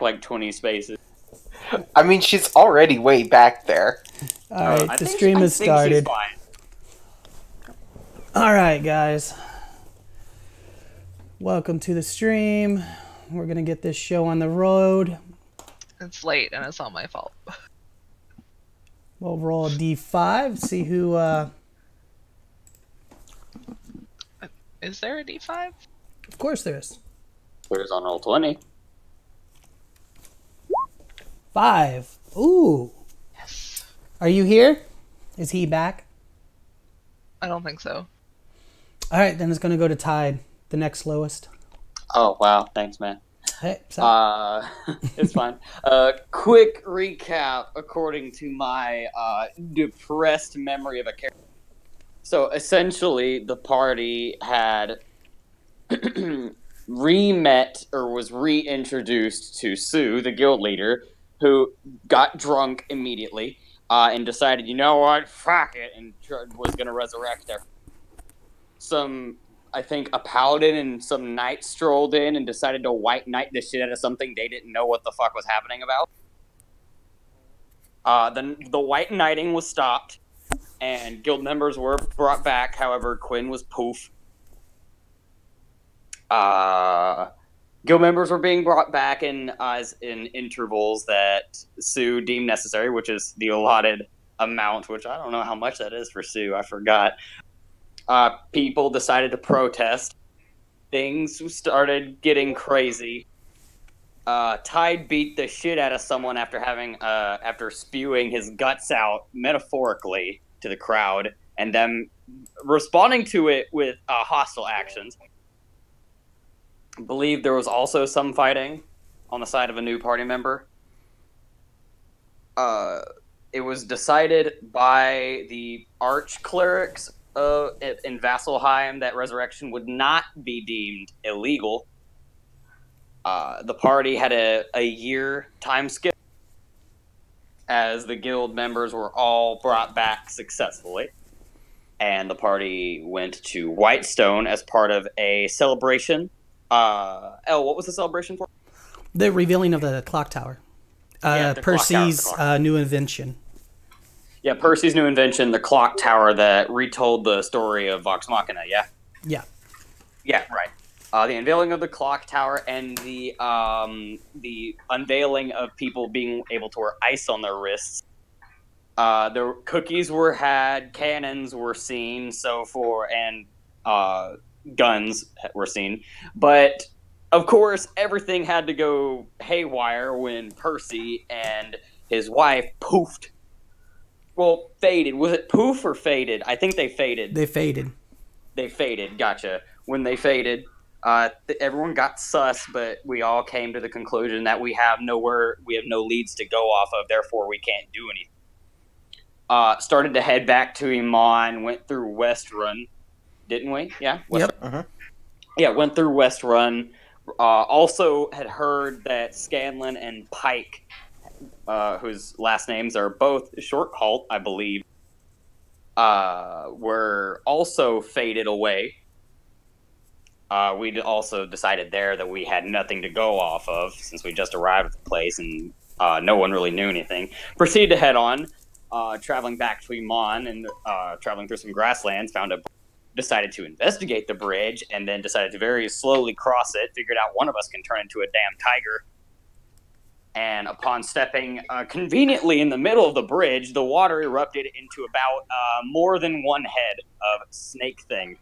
like 20 spaces. I mean, she's already way back there. Alright, the stream has started. Alright, guys. Welcome to the stream. We're going to get this show on the road. It's late and it's all my fault. We'll roll a d5, see who... Is there a d5? Of course there is. There's on roll 20. 5. Ooh. Yes. Are you here? Is he back? I don't think so. Alright, then it's going to go to Tide, the next lowest. Oh, wow. Thanks, man. Hey, sorry. It's fine. Quick recap according to my depressed memory of a character. So essentially, the party had re-met or was reintroduced to Sue, the guild leader, who got drunk immediately and decided, you know what, fuck it, and was going to resurrect her. I think a paladin and some knights strolled in and decided to white knight the shit out of something they didn't know what the fuck was happening about. Then the white knighting was stopped, and guild members were brought back. However, Quinn was poof. Guild members were being brought back in intervals that Sue deemed necessary, which is the allotted amount, which I don't know how much that is for Sue. I forgot. People decided to protest. Things started getting crazy. Tide beat the shit out of someone after spewing his guts out metaphorically to the crowd, and them responding to it with hostile actions. I believe there was also some fighting on the side of a new party member. It was decided by the arch clerics in Vasselheim that resurrection would not be deemed illegal. The party had a year time skip, as the guild members were all brought back successfully. And the party went to Whitestone as part of a celebration. What was the celebration for? The revealing of the clock tower. Percy's new invention. Yeah, Percy's new invention, the clock tower that retold the story of Vox Machina, yeah? Yeah. Yeah, right. The unveiling of the clock tower and the unveiling of people being able to wear ice on their wrists. The cookies were had, cannons were seen, and guns were seen. But, of course, everything had to go haywire when Percy and his wife poofed. Well, faded. Was it poof or faded? I think they faded. They faded. They faded, gotcha. When they faded, everyone got sus, but we all came to the conclusion that we have no leads to go off of, therefore we can't do anything. Started to head back to Iman, went through West Run, didn't we? Yeah? Yep. Uh-huh. Yeah, went through West Run. Also had heard that Scanlan and Pike, whose last names are both Short Halt, I believe, were also faded away. We'd also decided there that we had nothing to go off of since we just arrived at the place and no one really knew anything. Proceeded to head on, traveling back to Iman and traveling through some grasslands, decided to investigate the bridge and then decided to very slowly cross it, figured out one of us can turn into a damn tiger. And upon stepping conveniently in the middle of the bridge, the water erupted into about more than one head of snake thing.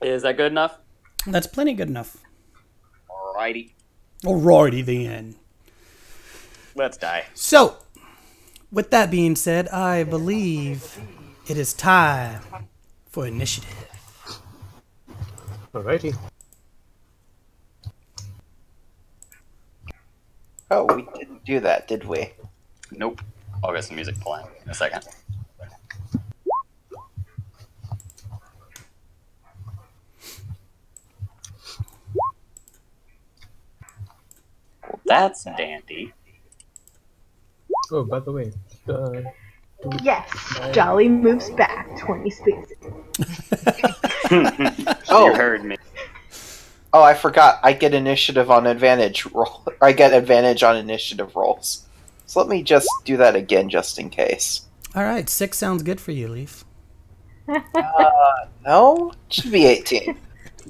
Is that good enough? That's plenty good enough. Alrighty. Alrighty then. Let's die. So, with that being said, I believe it is time for initiative. Alrighty. Oh, we didn't do that, did we? Nope. I'll get some music playing in a second. Well, that's dandy. Oh, by the way, Yes, Jolly moves back 20 spaces. You heard me. Oh, I forgot. I get initiative on advantage roll. I get advantage on initiative rolls. So let me just do that again, just in case. All right, 6 sounds good for you, Leaf. No, it should be 18.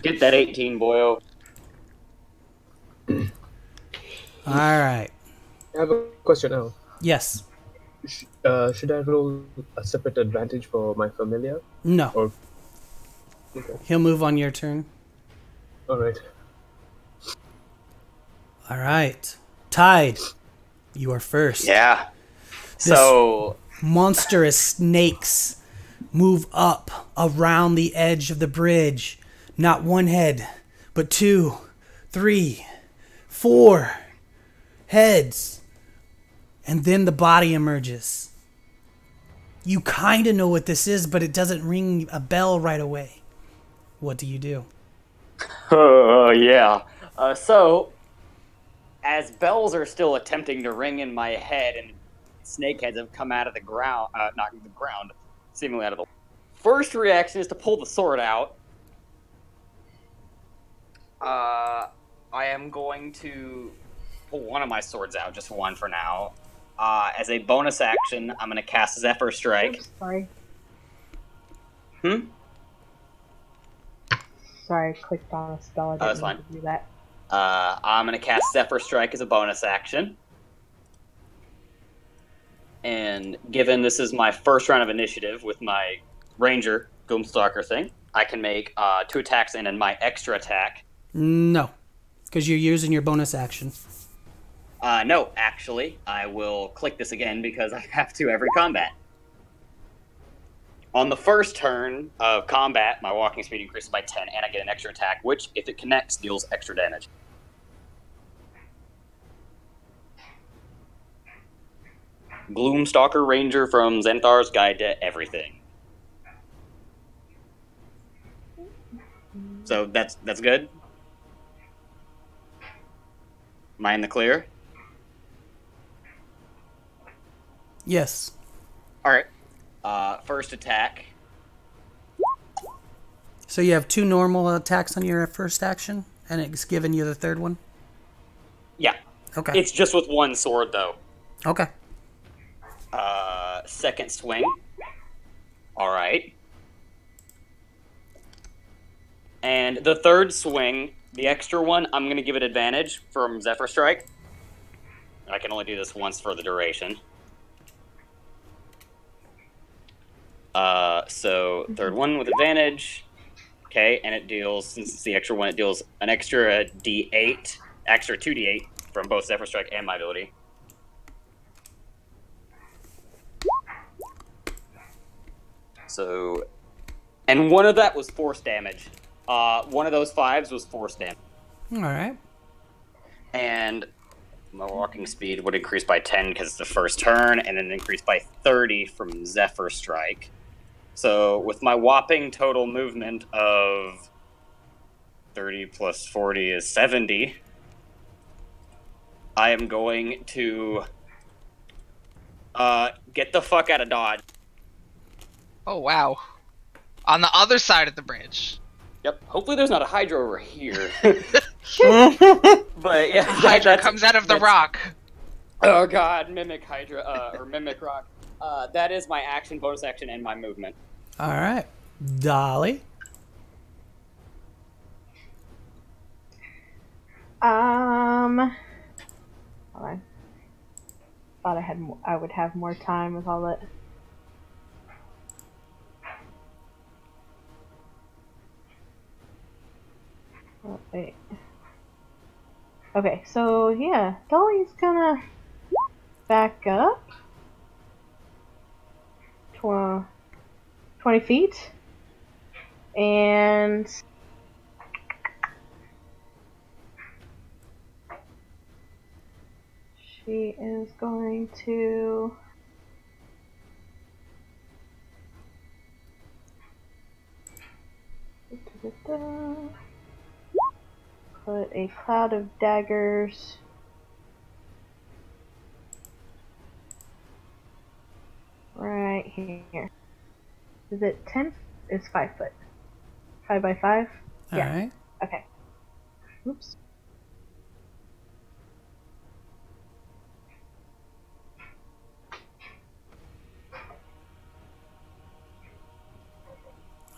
Get that 18, boyo. All right. I have a question now. Yes. Should I roll a separate advantage for my familiar? No. Or okay. He'll move on your turn. All right. All right. Tide, you are first. Yeah. So Monstrous snakes move up around the edge of the bridge. Not one head, but 2, 3, 4 heads. And then the body emerges. You kind of know what this is, but it doesn't ring a bell right away. What do you do? yeah. So as bells are still attempting to ring in my head and snake heads have come out of the ground, not the ground, seemingly out of the... First reaction is to pull the sword out. I am going to pull one of my swords out, just one for now. As a bonus action, I'm going to cast Zephyr Strike. Oops, sorry. Hmm? Sorry, I clicked on a spell. I that's didn't fine. mean to do that. I'm going to cast Zephyr Strike as a bonus action. And given this is my first round of initiative with my Ranger Goomstalker thing, I can make 2 attacks and then my extra attack. No, because you're using your bonus action. No, actually, I will click this again because I have to every combat. On the first turn of combat, my walking speed increases by 10, and I get an extra attack, which, if it connects, deals extra damage. Gloomstalker Ranger from Xenthar's Guide to Everything. So that's good? Am I in the clear? Yes. Alright. First attack. So you have 2 normal attacks on your first action, and it's giving you the third one? Yeah. Okay. It's just with one sword, though. Okay. Second swing. Alright. And the third swing, the extra one, I'm going to give it advantage from Zephyr Strike. I can only do this once for the duration. So third one with advantage. Okay, and it deals, since it's the extra one, it deals an extra D8, extra 2D8 from both Zephyr Strike and my ability. So, and one of that was force damage. One of those 5s was force damage. All right. And my walking speed would increase by 10 because it's the first turn, and then increase by 30 from Zephyr Strike. So with my whopping total movement of 30 plus 40 is 70, I am going to get the fuck out of Dodge. Oh, wow. On the other side of the bridge. Yep. Hopefully there's not a Hydra over here. But yeah, Hydra comes out of the rock. Oh god, Mimic Hydra, or Mimic Rock. That is my action, bonus action, and my movement. All right. Dolly? Hold on. Thought I would have more time with all that. Oh, wait. Okay, so yeah, Dolly's gonna back up 20 feet, and she is going to put a cloud of daggers right here. Is it 10? It's 5 foot. 5 by 5? All right. Okay. Oops.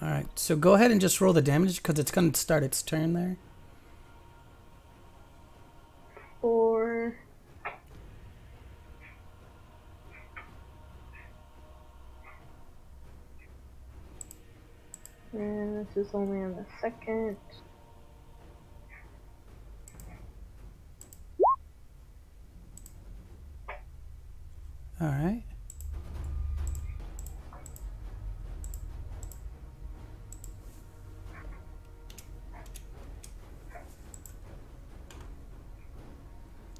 All right, so go ahead and just roll the damage because it's going to start its turn there. 4. And this is only on the second. All right.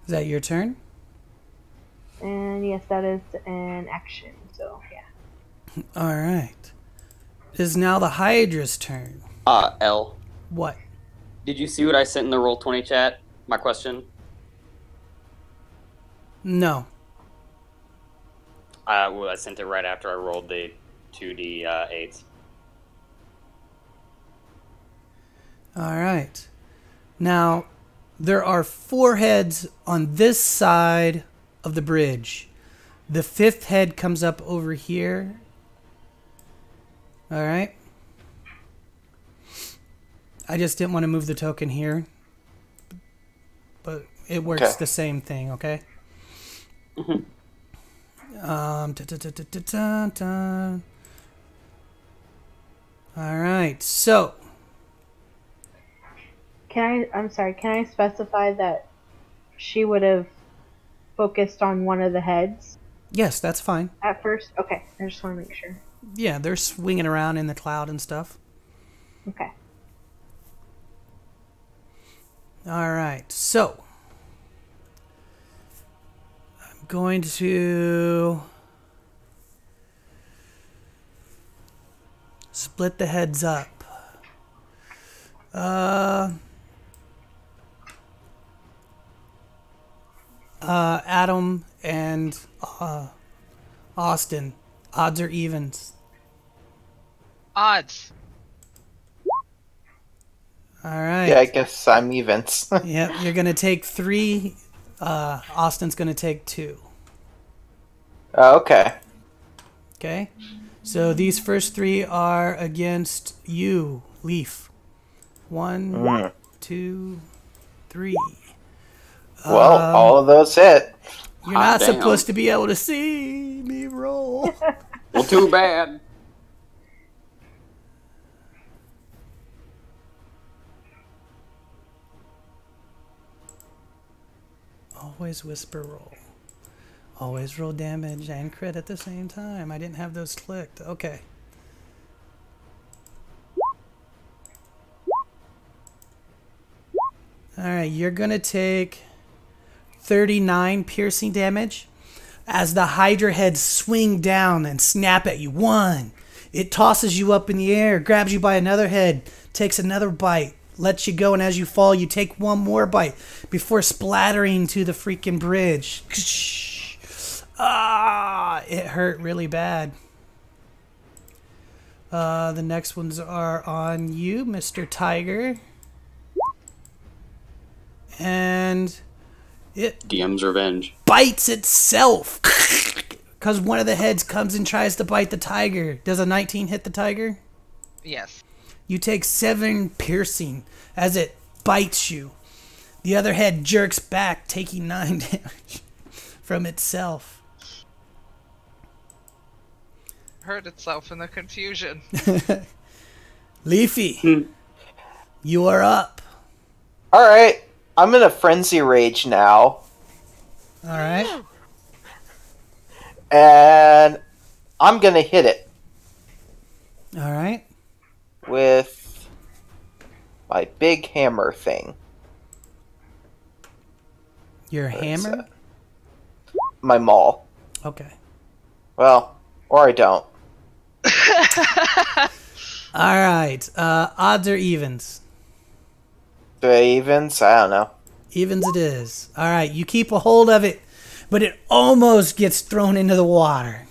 Is that your turn? And yes, that is an action, so yeah. All right. It is now the Hydra's turn. L. What? Did you see what I sent in the Roll20 chat? My question? No. Well, I sent it right after I rolled the 2d8s. All right. Now, there are 4 heads on this side of the bridge. The 5th head comes up over here. All right. I just didn't want to move the token here. But it works Okay. the same thing, okay? Mhm. All right. So, I'm sorry, can I specify that she would have focused on one of the heads yes, that's fine. at first? Okay, I just want to make sure. Yeah, they're swinging around in the cloud and stuff. Okay. All right, so I'm going to split the heads up. Adam and Austin, odds or evens? Odds. All right. Yeah, I guess I'm evens. Yep, you're going to take 3. Austin's going to take 2. Okay. Okay? So these first 3 are against you, Leaf. 1, 2, 3. Well, all of those hit. You're not damn. supposed to be able to see me roll. Well, too bad. Always whisper roll. Always roll damage and crit at the same time. I didn't have those clicked. Okay. Alright, you're going to take 39 piercing damage as the Hydra heads swing down and snap at you. 1. It tosses you up in the air, grabs you by another head, takes another bite, lets you go, and as you fall, you take 1 more bite before splattering to the freaking bridge. Ah, it hurt really bad. The next ones are on you, Mr. Tiger. And it DM's revenge. bites itself. Because one of the heads comes and tries to bite the tiger. Does a 19 hit the tiger? Yes. You take 7 piercing as it bites you. The other head jerks back, taking 9 damage from itself. Hurt itself in the confusion. Leafy, you are up. Alright. I'm in a frenzy rage now. All right. And I'm gonna hit it All right. with my big hammer thing. Your Where is hammer? that? My maul. Okay. Well, or I don't. All right. Odds or evens? Do I evens? I don't know. Evens it is. All right. You keep a hold of it, but it almost gets thrown into the water.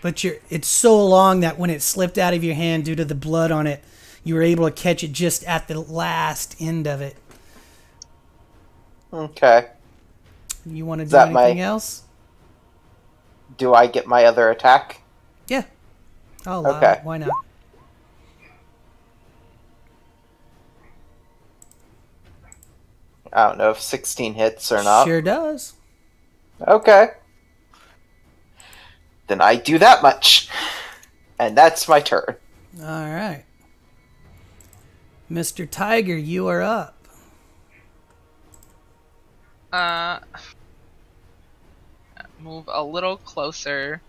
But it's so long that when it slipped out of your hand due to the blood on it, You were able to catch it just at the last end of it. Okay. You want to do that anything else? Do I get my other attack? Yeah. I'll allow Okay. it. Why not? I don't know if 16 hits or not. Sure does. Okay. Then I do that much. And that's my turn. All right. Mr. Tiger, you are up. Move a little closer.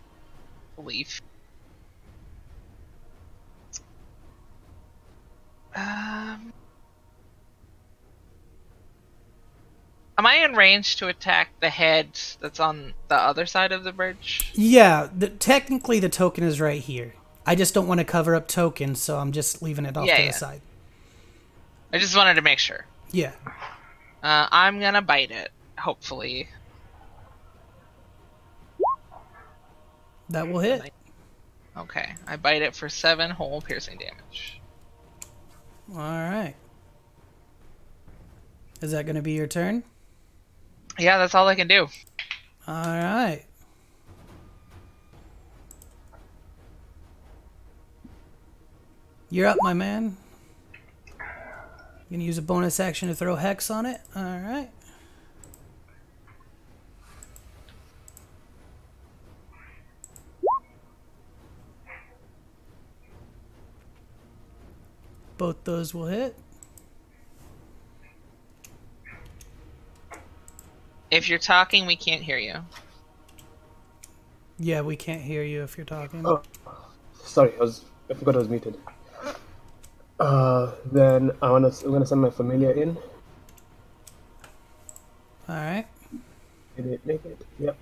Leaf. Am I in range to attack the head that's on the other side of the bridge? Yeah, technically the token is right here. I just don't want to cover up tokens, so I'm just leaving it off to the side. I just wanted to make sure. Yeah. I'm gonna bite it, hopefully. That will hit. Okay, I bite it for 7 whole piercing damage. All right. Is that going to be your turn? Yeah, that's all I can do. All right. You're up, my man. Gonna use a bonus action to throw Hex on it. All right. Both those will hit. If you're talking, we can't hear you. Yeah, we can't hear you if you're talking. Oh, sorry, I forgot I was muted. Then I'm gonna send my familiar in. All right. Did it make it? Yep.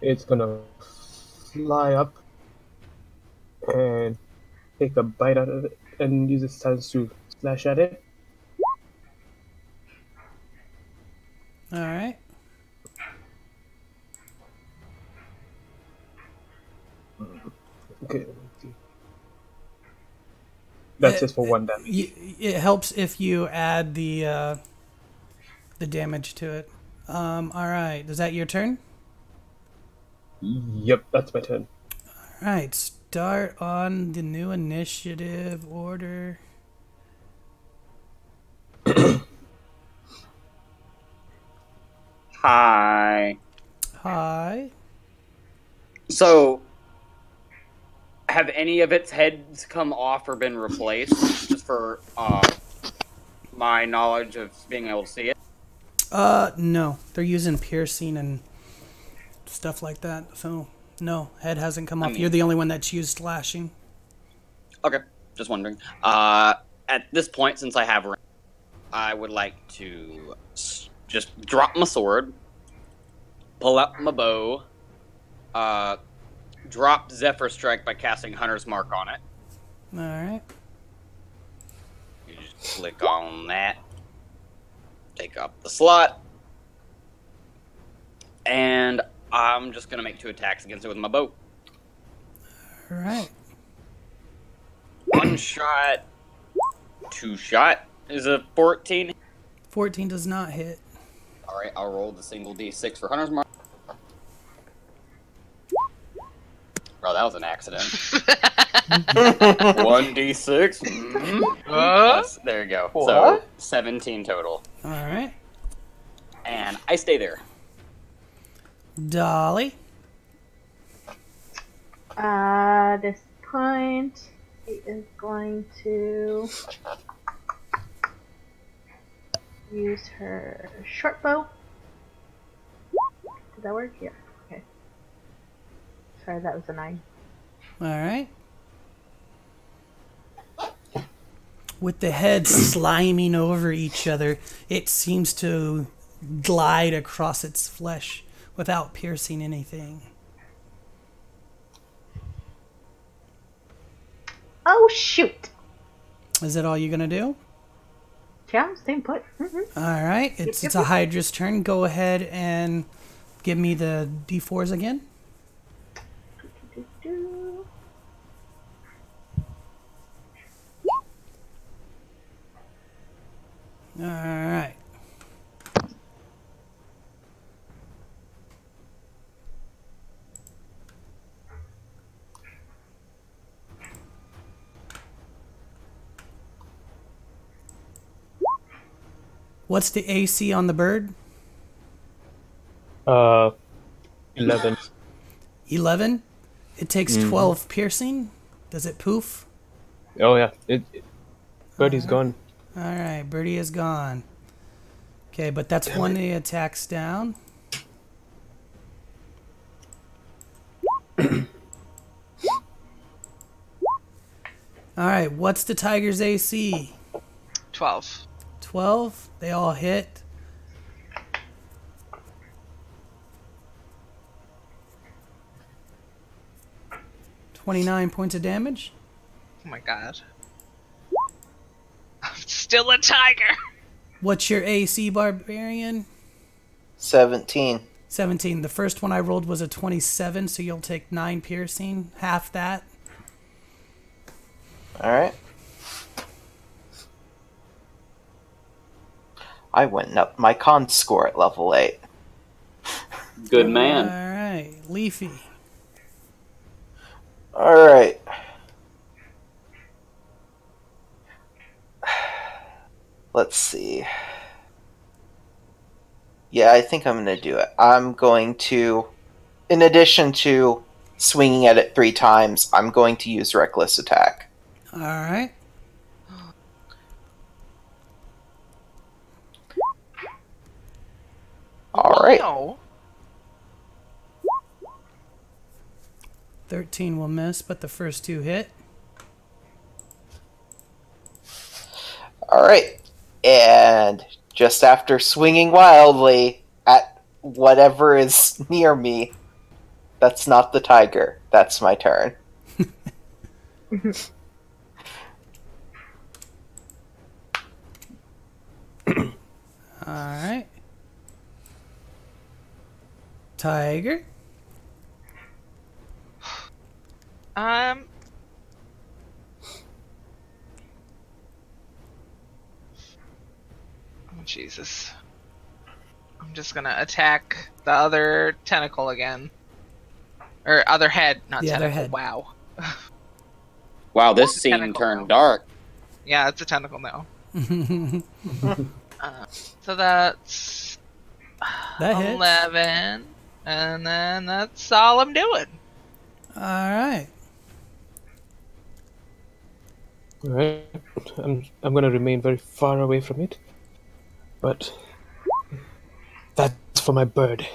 It's gonna fly up and take a bite out of it and use its talons to slash at it. All right. Okay. That's just for 1 damage. It helps if you add the damage to it. All right. Is that your turn? Yep, that's my turn. All right. Start on the new initiative order. Hi. Hi. So, have any of its heads come off or been replaced? Just for my knowledge of being able to see it. No. They're using piercing and stuff like that. So, no, head hasn't come off. You're the only one that's used slashing. Okay, just wondering. At this point, since I have range, I would like to just drop my sword, pull out my bow, drop Zephyr Strike by casting Hunter's Mark on it. All right. You just click on that, take up the slot, and I'm just going to make 2 attacks against it with my bow. All right. 1 shot, 2 shot is a 14. 14 does not hit. Alright, I'll roll the single d6 for Hunter's Mark. Bro, that was an accident. 1d6. There you go. What? So, 17 total. All right. And I stay there. Dolly. At this point, he is going to use her short bow. Did that work? Yeah. Okay. Sorry, that was a 9. All right. With the heads sliming over each other, it seems to glide across its flesh without piercing anything. Oh, shoot! Is that all you're going to do? Yeah, staying put. All right. It's a Hydra's turn. Go ahead and give me the D4s again. All right. What's the AC on the bird? 11. 11. It takes 12 piercing. Does it poof? Oh yeah, Birdie's gone. All right, Birdie is gone. Okay, but that's one of the attacks down. All right, what's the tiger's AC? 12. 12. They all hit. $29 points of damage. Oh my god. I'm still a tiger! What's your AC, Barbarian? 17. 17. The first one I rolled was a 27, so you'll take 9 piercing, half that. Alright. I went up my con score at level 8. Good man. All right, Leafy. Alright. Let's see. Yeah, I think I'm going to do it. I'm going to, in addition to swinging at it 3 times, I'm going to use Reckless Attack. All right. Alright. No. 13 will miss, but the first 2 hit. Alright. And just after swinging wildly at whatever is near me, that's not the tiger. That's my turn. Alright. Tiger. Oh, Jesus. I'm just gonna attack the other tentacle again. Or other head, not The other tentacle. head. Wow. Wow, this scene Tentacle turned now. dark. Yeah, it's a tentacle now. So that's That hits. 11. And then that's all I'm doing. Alright. Alright. I'm gonna remain very far away from it. But that's for my bird.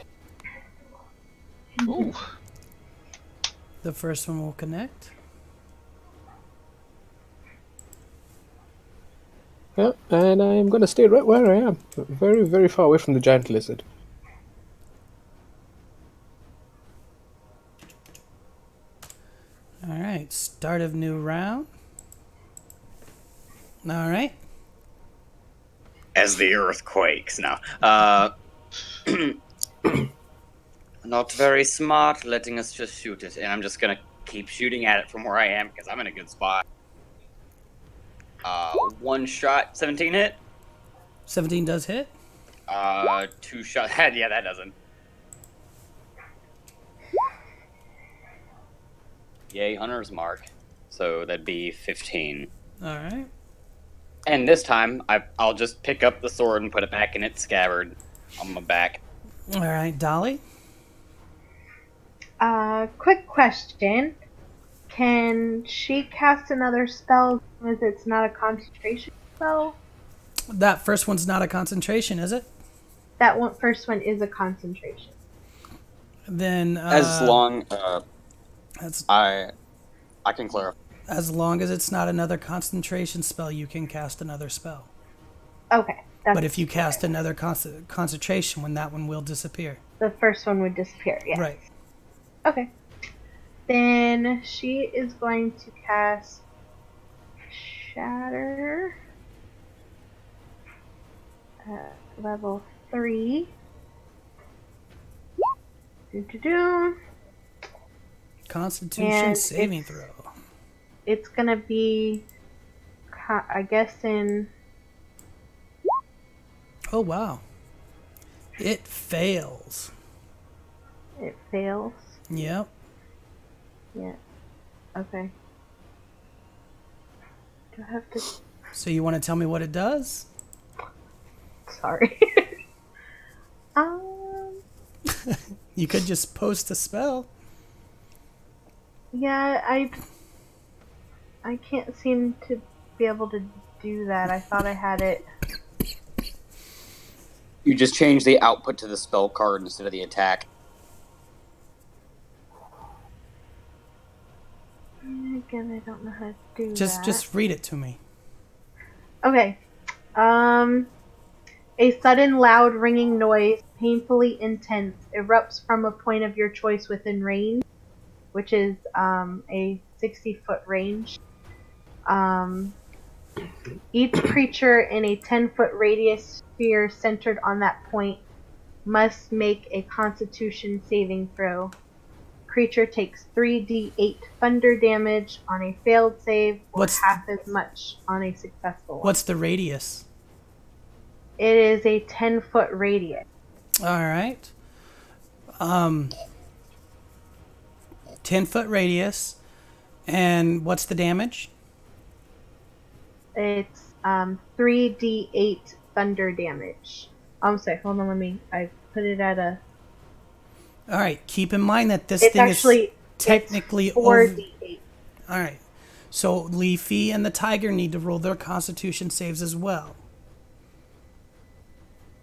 Ooh. The first one will connect. Yeah, and I'm gonna stay right where I am. Very, very far away from the giant lizard. Alright, start of new round. Alright. As the earth quakes now. Not very smart letting us just shoot it. And I'm just going to keep shooting at it from where I am because I'm in a good spot. One shot, 17 hit. 17 does hit. 2 shot. Yeah, that doesn't. Yay, Hunter's Mark. So that'd be 15. Alright. And this time, I'll just pick up the sword and put it back in its scabbard on my back. Alright, Dolly. Quick question. Can she cast another spell as it's not a concentration spell? That first one's not a concentration, is it? That first one is a concentration. Then As long that's, I can clarify. as long as it's not another concentration spell, you can cast another spell. Okay. But if you cast another concentration one, that one will disappear. The first one would disappear, yes. Right. Okay. Then she is going to cast Shatter. Level 3. Do-do-do. Constitution And saving throw. It's gonna be, I guess, in Oh, wow. It fails. It fails. Yep. Yeah. Okay. Do I have to... So you want to tell me what it does? Sorry. You could just post a spell. Yeah, I can't seem to be able to do that. I thought I had it. You just change the output to the spell card instead of the attack. Again, I don't know how to do that. Just read it to me. Okay. A sudden loud ringing noise, painfully intense, erupts from a point of your choice within range, which is a 60-foot range. Each creature in a 10-foot radius sphere centered on that point must make a Constitution saving throw. Creature takes 3d8 thunder damage on a failed save, or half as much on a successful one. What's the radius? It is a 10-foot radius. All right. 10-foot radius. And what's the damage? It's 3d8 thunder damage. I'm sorry, hold on, I put it at a... All right, keep in mind that this it's thing actually, is technically 4d8. All right. So Leafy and the tiger need to roll their Constitution saves as well.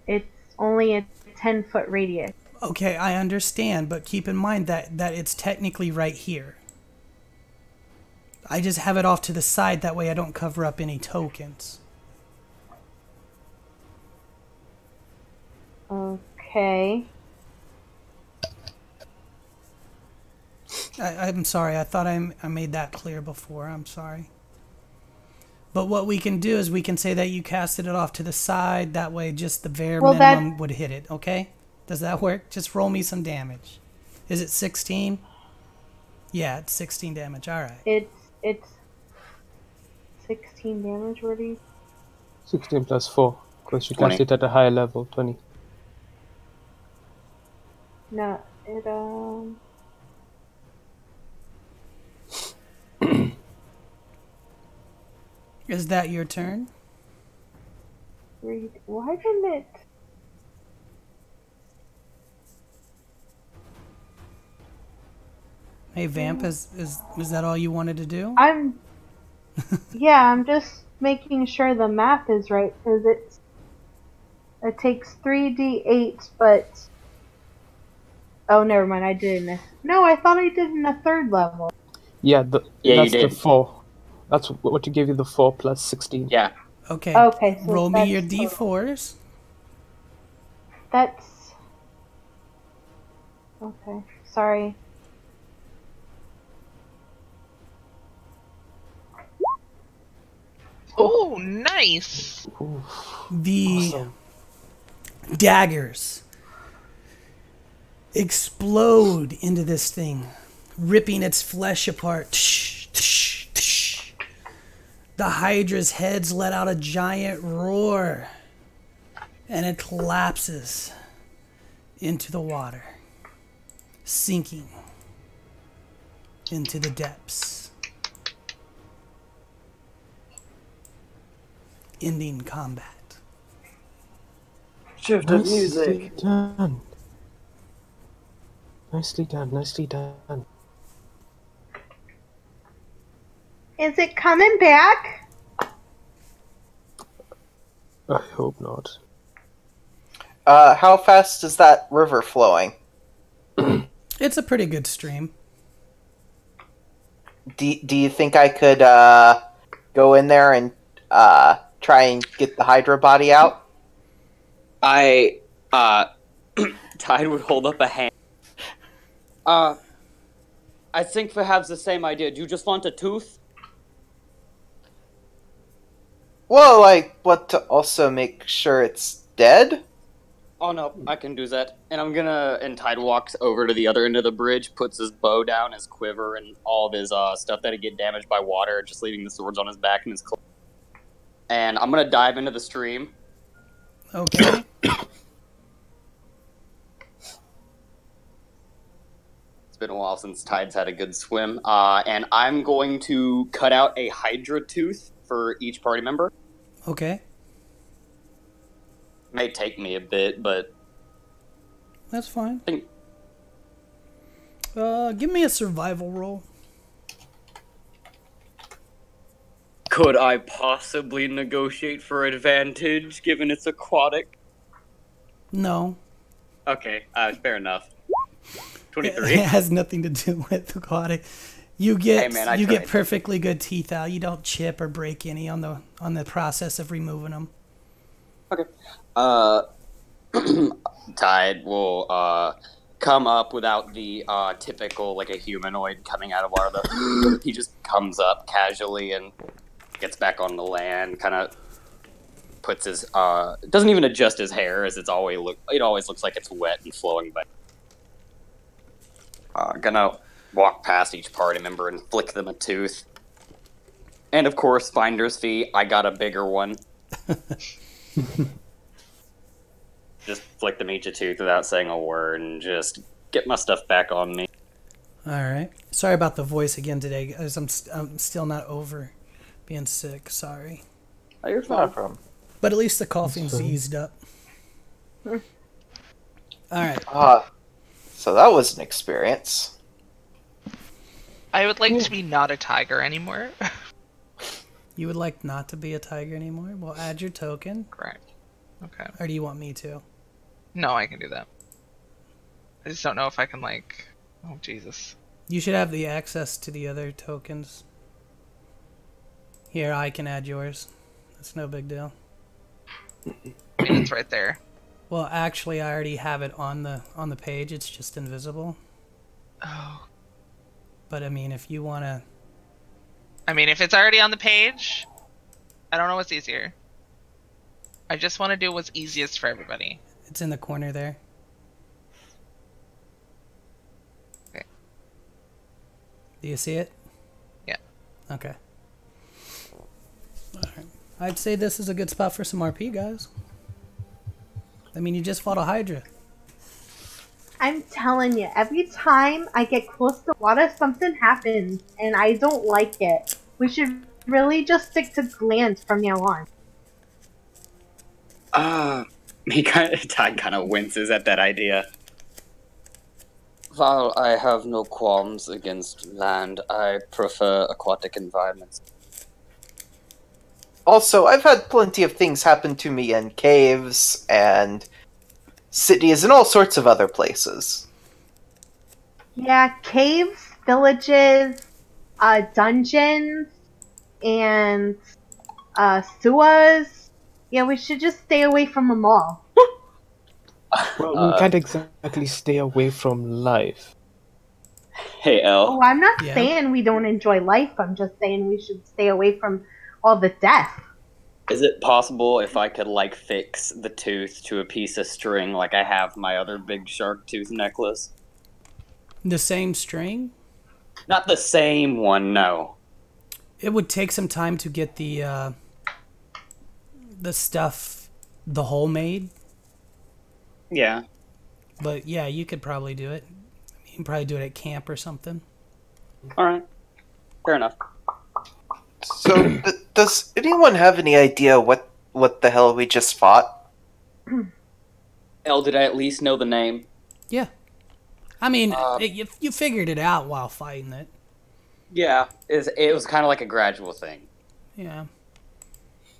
It's only a 10-foot radius. Okay, I understand, but keep in mind that it's technically right here. I just have it off to the side, that way I don't cover up any tokens. Okay. I'm sorry, I thought I made that clear before, I'm sorry. But what we can do is we can say that you casted it off to the side, that way just the bare minimum would hit it, okay? Does that work? Just roll me some damage. Is it 16? Yeah, it's 16 damage, alright. It's 16 damage, what do you... 16 plus 4, because you 20. cast it at a higher level, 20. No, it, Is that your turn? Why didn't it... Hey, Vamp, is that all you wanted to do? Yeah, I'm just making sure the math is right, because it takes 3d8, but... Oh, never mind, I did in a... No, I thought I did in a 3rd level. Yeah, you that's did. the 4. That's what you gave you, the 4 plus 16. Yeah. Okay. Okay, so roll me your that's d4s. That's... Okay, sorry. Oh, nice! The daggers explode into this thing, ripping its flesh apart. The Hydra's heads let out a giant roar, and it collapses into the water, sinking into the depths, ending combat. Shift of music. Done. Nicely done, nicely done. Is it coming back? I hope not. How fast is that river flowing? It's a pretty good stream. Do you think I could go in there and try and get the Hydra body out? Tide would hold up a hand. I think perhaps the same idea. Do you just want a tooth? Well, I want to also make sure it's dead. Oh no, I can do that. And and Tide walks over to the other end of the bridge, puts his bow down, his quiver, and all of his stuff that'd get damaged by water, just leaving the swords on his back and his clothes. And I'm gonna dive into the stream. Okay. It's been a while since Tide's had a good swim. And I'm going to cut out a Hydra tooth for each party member. Okay. May take me a bit, but That's fine. I think Give me a survival roll. could I possibly negotiate for advantage given it's aquatic? No. Okay, fair enough. It 23. has nothing to do with aquatic. You get Hey, man, I you get tried. perfectly good teeth out. You don't chip or break any on the process of removing them. Okay. Tide will come up without the typical like a humanoid coming out of water. He just comes up casually and gets back on the land. Kind of puts his doesn't even adjust his hair as it always looks like it's wet and flowing back. Gonna walk past each party member and flick them a tooth. And of course, finder's fee. I got a bigger one. Just flick them each a tooth without saying a word and just get my stuff back on me. All right. Sorry about the voice again today, guys. I'm still not over being sick. Sorry. Oh, you're Not a fine. problem. But at least the coughing's fine. eased up. All right. So that was an experience. I would like to be not a tiger anymore. You would like not to be a tiger anymore? Well, add your token. Correct. Okay. Or do you want me to? No, I can do that. I just don't know if I can, like... Oh, Jesus. You should have the access to the other tokens. Here, I can add yours. That's no big deal. I mean, it's right there. Well, actually, I already have it on the page. It's just invisible. Oh. But I mean, if you want to... I mean, if it's already on the page, I don't know what's easier. I just want to do what's easiest for everybody. It's in the corner there. Okay. Do you see it? Yeah. Okay. Alright. I'd say this is a good spot for some RP, guys. I mean, you just fought a Hydra. I'm telling you, every time I get close to water, something happens, and I don't like it. We should really just stick to glands from now on. Tide kind of winces at that idea. While I have no qualms against land, I prefer aquatic environments. Also, I've had plenty of things happen to me in caves and cities and all sorts of other places. Yeah, caves, villages, dungeons, and sewers. Yeah, we should just stay away from them all. Well, we can't exactly stay away from life. Hey, Oh, El. I'm not Yeah. saying we don't enjoy life. I'm just saying we should stay away from all the death. Is it possible if I could, like, fix the tooth to a piece of string like I have my other big shark tooth necklace? The same string? Not the same one, no. It would take some time to get the stuff, the hole made. Yeah. But yeah, you could probably do it. You can probably do it at camp or something. Alright. Fair enough. So, does anyone have any idea what the hell we just fought? El, did I at least know the name? Yeah. I mean, you figured it out while fighting it. Yeah. It was kind of like a gradual thing. Yeah.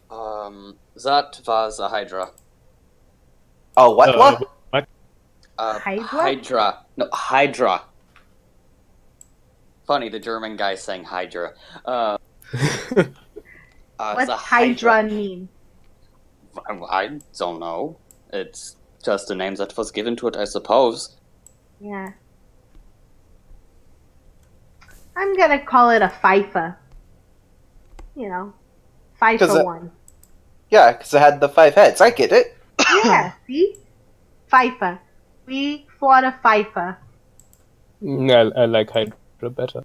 That was a Hydra. Oh, what? What? Hydra? Hydra. No, Hydra. Funny, the German guy saying Hydra. It's What's a Hydra mean? I don't know. It's just the name that was given to it, I suppose. Yeah. I'm gonna call it a FIFA. You know, 'Cause FIFA it- 1. Yeah, because it had the 5 heads. I get it. Yeah, see? FIFA. We fought a FIFA. I like Hydra better.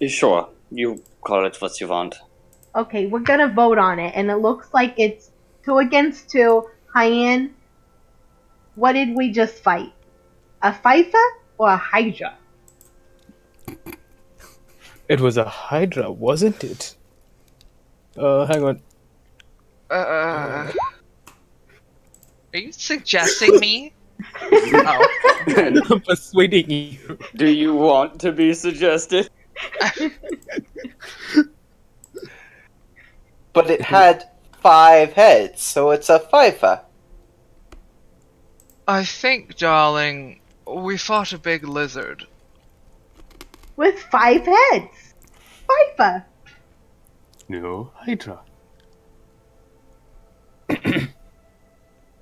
Sure, you call it what you want. Okay, we're gonna vote on it, and it looks like it's 2 against 2. Hyan, what did we just fight? A Fifa or a Hydra? It was a Hydra, wasn't it? Hang on. Are you suggesting me? Oh. I'm persuading you. Do you want to be suggested? But it had 5 heads, so it's a FIFA. I think, darling, we fought a big lizard. With 5 heads. Fifa. No, Hydra.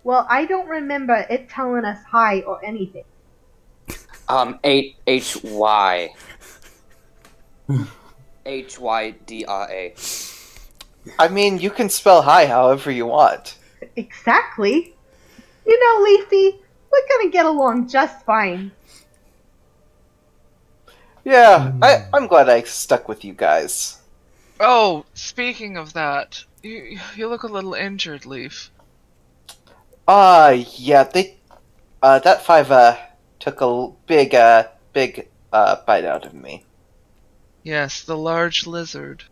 Well, I don't remember it telling us hi or anything. H-Y. H-Y-D-R-A. I mean, you can spell hi however you want. Exactly. You know, Leafy, we're gonna get along just fine. Yeah, I'm glad I stuck with you guys. Oh, speaking of that, you look a little injured, Leaf. Yeah, that 5 took a big bite out of me. Yes, the large lizard.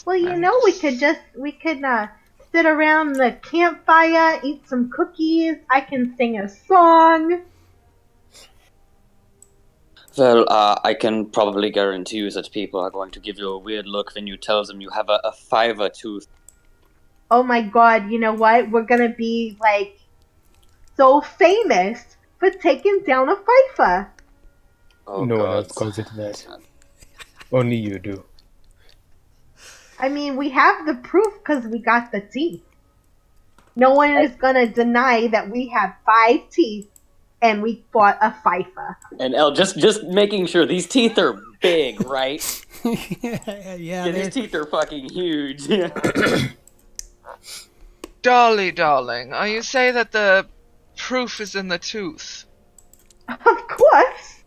Well, you know, we could sit around the campfire, eat some cookies. I can sing a song. Well, I can probably guarantee you that people are going to give you a weird look when you tell them you have a 5 tooth. Oh my god, you know what? We're gonna be, like, so famous for taking down a Fifa. Oh, No one God. else calls it that. Only you do. I mean, we have the proof because we got the teeth. No one is gonna deny that we have 5 teeth and we fought a Fifa. And El, just making sure these teeth are big, right? yeah, These teeth are fucking huge. Dolly, darling, are you say that the proof is in the tooth? Of course.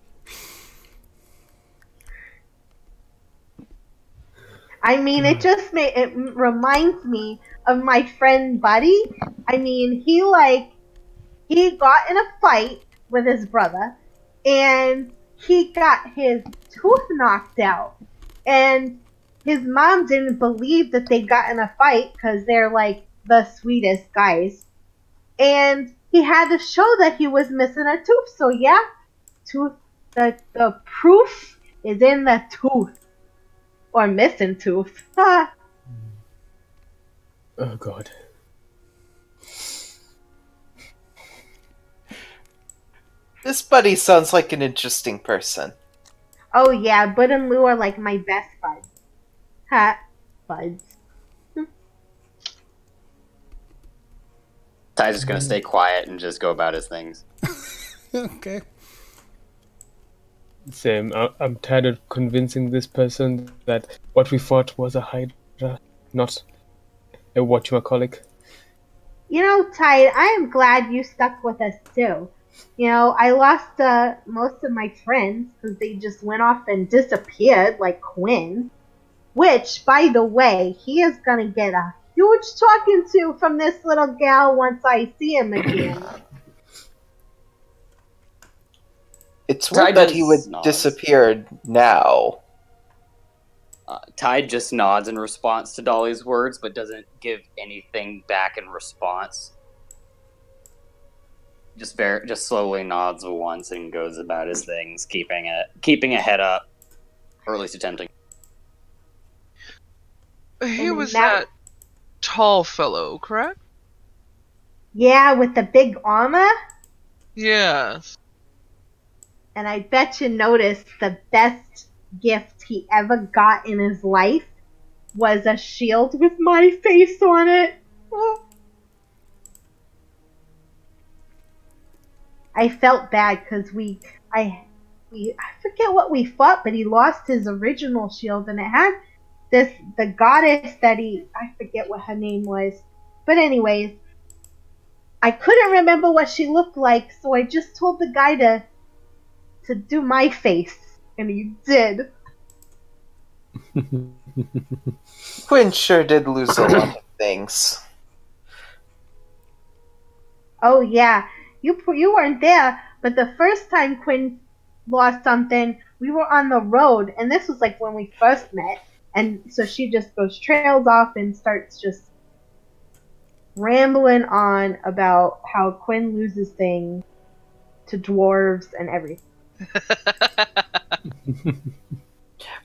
I mean, it reminds me of my friend Buddy. I mean, he got in a fight with his brother, and he got his tooth knocked out. And his mom didn't believe that they got in a fight because they're like the sweetest guys. And he had to show that he was missing a tooth. So yeah, the proof is in the tooth. Or missing tooth. Oh god. This buddy sounds like an interesting person. Oh yeah, Bud and Lou are like my best buds. Ha, buds. Ty's just gonna stay quiet and just go about his things. Okay. Same. I'm tired of convincing this person that what we fought was a Hydra, not a whatchamacallit. You know, Ty, I am glad you stuck with us too. You know, I lost most of my friends because they just went off and disappeared, like Quinn. Which, by the way, he is gonna get a huge talking to from this little gal once I see him again. It's weird that he would disappear now. Ty just nods in response to Dolly's words, but doesn't give anything back in response. Just slowly nods once and goes about his things, keeping a head up, or at least attempting. He was that tall fellow, correct? Yeah, with the big armor. Yes. And I bet you noticed the best gift he ever got in his life was a shield with my face on it. I felt bad because I forget what we fought, but he lost his original shield and it had the goddess that I forget what her name was. But anyways, I couldn't remember what she looked like, so I just told the guy to do my face, and he did. Quinn sure did lose a lot of things. Oh yeah, you weren't there, but the first time Quinn lost something, we were on the road, and this was like when we first met, and so she just trails off and starts just rambling on about how Quinn loses things to dwarves and everything.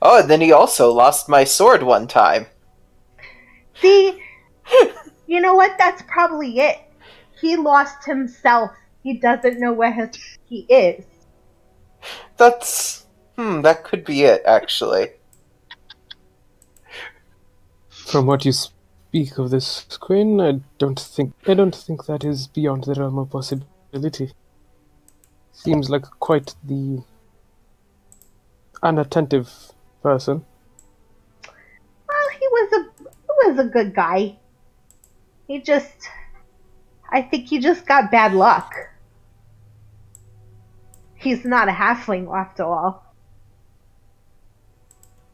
Oh, and then he also lost my sword one time. See, you know what? That's probably it. He lost himself. He doesn't know where he is. That could be it, actually. From what you speak of this, Quinn, I don't think that is beyond the realm of possibility. Seems like quite the unattentive person. Well, he was a good guy. I think he just got bad luck. He's not a halfling after all.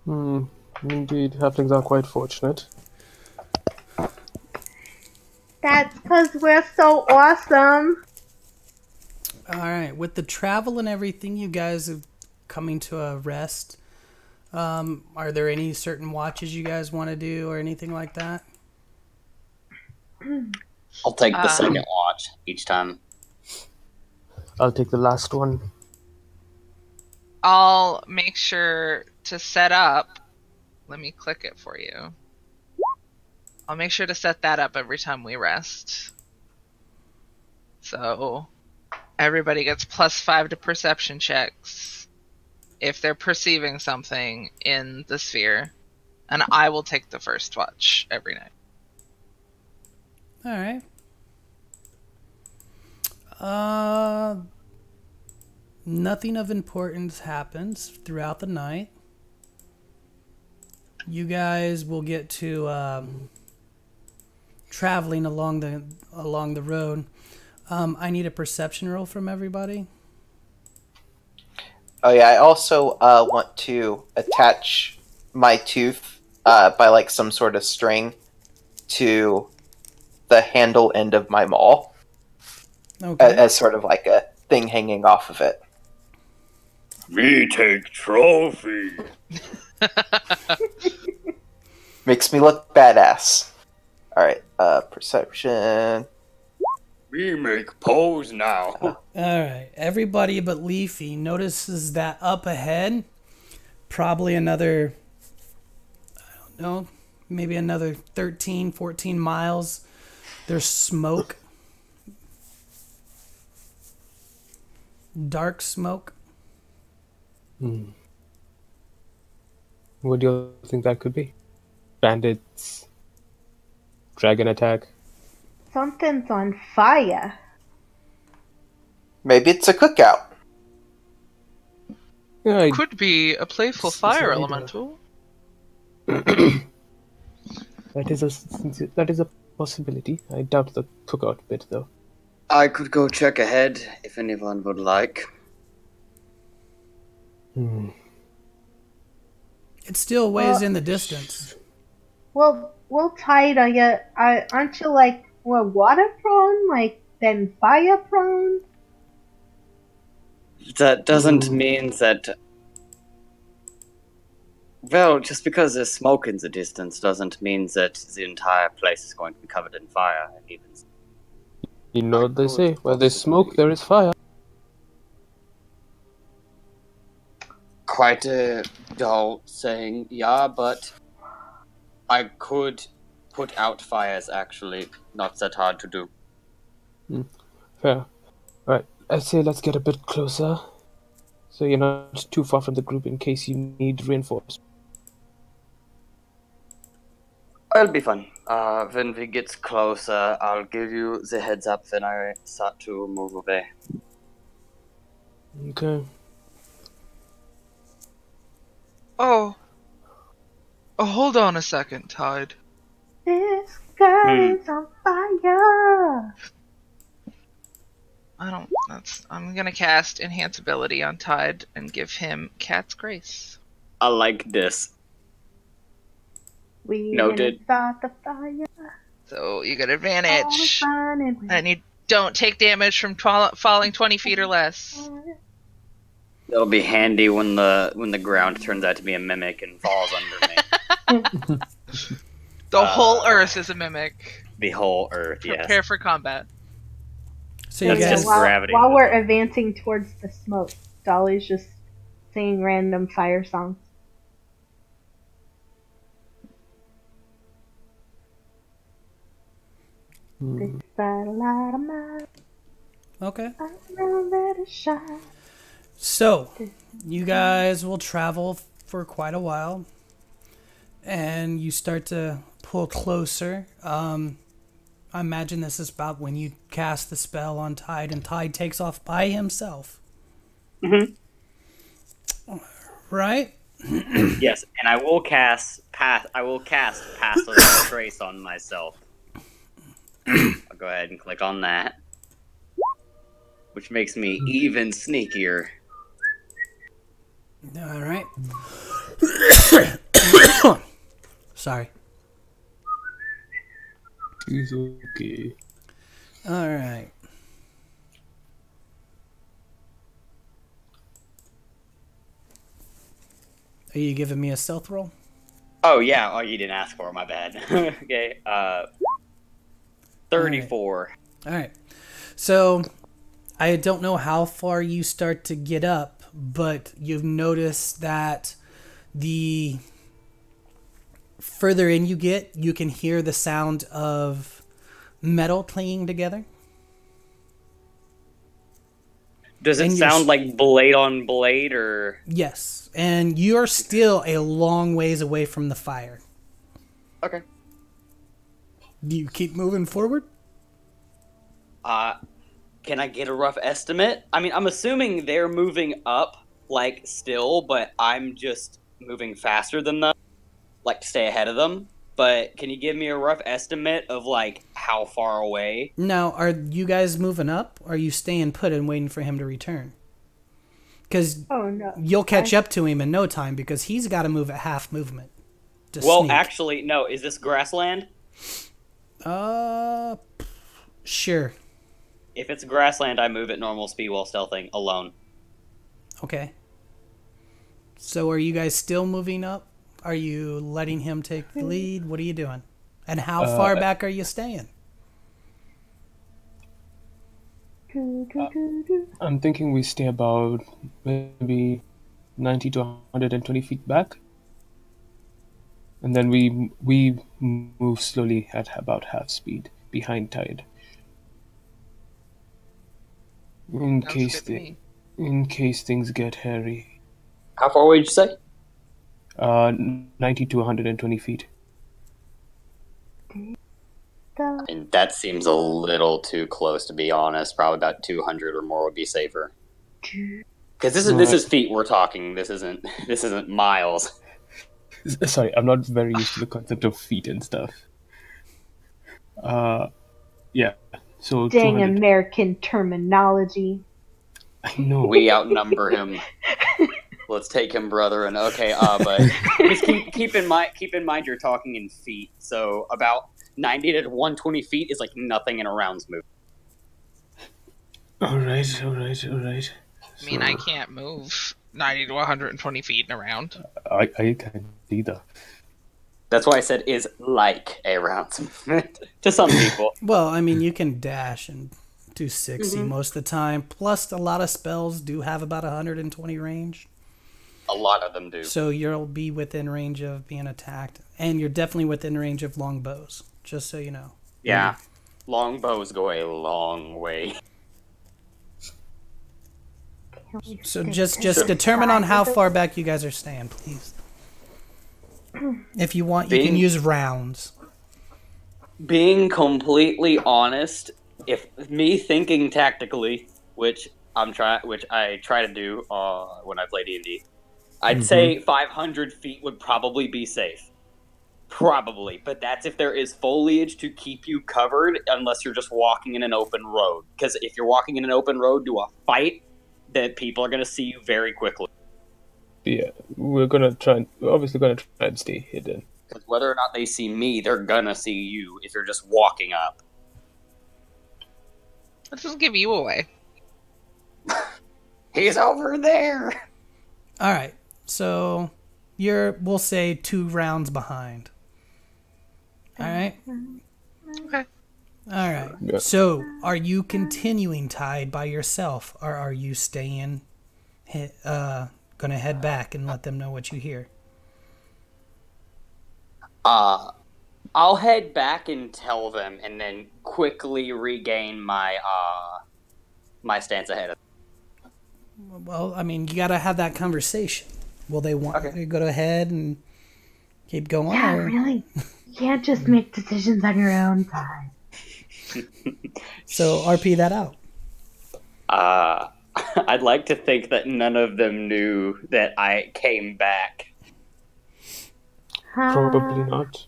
Indeed, halflings are quite fortunate. That's because we're so awesome. Alright, with the travel and everything, you guys have coming to a rest. Are there any certain watches you guys want to do or anything like that? I'll take the second watch each time. I'll take the last one. I'll make sure to set up. Let me click it for you. I'll make sure to set that up every time we rest. So everybody gets +5 to perception checks if they're perceiving something in the sphere. And I will take the first watch every night. Alright. Nothing of importance happens throughout the night. You guys will get to traveling along the road. I need a perception roll from everybody. Oh yeah, I also want to attach my tooth by like some sort of string to the handle end of my maul. Okay. As sort of like a thing hanging off of it. We take trophy. Makes me look badass. Alright, perception. We make pose now. Alright. Everybody but Leafy notices that up ahead, probably another, I don't know, maybe another 13, 14 miles, there's smoke. Dark smoke. What do you think that could be? Bandits? Dragon attack? Something's on fire. Maybe it's a cookout. Yeah, Could be a playful fire elemental. that is a possibility. I doubt the cookout bit, though. I could go check ahead if anyone would like. It's still ways in the distance. Well, Tide, aren't you like more water prone, like than fire prone? That doesn't mean that. Well, just because there's smoke in the distance doesn't mean that the entire place is going to be covered in fire. Even You know what they say, where there's smoke, there is fire. quite a dull saying, yeah, but I could put out fires. Actually, not that hard to do. Fair. Right, I'd say let's get a bit closer, so you're not too far from the group in case you need reinforcements. It'll be fun. When we get closer, I'll give you the heads up when I start to move away. Okay. Oh, hold on a second, Tide. This guy is on fire. I'm gonna cast Enhance Ability on Tide and give him Cat's Grace. I like this. We Noted. start the fire. So you get advantage. All the fun and I need Don't take damage from falling 20 feet or less. It'll be handy when the ground turns out to be a mimic and falls under me. The whole earth is a mimic. The whole earth, yes. Prepare for combat. So you That's guys, just gravity. While we're advancing towards the smoke, Dolly's just singing random fire songs. This light of mine, okay. I will let it shine. So you guys will travel for quite a while, and you start to pull closer. I imagine this is about when you cast the spell on Tide, and Tide takes off by himself. Mm-hmm. Right? Yes, and I will cast Pass Without Trace on myself. I'll go ahead and click on that, which makes me even sneakier. All right. Sorry. He's okay. All right. Are you giving me a stealth roll? Oh yeah, oh you didn't ask for it, my bad. Okay, 34. All right. So I don't know how far you start to get up, but you've noticed that the further in you get, you can hear the sound of metal clinging together. Does it sound like blade on blade, or? Yes, and you're still a long ways away from the fire. Okay. Do you keep moving forward? Can I get a rough estimate? I mean, I'm assuming they're moving up, like, still, but I'm just moving faster than them, like, to stay ahead of them. But can you give me a rough estimate of, like, how far away? Now, are you guys moving up, or are you staying put and waiting for him to return? Because you'll catch up to him in no time, because he's got to move at half movement. Well, sneak. actually, no. Is this grassland? Sure. If it's grassland, I move at normal speed while stealthing alone. Okay. So are you guys still moving up? Are you letting him take the lead? What are you doing? And how far back are you staying? I'm thinking we stay about maybe 90 to 120 feet back. And then we move slowly at about half speed behind Tide. In case things get hairy. How far away did you say? 90 to 120 feet. And that seems a little too close, to be honest. Probably about 200 or more would be safer. Because this is feet we're talking. This isn't miles. Sorry, I'm not very used to the concept of feet and stuff. Yeah. So Dang 200. American terminology. I know. We outnumber him. Let's take him, brother. And okay, but just keep in mind you're talking in feet. So about 90 to 120 feet is like nothing in a round's move. All right. I mean, I can't move 90 to 120 feet in a round. I can't either. That's why I said is like a round's movement to some people. Well, I mean, you can dash and do 60 most of the time. Plus, a lot of spells do have about 120 range. A lot of them do. So you'll be within range of being attacked. And you're definitely within range of longbows, just so you know. Yeah. Long bows go a long way. So just determine on how far back you guys are staying, please. If you want, you can use rounds. Being completely honest, if me thinking tactically, which I try to do when I play D&D, I'd say 500 feet would probably be safe. Probably, but that's if there is foliage to keep you covered, unless you're just walking in an open road. Because if you're walking in an open road to a fight, then people are going to see you very quickly. Yeah, we're obviously gonna try and stay hidden. Because whether or not they see me, they're gonna see you if you're just walking up. That doesn't give you away. He's over there. All right. So we'll say 2 rounds behind. All right. Okay. All right. Yeah. So are you continuing tied by yourself, or are you staying? Gonna head back and let them know what you hear. I'll head back and tell them, and then quickly regain my my stance ahead of them. Well, I mean, you gotta have that conversation. Will they want you to go ahead and keep going? Yeah, or? really. You can't just make decisions on your own time. So RP that out. I'd like to think that none of them knew that I came back. Probably not.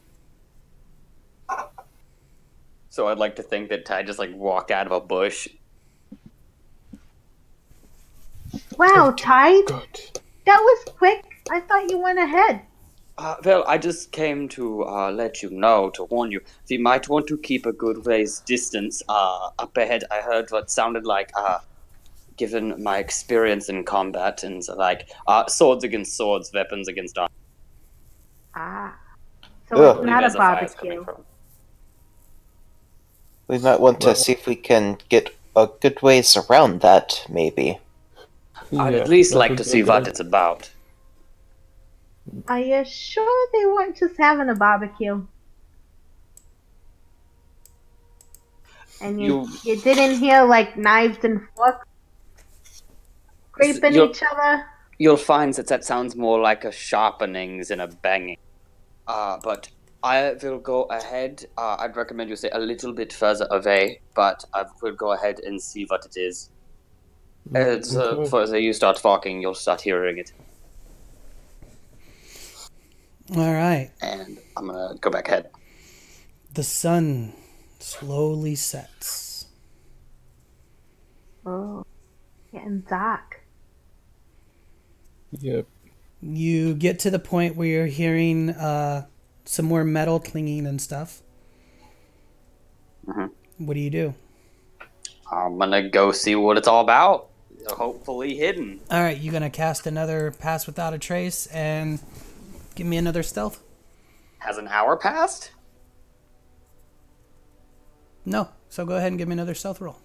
So I'd like to think that Ty just like walked out of a bush. Wow, Tide, Good. that was quick. I thought you went ahead. Well, I just came to let you know, to warn you. You might want to keep a good ways distance up ahead. I heard what sounded like, given my experience in combat, and like swords against swords, weapons against arms. Ah. So Ugh. it's not a There's fire's barbecue. coming from. We might want to see if we can get a good ways around that, maybe. I'd Yeah, at least that like would to be see what good. it's about. Are you sure they weren't just having a barbecue? And you didn't hear like knives and forks scraping You're- each other? You'll find that sounds more like a sharpening than a banging. But I will go ahead. I'd recommend you stay a little bit further away, but I will go ahead and see what it is. As Okay. further you start talking, you'll start hearing it. All right. And I'm gonna go back ahead. The sun slowly sets. Oh, getting dark. Yep. You get to the point where you're hearing some more metal clanging and stuff. Mhm. What do you do? I'm gonna go see what it's all about. Hopefully hidden. All right, you gonna cast another pass without a trace and give me another stealth? Has an hour passed? No. So go ahead and give me another stealth roll.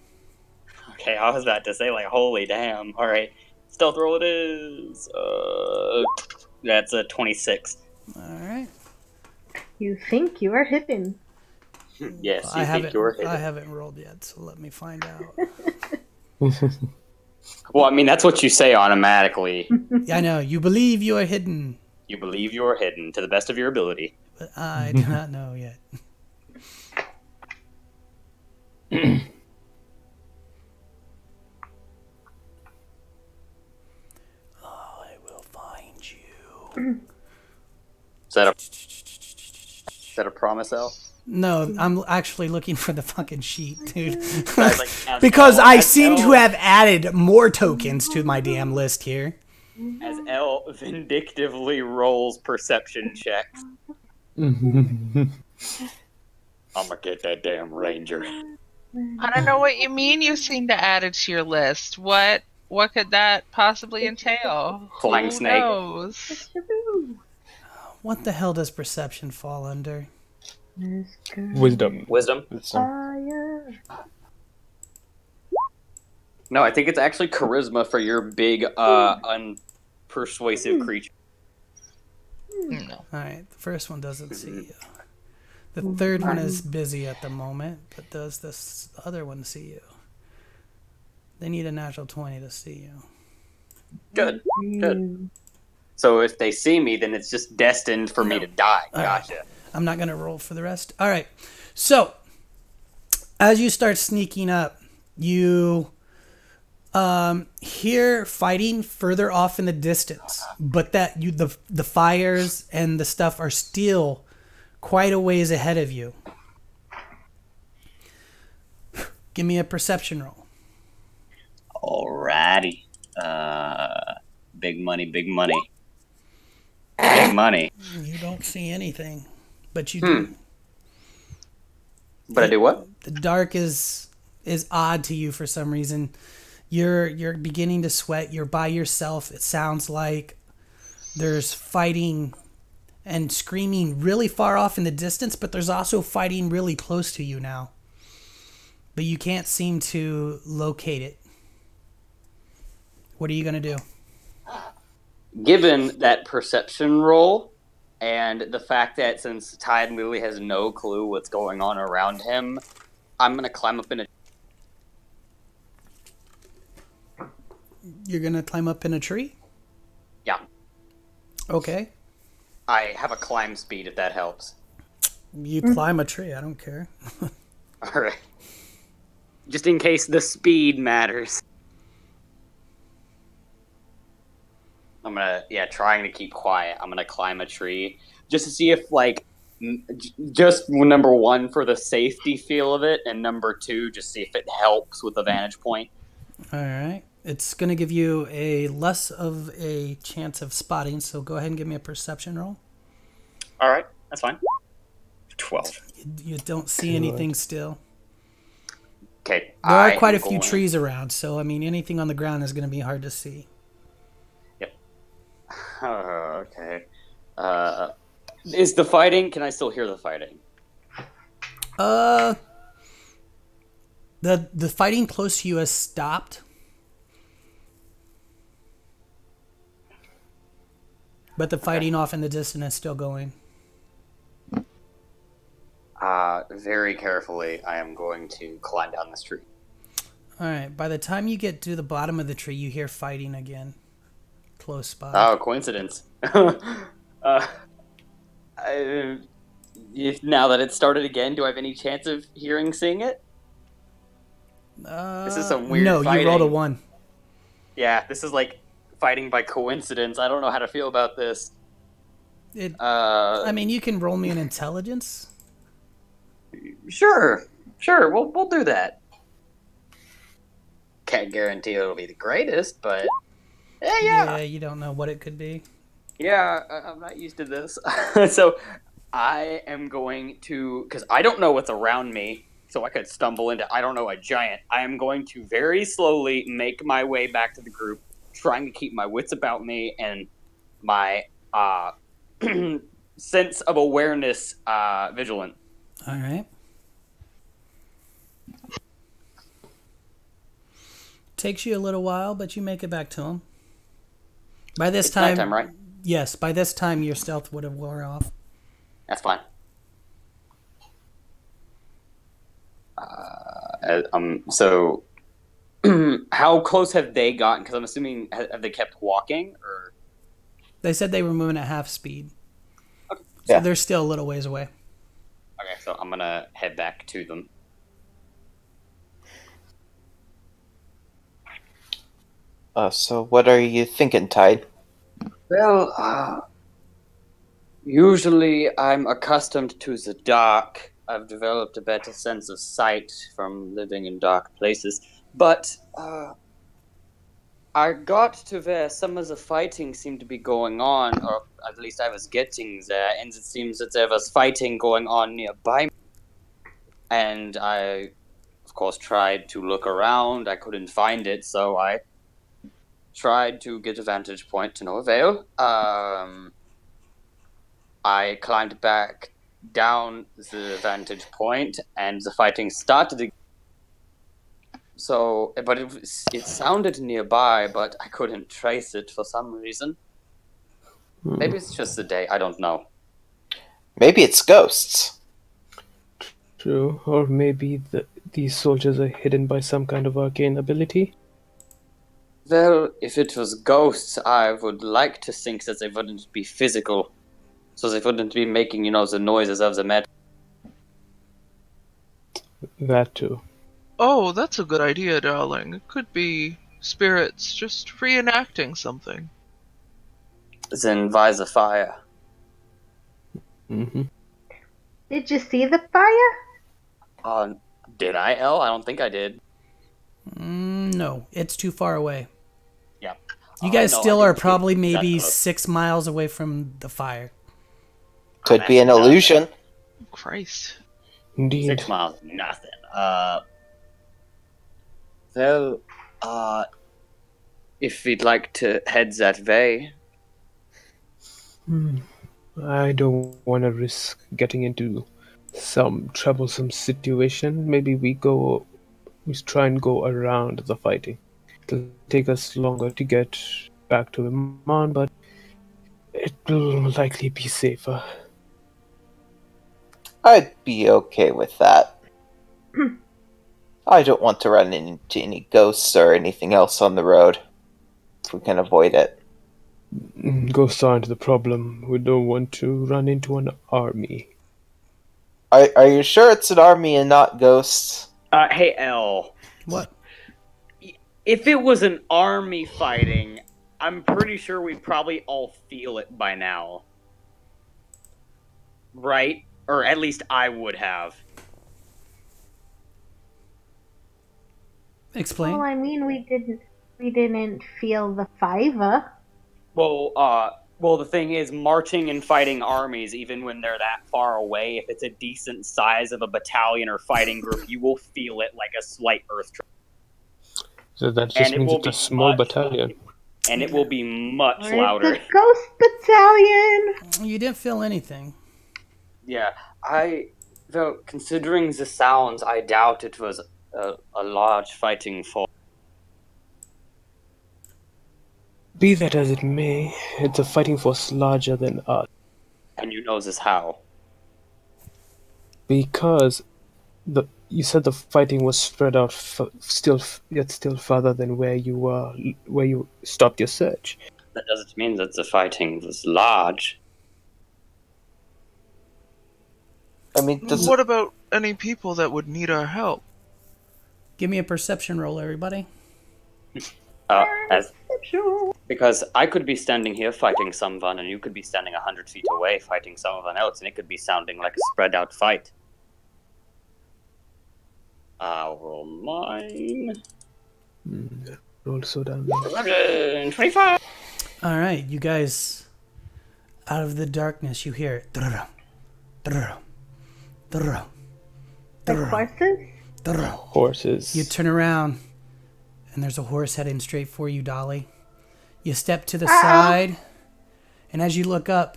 Okay, I was about to say, like, holy damn. Alright, stealth roll it is. That's a 26. All right. You think you are hidden. Yes, I you think you're hidden. haven't rolled yet, so let me find out. Well, I mean, that's what you say automatically. Yeah, I know. You believe you are hidden, You believe you're hidden to the best of your ability. but I do not know yet. I will find you. Is that a promise, El? No, I'm actually looking for the fucking sheet, dude. Guys, like, as Because El- I as seem to El- have added more tokens to my damn list here. As El vindictively rolls perception checks. I'm gonna get that damn ranger. I don't know what you mean you seem to add it to your list. What could that possibly entail? Flying Who snake. knows? What the hell does perception fall under? Wisdom. Wisdom? Fire. No, I think it's actually charisma for your big, unpersuasive creature. No. Alright, the first one doesn't see you. The third one is busy at the moment, but does this other one see you? They need a natural 20 to see you. Good. Good. So if they see me, then it's just destined for me to die. Gotcha. I'm not going to roll for the rest. All right. So, as you start sneaking up, you hear fighting further off in the distance, but that the fires and the stuff are still quite a ways ahead of you. Give me a perception roll. Alrighty. Big money, big money. Big money. You don't see anything, but you do. But I do what? The dark is is odd to you for some reason. You're beginning to sweat. You're by yourself. It sounds like there's fighting and screaming really far off in the distance, but there's also fighting really close to you now. But you can't seem to locate it. What are you going to do? Given that perception roll and the fact that since Tide Lily has no clue what's going on around him, I'm going to climb up in a... You're going to climb up in a tree? Yeah. Okay. I have a climb speed, if that helps. You climb a tree. I don't care. All right. Just in case the speed matters. I'm gonna, trying to keep quiet. I'm gonna climb a tree just to see if, like, just number one for the safety feel of it, and number two, just see if it helps with the vantage point. All right. It's going to give you a less of a chance of spotting, so go ahead and give me a perception roll. All right, that's fine. 12. You don't see anything still. Okay. There are quite a few trees around, so, I mean, anything on the ground is going to be hard to see. Yep. Okay. Is the fighting... Can I still hear the fighting? The fighting close to you has stopped. But the fighting off in the distance is still going. Very carefully, I am going to climb down this tree. All right. By the time you get to the bottom of the tree, you hear fighting again. Close by. Oh, coincidence. Now that it started again, do I have any chance of seeing it? This is some weird fighting. No, you rolled a 1. Yeah, this is like fighting by coincidence. I don't know how to feel about this. I mean, you can roll me an intelligence. Sure, we'll do that. Can't guarantee it'll be the greatest, but yeah. Yeah, you don't know what it could be. Yeah, I'm not used to this. So I am going to, because I don't know what's around me, so I could stumble into, I don't know, a giant. I am going to very slowly make my way back to the group, trying to keep my wits about me and my sense of awareness vigilant. All right. Takes you a little while, but you make it back to him. By this time, nighttime, right? Yes, by this time your stealth would have wore off. That's fine. So, how close have they gotten? Because I'm assuming, have they kept walking, or? They said they were moving at half speed. Okay. So they're still a little ways away. Okay, so I'm gonna head back to them. So what are you thinking, Tide? Well, usually I'm accustomed to the dark. I've developed a better sense of sight from living in dark places. But I got to where some of the fighting seemed to be going on, or at least I was getting there, and it seems that there was fighting going on nearby. And I, of course, tried to look around. I couldn't find it, so I tried to get a vantage point to no avail. I climbed back down the vantage point, and the fighting started again. So, but it sounded nearby, but I couldn't trace it for some reason. Maybe it's just the day, I don't know. Maybe it's ghosts. True, or maybe these soldiers are hidden by some kind of arcane ability. Well, if it was ghosts, I would like to think that they wouldn't be physical. So they wouldn't be making, the noises of the med. That too. Oh, that's a good idea, darling. It could be spirits just reenacting something. Then why the fire? Mm-hmm. Did you see the fire? Did I, Elle? I don't think I did. No, it's too far away. Yeah. You guys no, still I are didn't probably think maybe that close. 6 miles away from the fire. Could be an illusion. Christ. Indeed. 6 miles, nothing. Well, if we'd like to head that way. I don't want to risk getting into some troublesome situation. Maybe we try and go around the fighting. It'll take us longer to get back to the Mon, but it will likely be safer. I'd be okay with that. I don't want to run into any ghosts or anything else on the road, if we can avoid it. Ghosts aren't the problem. We don't want to run into an army. Are you sure it's an army and not ghosts? Hey, L. What? If it was an army fighting, I'm pretty sure we'd probably all feel it by now. Right? Or at least I would have. Explain. Well, I mean, we didn't feel the fiver. Well, the thing is, marching and fighting armies, even when they're that far away, if it's a decent size of a battalion or fighting group, you will feel it like a slight earth tremor. So that just means it's a small battalion. And it will be much It's louder. a ghost battalion. You didn't feel anything. Yeah, though, considering the sounds, I doubt it was a large fighting force. Be that as it may, it's a fighting force larger than us. And you know this how? Because you said the fighting was spread out still farther than where you stopped your search. That doesn't mean that the fighting was large. I mean, What about any people that would need our help? Give me a perception roll, everybody. Because I could be standing here fighting someone, and you could be standing 100 feet away fighting someone else, and it could be sounding like a spread out fight. I'll roll mine. Roll so down. 25. All right, you guys. Out of the darkness, you hear it. Like horses? Horses. You turn around, and there's a horse heading straight for you, Dolly. You step to the side, and as you look up,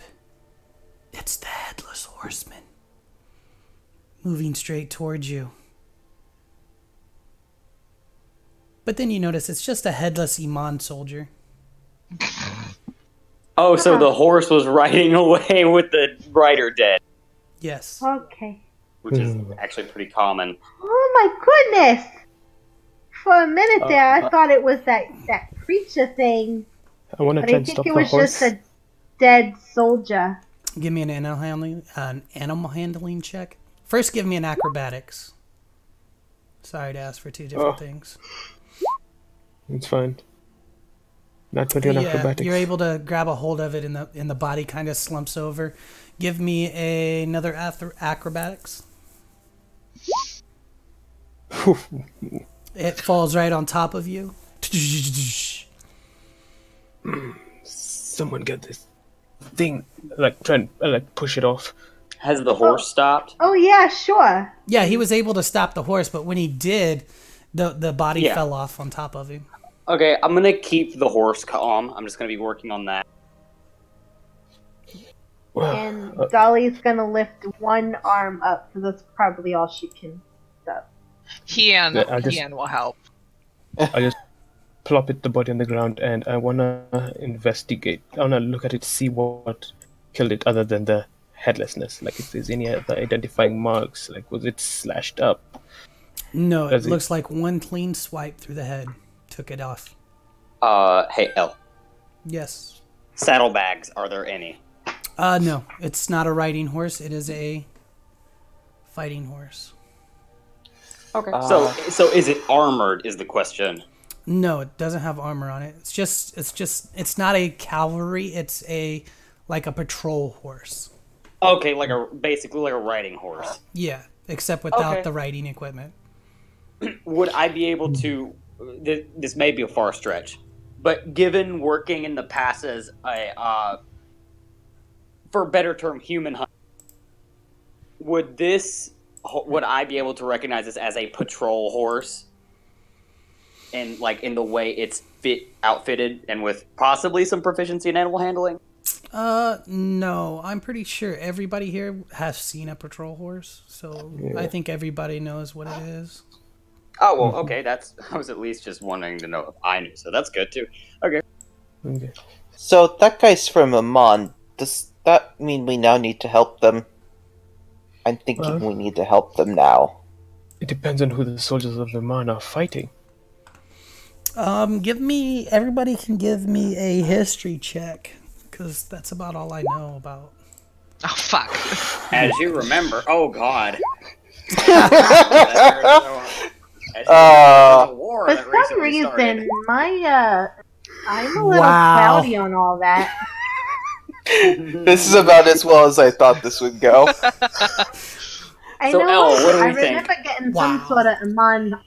it's the Headless Horseman moving straight towards you. But then you notice it's just a headless Iman soldier. Oh, so the horse was riding away with the rider dead. Yes. Okay. Which is actually pretty common. Oh my goodness! For a minute there, I thought it was that preacher thing. I want to But try I and think stop it the was horse. just a dead soldier. Give me an animal handling check. First, give me an acrobatics. Sorry to ask for two different things. It's fine. Not 20 on acrobatics. You're able to grab a hold of it, and the body kind of slumps over. Give me another acrobatics. It falls right on top of you. Someone get this thing. Try and push it off. Has the horse stopped? Oh yeah, sure. Yeah, he was able to stop the horse, but when he did, the body fell off on top of him. Okay, I'm gonna keep the horse calm. I'm just gonna be working on that. And Dolly's gonna lift one arm up, because that's probably all she can lift up. Hian will help. I just plop the body on the ground, and I wanna investigate. I wanna look at it, see what killed it, other than the headlessness. Like if there's any other identifying marks. Like was it slashed up? No, it looks like one clean swipe through the head took it off. Hey, L. Yes. Saddlebags, are there any? No, it's not a riding horse. It is a fighting horse. Okay. So is it armored? Is the question? No, it doesn't have armor on it. It's not a cavalry. It's like a patrol horse. Okay, basically like a riding horse. Yeah, except without the riding equipment. Would I be able to? This may be a far stretch, but given working in the past as a, for a better term, human hunter, would I be able to recognize this as a patrol horse? in the way it's outfitted and with possibly some proficiency in animal handling? No. I'm pretty sure everybody here has seen a patrol horse, so I think everybody knows what it is. Oh, well, okay, I was at least just wanting to know if I knew, so that's good, too. Okay. So, that guy's from Amon. Does that mean we now need to help them? I'm thinking we need to help them now. It depends on who the soldiers of Amon are fighting. Everybody can give me a history check, because that's about all I know about. Oh, fuck. As you remember, oh, God. For some reason, I'm a little cloudy on all that. This is about as well as I thought this would go. I So, know. Elle, what do we I remember getting some sort of Amon.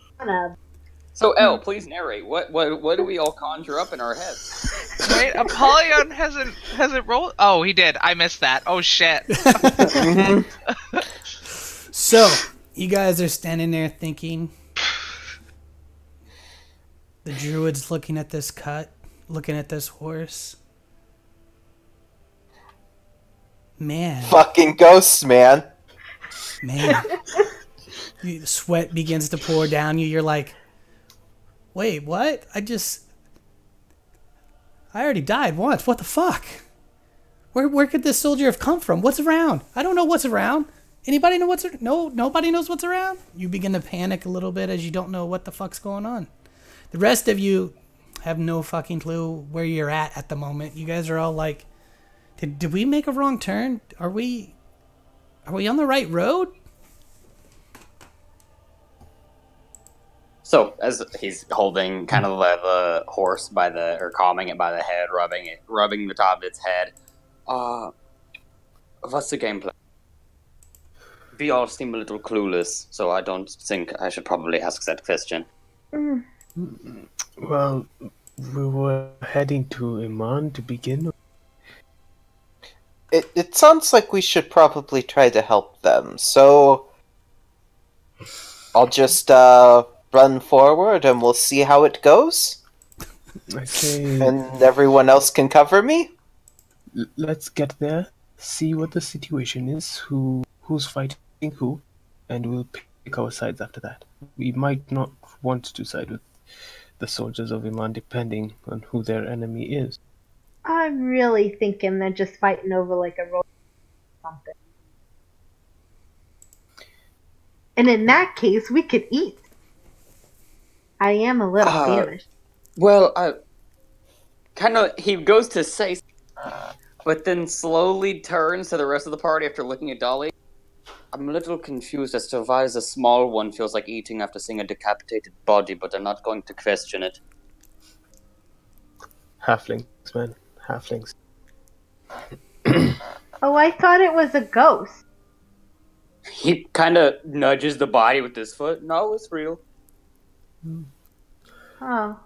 So, Elle, please narrate. What do we all conjure up in our heads? Wait, Apollyon hasn't rolled? Oh, he did. I missed that. Oh, shit. So, you guys are standing there thinking. The druid's looking at this cut, looking at this horse. Man. Fucking ghosts, man. Man. Sweat begins to pour down you. You're like, wait, what? I already died once. What the fuck? Where could this soldier have come from? What's around? I don't know what's around. Anybody know what's around? No, nobody knows what's around? You begin to panic a little bit as you don't know what the fuck's going on. The rest of you have no fucking clue where you're at the moment. You guys are all like, did we make a wrong turn? Are we on the right road? So, as he's holding kind of the horse calming it by the head, rubbing the top of its head, what's the game plan? We all seem a little clueless, so I don't think I should probably ask that question. Well, we were heading to Amon to begin with. It sounds like we should probably try to help them, so I'll just run forward and we'll see how it goes. Okay. And everyone else can cover me? Let's get there, see what the situation is, who's fighting who, and we'll pick our sides after that. We might not want to side with the soldiers of Iman depending on who their enemy is. I'm really thinking they're just fighting over like a road or something. And in that case, we could eat. I am a little famished. Well, he goes to say, but then slowly turns to the rest of the party after looking at Dolly. I'm a little confused as to why the small one feels like eating after seeing a decapitated body, but I'm not going to question it. Halflings, man. Halflings. Oh, I thought it was a ghost. He kind of nudges the body with his foot. No, it's real. Oh.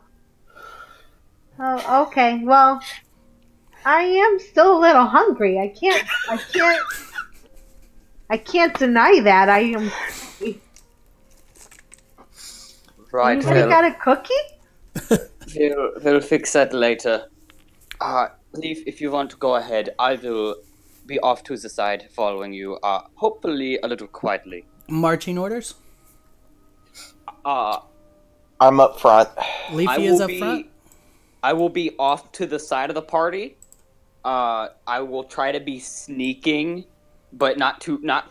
Oh, okay. Well, I am still a little hungry. I can't deny that. I am. Right. Anybody got a cookie? We'll fix that later. Leaf, if you want to go ahead, I will be off to the side following you, hopefully a little quietly. Marching orders? I'm up front. Leafy is up front? I will be off to the side of the party. I will try to be sneaking, but not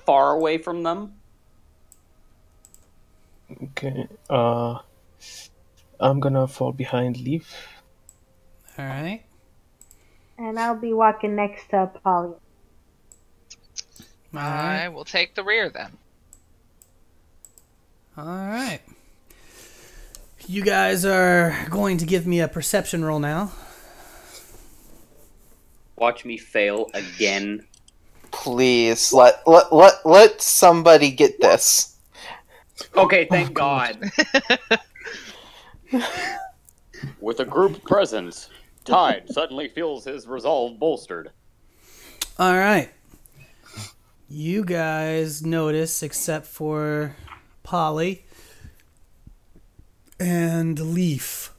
far away from them. Okay. I'm gonna fall behind Leaf. Alright. And I'll be walking next to Polly. I will take the rear then. Alright. You guys are going to give me a perception roll now. Watch me fail again. Please, let somebody get this. Okay, thank God. With a group present, Tide suddenly feels his resolve bolstered. Alright. You guys notice, except for Polly And Leaf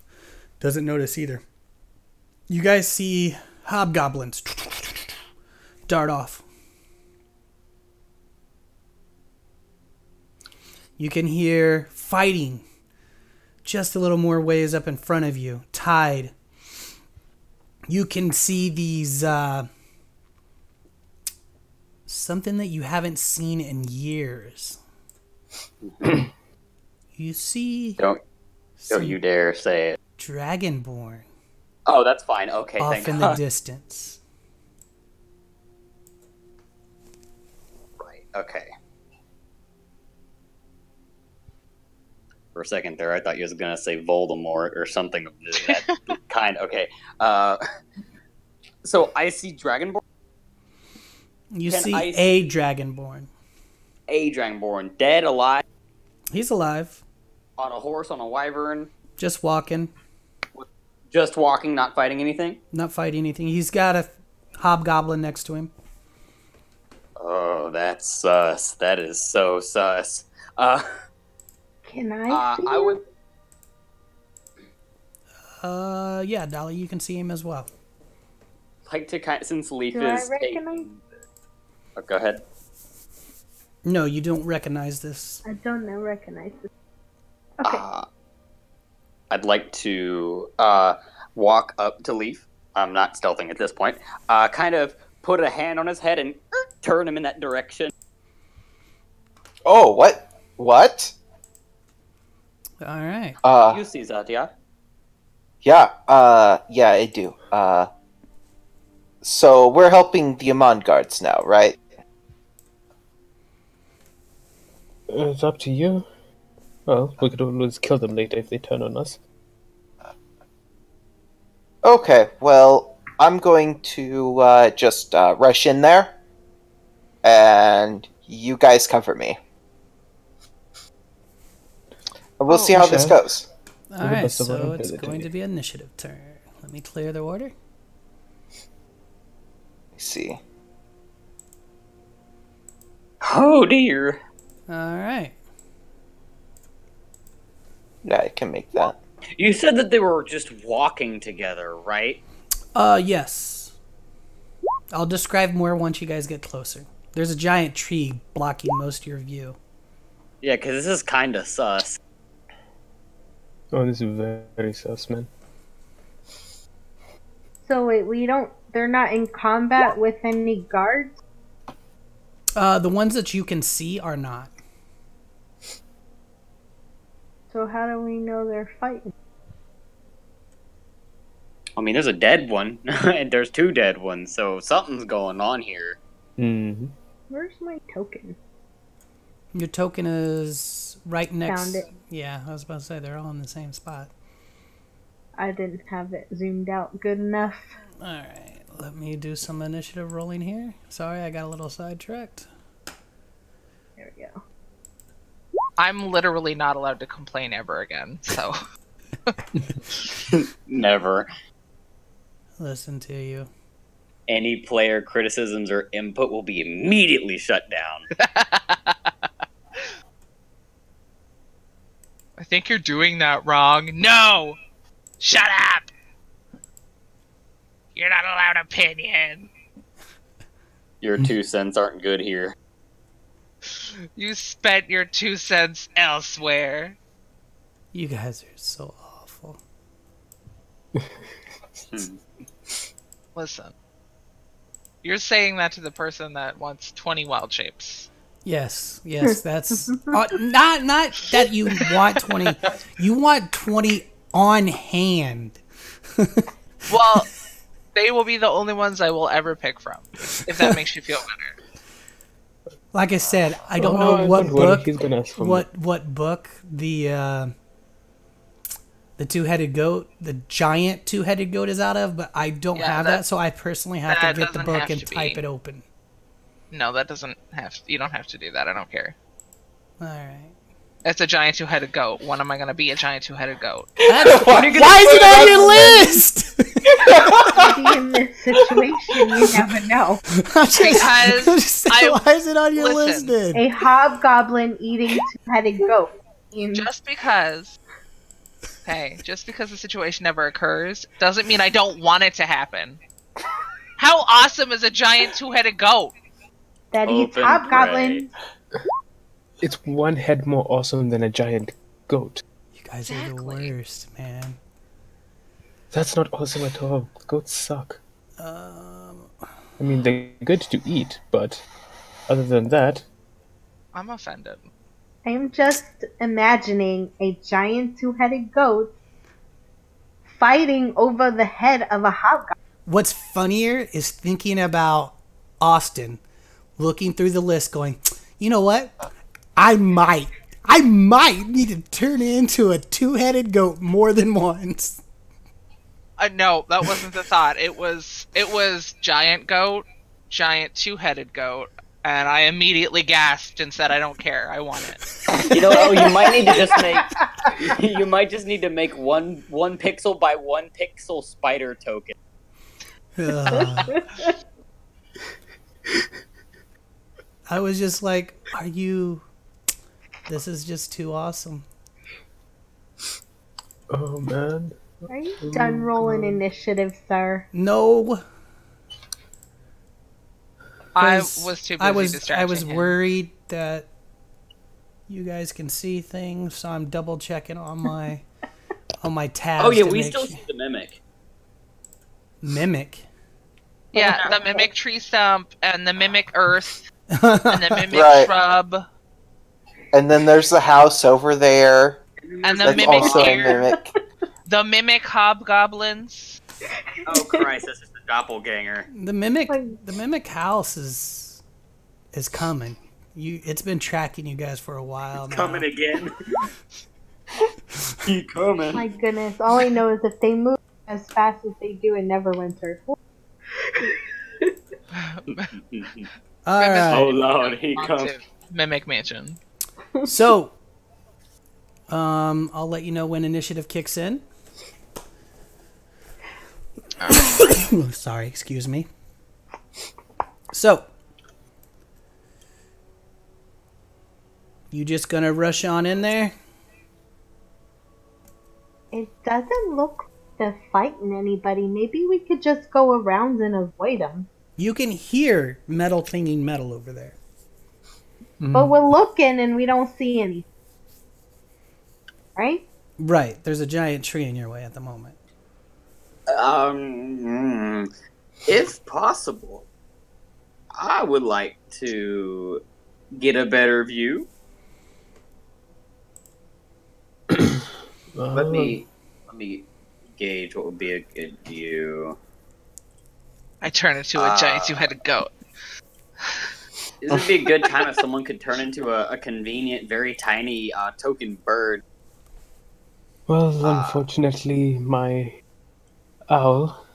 doesn't notice either. You guys see hobgoblins dart off. You can hear fighting just a little more ways up in front of you. Tide. You can see these something that you haven't seen in years. You see Don't you dare say it. Dragonborn Oh, that's fine. Okay, off thank in God. the distance. Right, okay. For a second there, I thought you was going to say Voldemort or something of that kind. Okay. So I see Dragonborn. You Can see I a Dragonborn. A Dragonborn. Dead, alive, He's alive. on a horse, on a wyvern. Just walking. Just walking, not fighting anything. Not fighting anything. He's got a hobgoblin next to him. Oh, that's sus. That is so sus. Can I see I would... Yeah, Dolly, you can see him as well. like to kind of, since Leaf Do is... I recognize? Oh, go ahead. No, you don't recognize this. I don't know. Recognize this. Okay. I'd like to walk up to Leaf. I'm not stealthing at this point. Kind of put a hand on his head and turn him in that direction. Oh, what? What? All right. You see that, yeah? Yeah, yeah, I do. So we're helping the Amon guards now, right? It's up to you. Well, we could always kill them later if they turn on us. Okay, well, I'm going to just rush in there, and you guys cover me. And we'll see how this goes. All the right, best of our so it's ability. going to be initiative turn. Let me clear the order. Let's see. Oh, dear. All right. Yeah, I can make that. You said that they were just walking together, right? Yes. I'll describe more once you guys get closer. There's a giant tree blocking most of your view. Yeah, because this is kind of sus. Oh, this is very sus, man. So wait, they're not in combat with any guards? The ones that you can see are not. So how do we know they're fighting? I mean, there's a dead one, and there's two dead ones, so something's going on here. Mm-hmm. Where's my token? Your token is right next. Found it. Yeah, I was about to say they're all in the same spot. I didn't have it zoomed out good enough. All right, let me do some initiative rolling here. Sorry, I got a little sidetracked. There we go. I'm literally not allowed to complain ever again, so. Never. Listen to you. Any player criticisms or input will be immediately shut down. I think you're doing that wrong. No! Shut up! You're not allowed opinion. Your 2 cents aren't good here. You spent your 2 cents elsewhere. You guys are so awful. Listen. You're saying that to the person that wants 20 wild shapes. Yes, that's not that you want 20. You want 20 on hand. Well, they will be the only ones I will ever pick from, if that makes you feel better. Like I said, I don't know what don't worry, book he's gonna ask for what book the two-headed goat, the giant two-headed goat is out of, but I don't have that, so I personally have to get the doesn't book have and to type be. it open. No, that doesn't have. You don't have to do that. I don't care. All right. It's a giant two-headed goat. When am I going to be a giant two-headed goat? Why is it on your list? Maybe in this situation, you never know. Why is it on your list then? A hobgoblin eating two-headed goat. Just because Hey, just because the situation never occurs doesn't mean I don't want it to happen. How awesome is a giant two-headed goat? That eats Open hobgoblins. It's one head more awesome than a giant goat. You guys are the Exactly. worst, man. That's not awesome at all. Goats suck. I mean, they're good to eat, but other than that, I'm offended. I'm just imagining a giant two-headed goat fighting over the head of a hobgoblin. What's funnier is thinking about Austin looking through the list going, you know what? I might need to turn into a two-headed goat more than once. No, that wasn't the thought. It was giant goat, giant two-headed goat, and I immediately gasped and said, "I don't care. I want it." You know, you might need to just make. You might just need to make one pixel by one pixel spider token. I was just like, are you... This is just too awesome. oh man. Are you done rolling initiative, sir? No. I 'Cause was too busy I was distracting him. worried that you guys can see things, so I'm double checking on my tabs. Oh yeah, to we make still sure- see the mimic. mimic. Yeah, the mimic tree stump and the mimic earth and the mimic Right. shrub And then there's the house over there. and the That's mimic also a deer, mimic. the mimic hobgoblins. Oh Christ, that's just a doppelganger. The mimic house is coming. It's been tracking you guys for a while now. Coming again. Keep coming. My goodness, all I know is if they move as fast as they do in Neverwinter. All right. Oh Lord, he On comes. to Mimic mansion. So, I'll let you know when initiative kicks in. Sorry, excuse me. So, you just gonna rush on in there? It doesn't look like they're fighting anybody. Maybe we could just go around and avoid them. You can hear metal thingy metal over there. But we're looking and we don't see anything. Right? Right, there's a giant tree in your way at the moment. If possible, I would like to get a better view. Let me gauge what would be a good view. I turn into a giant two-headed goat. This would be a good time if someone could turn into a convenient, very tiny token bird. Well, unfortunately, my owl,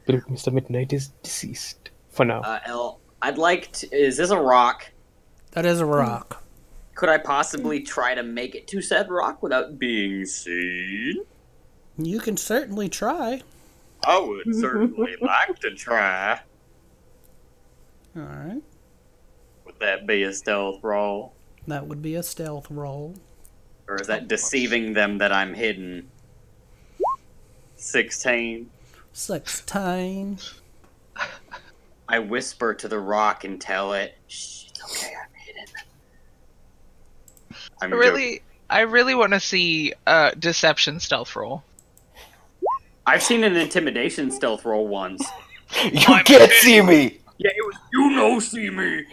Mr. Midnight, is deceased for now. El, I'd like to. Is this a rock? That is a rock. Could I possibly try to make it to said rock without being seen? You can certainly try. I would certainly like to try. Alright. Would that be a stealth roll? That would be a stealth roll. Or is that deceiving them that I'm hidden? 16. 16. I whisper to the rock and tell it, shh, it's okay, I'm hidden. I'm I really want to see deception stealth roll. I've seen an intimidation stealth roll once. You can't see me! Yeah, it was you no see me.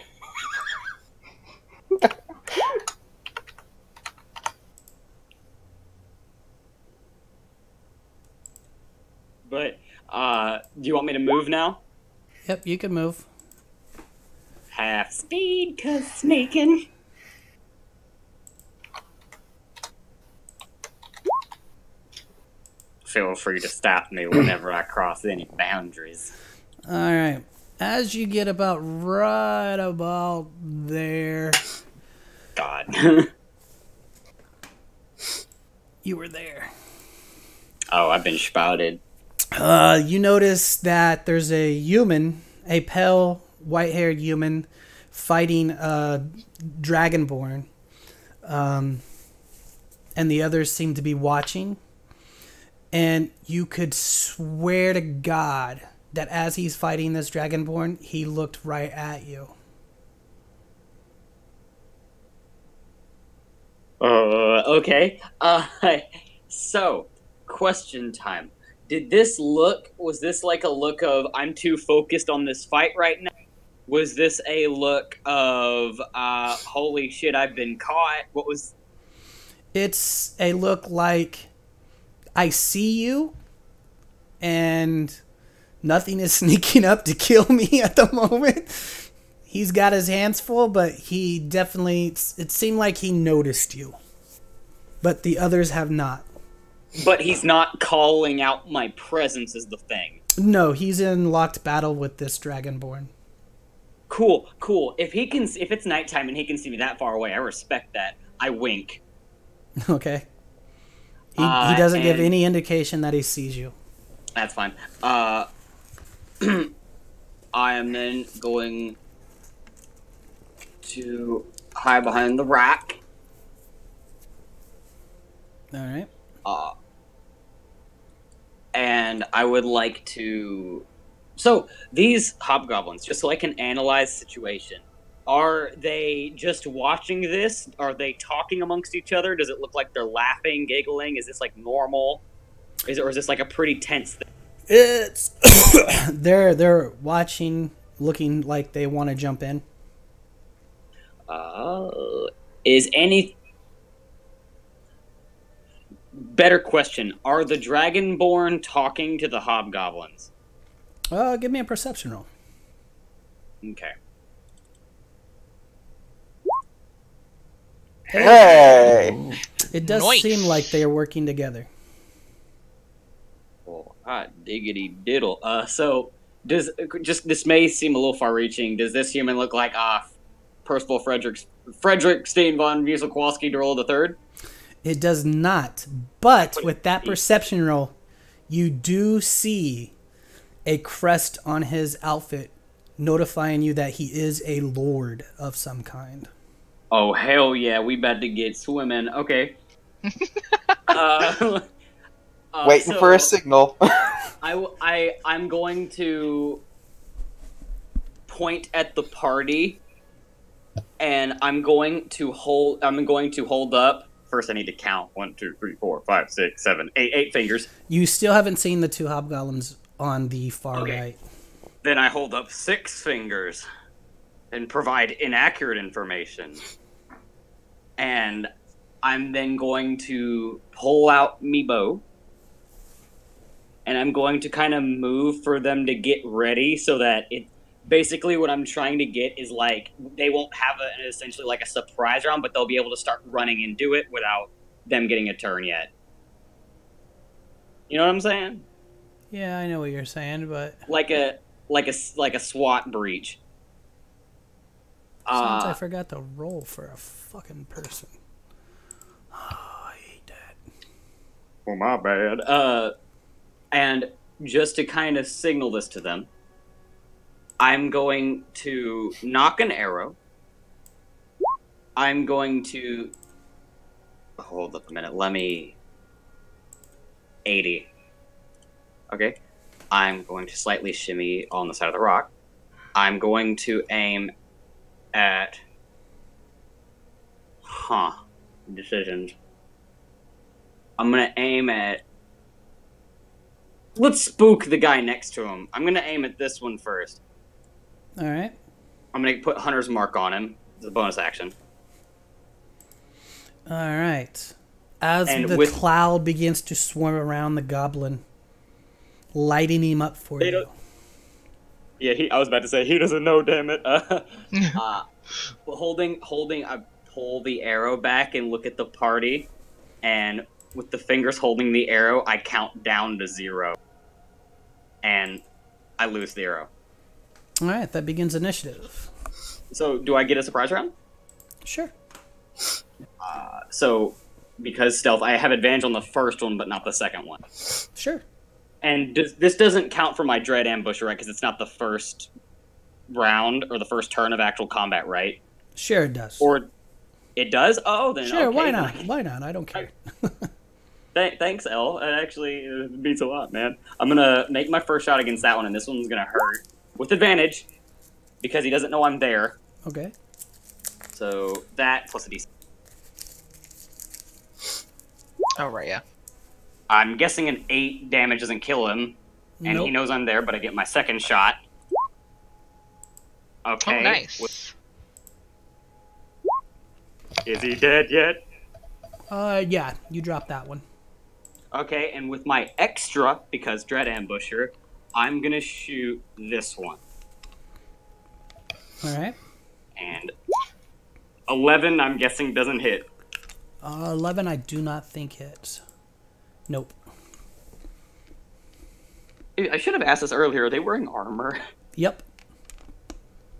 But, do you want me to move now? Yep, you can move. Half speed, 'cause sneaking. Feel free to stop me whenever I cross any boundaries. Alright. As you get about right about there. God. You were there. Oh, I've been spouted. You notice that there's a human, a pale, white-haired human, fighting a dragonborn. and the others seem to be watching. And you could swear to God that as he's fighting this Dragonborn, he looked right at you. Okay. So, question time. Was this like a look of, I'm too focused on this fight right now? Was this a look of, holy shit, I've been caught? What was... It's a look like, I see you, and nothing is sneaking up to kill me at the moment. He's got his hands full, but he definitely... It seemed like he noticed you. But the others have not. But he's not calling out my presence is the thing. No, he's in locked battle with this Dragonborn. Cool. If it's nighttime and he can see me that far away, I respect that. I wink. Okay. He doesn't give any indication that he sees you. That's fine. I am then going to hide behind the rack. All right. And I would like to... So, these hobgoblins, just so I can analyze the situation, are they just watching this? Are they talking amongst each other? Does it look like they're laughing, giggling? Is this like normal? Or is this like a pretty tense thing? It's they're watching, looking like they want to jump in. Is any... Better question. Are the Dragonborn talking to the hobgoblins? Give me a perception roll. Okay. Hey! It does Nice. seem like they are working together. Well, diggity diddle. So, this may seem a little far-reaching. Does this human look like Percival Frederick Steen von Wieselkowski Durrell III? It does not. But with that perception roll, you do see a crest on his outfit notifying you that he is a lord of some kind. Oh, hell yeah. We about to get swimming. Okay. Waiting for a signal. I'm going to point at the party, and I'm going to hold up. First, I need to count 1, 2, 3, 4, 5, 6, 7, 8 fingers. You still haven't seen the two hobgoblins on the far right. Then I hold up 6 fingers and provide inaccurate information. And I'm then going to pull out me bow. And I'm going to kind of move for them to get ready so that it... Basically, what I'm trying to get is, like, they won't have essentially like a surprise round, but they'll be able to start running into it without them getting a turn yet. You know what I'm saying? Yeah, I know what you're saying, but Like a SWAT breach. since I forgot to roll for a fucking person. Oh, I hate that. Well, my bad. And just to kind of signal this to them, I'm going to knock an arrow. I'm going to... Hold up a minute. Let me... 80. Okay. I'm going to slightly shimmy on the side of the rock. I'm going to aim at... Decisions. I'm going to aim at... Let's spook the guy next to him. I'm going to aim at this one first. All right. I'm going to put Hunter's Mark on him. It's a bonus action. All right. As And the with- cloud begins to swarm around the goblin, lighting him up for They you. don't- Yeah, I was about to say, he doesn't know, damn it. I pull the arrow back and look at the party, and with the fingers holding the arrow, I count down to 0. And I lose the arrow. All right, that begins initiative. So, do I get a surprise round? Sure. So, because stealth, I have advantage on the first one, but not the second one. Sure. And this doesn't count for my dread ambush, right? Because it's not the first round or the first turn of actual combat, right? Sure it does. Or It does? Oh, then Sure, okay, why then not? Why not? I don't care. Thanks, El. It actually beats a lot, man. I'm gonna make my first shot against that one, and this one's gonna hurt. With advantage, because he doesn't know I'm there. Okay. So, that plus a D6. Oh, right, yeah. I'm guessing an 8 damage doesn't kill him, and Nope. he knows I'm there, but I get my second shot. Okay. Oh, nice. Is he dead yet? Yeah, you dropped that one. Okay, and with my extra, because Dread Ambusher, I'm gonna shoot this one. Alright. And 11, I'm guessing, doesn't hit. 11, I do not think hits. Nope. I should have asked this earlier. Are they wearing armor? Yep.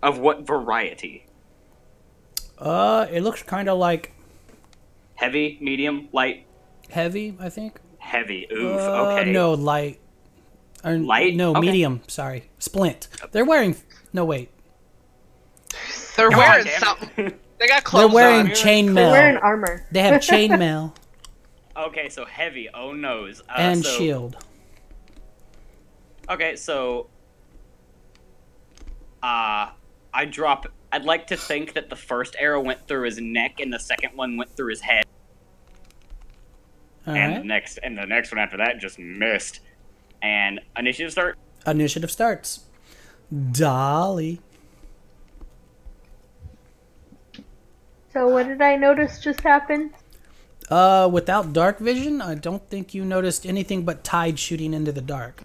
Of what variety? It looks kind of like Heavy, medium, light? heavy, I think. Heavy. Oof, okay. No, light. Or, Light? No, Okay. medium. Sorry. Splint. They're wearing... No, wait. They're God wearing damn it. something. They got They're clothes wearing on. They're chainmail. wearing armor. They have chainmail Okay, so heavy. Oh, noes. and so, shield. Okay, so... I drop... I'd like to think that the first arrow went through his neck and the second one went through his head. All And right. the next one after that just missed. And initiative start? Initiative starts. Dolly. So what did I notice just happened? Without dark vision, I don't think you noticed anything but tide shooting into the dark.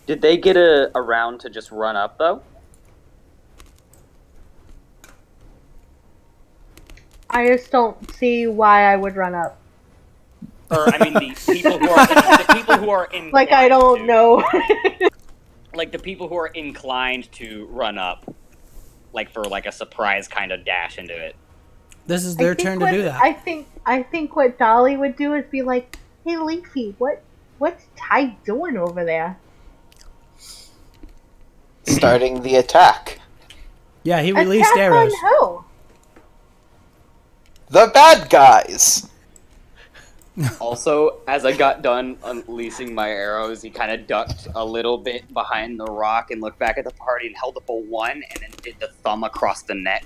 Did they get a round to just run up, though? I just don't see why I would run up. Or, I mean, the people who are... the people who are inclined Like I don't to, know. Like, the people who are inclined to run up. Like, for, like, a surprise kind of dash into it. This is I their think turn to what- do that. I think what Dolly would do is be like, "Hey Leafy, what's Ty doing over there?" Starting the attack. Yeah, he released Attack arrows. on who? The bad guys! Also, as I got done unleashing my arrows, he kind of ducked a little bit behind the rock and looked back at the party and held up a 1 and then did the thumb across the neck.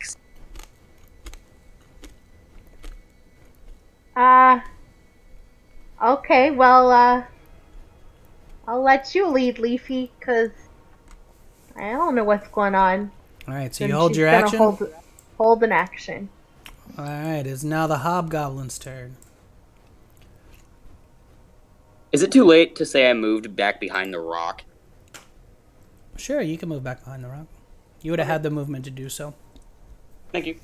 Okay, well, I'll let you lead, Leafy, because I don't know what's going on. Alright, so Then you hold she's your gonna action. Hold an action. Alright, it's now the hobgoblin's turn. Is it too late to say I moved back behind the rock? Sure, you can move back behind the rock. You would have had the movement to do so. Thank you.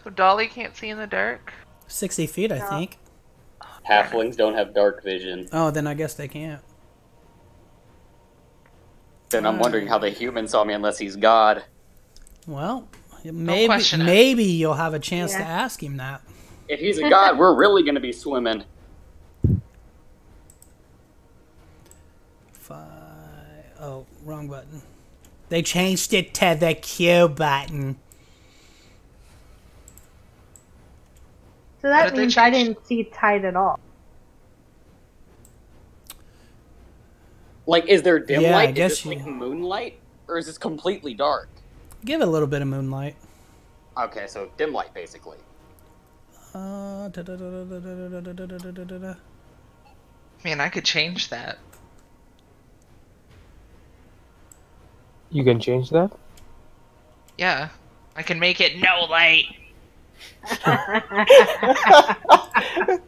So Dolly can't see in the dark? 60 feet, I think. Halflings don't have dark vision. Oh, then I guess they can't. Then I'm wondering how the human saw me unless he's God. Well, question it. maybe you'll have a chance to Yeah. ask him that. If he's a God, we're really going to be swimming. Oh, wrong button. They changed it to the Q button. So What that did they means I change? didn't see Tide at all. Like, is there dim Yeah, I light? guess Is this you- like moonlight? Or is this completely dark? Give it a little bit of moonlight. Okay, so dim light, basically. Da-da-da-da-da-da-da-da-da-da-da-da. Man, I could change that. You can change that? Yeah. I can make it no light.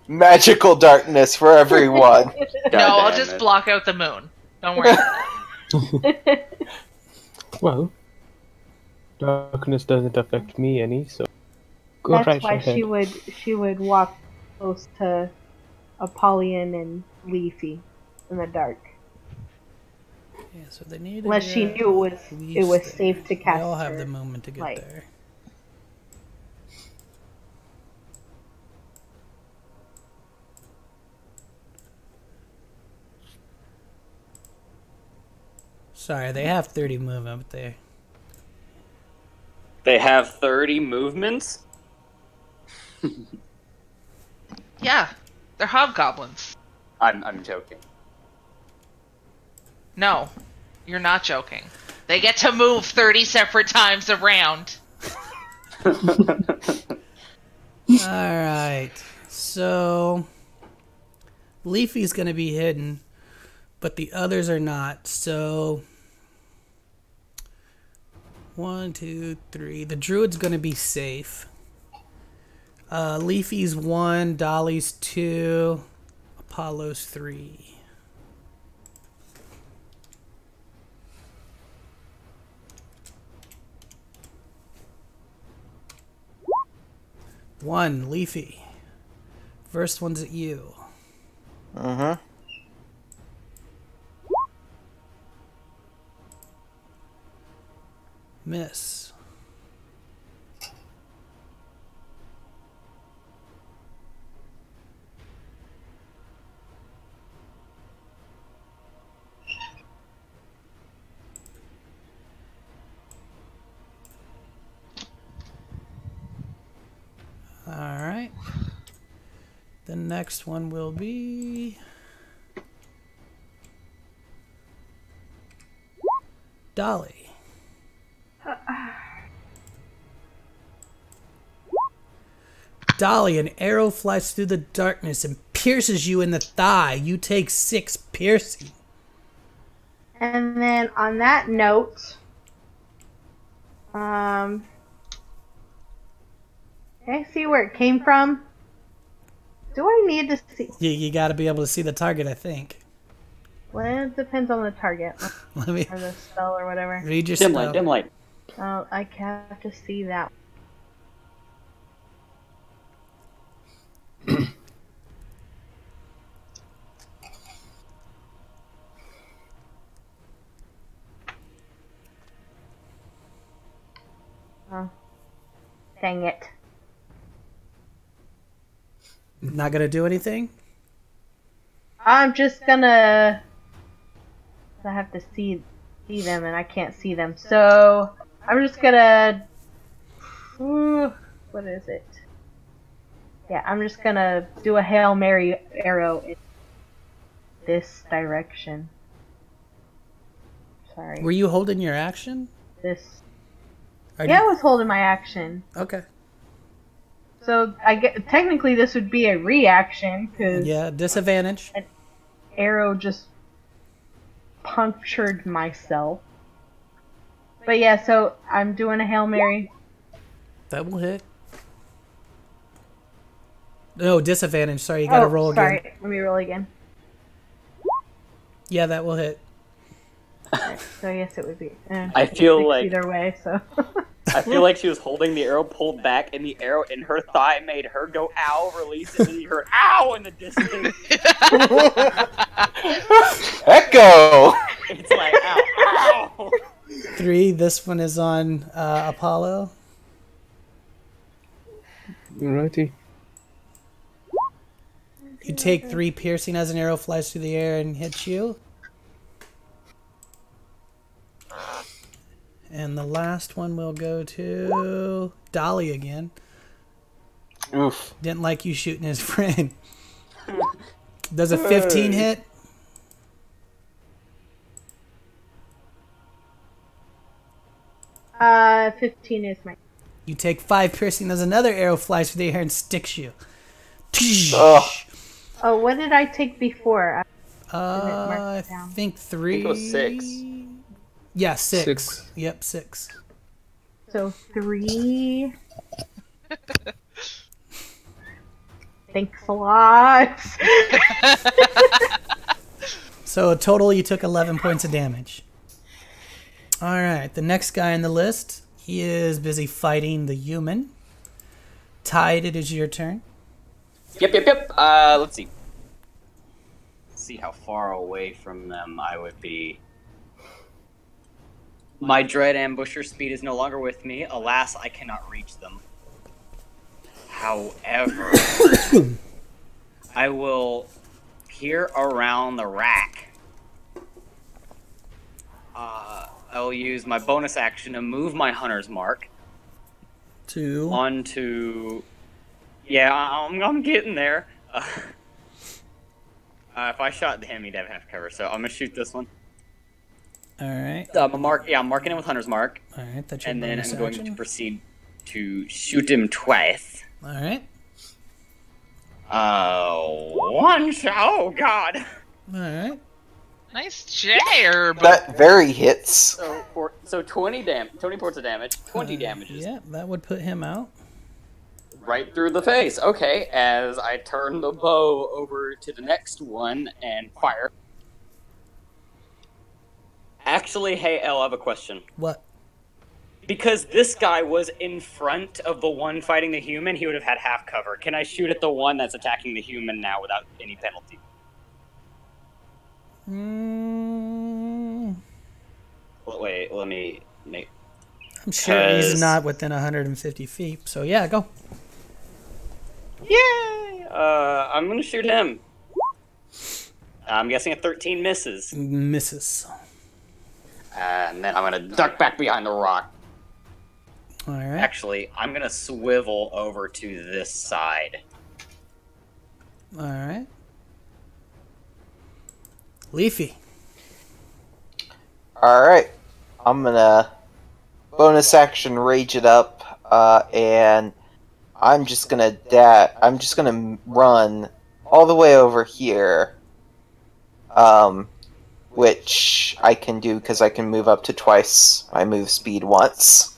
Magical darkness for everyone. No, I'll damn just it. block out the moon. Don't worry. Well, darkness doesn't affect me any, so go That's right why ahead. she would walk close to Apollyon and Leafy in the dark. Yeah, so they need Unless she knew it was safe to cast They all have her the movement to get light. there. Sorry, they have 30 movement, but They have 30 movements? Yeah, they're hobgoblins. I'm joking. No, you're not joking. They get to move 30 separate times around. Alright. So Leafy's gonna be hidden, but the others are not. So 1, 2, 3. The druid's gonna be safe. Leafy's 1, Dolly's 2, Apollo's 3. One, Leafy. First one's at you. Uh-huh. Miss. Alright. The next one will be Dolly. Dolly, an arrow flies through the darkness and pierces you in the thigh. You take 6 piercing. And then on that note, can I see where it came from? Do I need to see? You got to be able to see the target, I think. Well, it depends on the target. Let me Or the spell or whatever. read your Dim spell. light, dim light. Oh, I have to see that. Oh. Dang it. Not going to do anything? I'm just gonna... I have to see them and I can't see them. So, I'm just gonna... what is it? Yeah, I'm just gonna do a Hail Mary arrow in this direction. Sorry. Were you holding your action? This... Or Yeah, I was holding my action. Okay. So, I get technically this would be a reaction, because Yeah, disadvantage. arrow just punctured myself. But yeah, so I'm doing a Hail Mary. That will hit. No, disadvantage. Sorry, you got to roll again. Sorry, let me roll again. Yeah, that will hit. So yes, it would be. I feel six like- either way. So I feel like she was holding the arrow pulled back, and the arrow in her thigh made her go ow, release it, and you heard ow in the distance. Echo! It's like ow, ow. 3. This one is on Apollo. Alrighty. You take 3 piercing as an arrow flies through the air and hits you. And the last one will go to Dolly again. Oof. Didn't like you shooting his friend. Does a 15 hit? uh, 15 is my. You take 5 piercing as another arrow flies through the air and sticks you. Ugh. Oh, what did I take before? I it down? think 3. I think it was 6. Yeah, 6. 6. Yep, 6. So 3. Thanks a lot. So total, you took 11 points of damage. All right, the next guy on the list, he is busy fighting the human. Tide, it is your turn. Yep. Let's see. Let's see how far away from them I would be. My dread ambusher speed is no longer with me. Alas, I cannot reach them. However, I will peer around the rack. I'll use my bonus action to move my hunter's mark onto. Yeah, I'm getting there. If I shot him, he'd have half cover, so I'm gonna shoot this one. All right. I'm marking him with hunter's mark. All right. That's your And then bonus I'm going action. to proceed to shoot him twice. All right. One shot. Oh God. All right. Nice jab. That very hits. So 20 points of damage. 20 damages. Yeah, that would put him out. Right through the face. Okay, as I turn the bow over to the next one and fire. Actually, hey, Elle, I have a question. What? Because this guy was in front of the one fighting the human, he would have had half cover. Can I shoot at the one that's attacking the human now without any penalty? Wait, let me make... I'm sure he's not within 150 feet, so yeah, go. Yay! I'm gonna shoot him. I'm guessing a 13 misses. Misses. And then I'm gonna duck back behind the rock. All right. Actually, I'm gonna swivel over to this side. All right. Leafy. Alright. I'm gonna bonus action rage it up, and I'm just gonna run all the way over here. Which I can do because I can move up to twice my move speed once.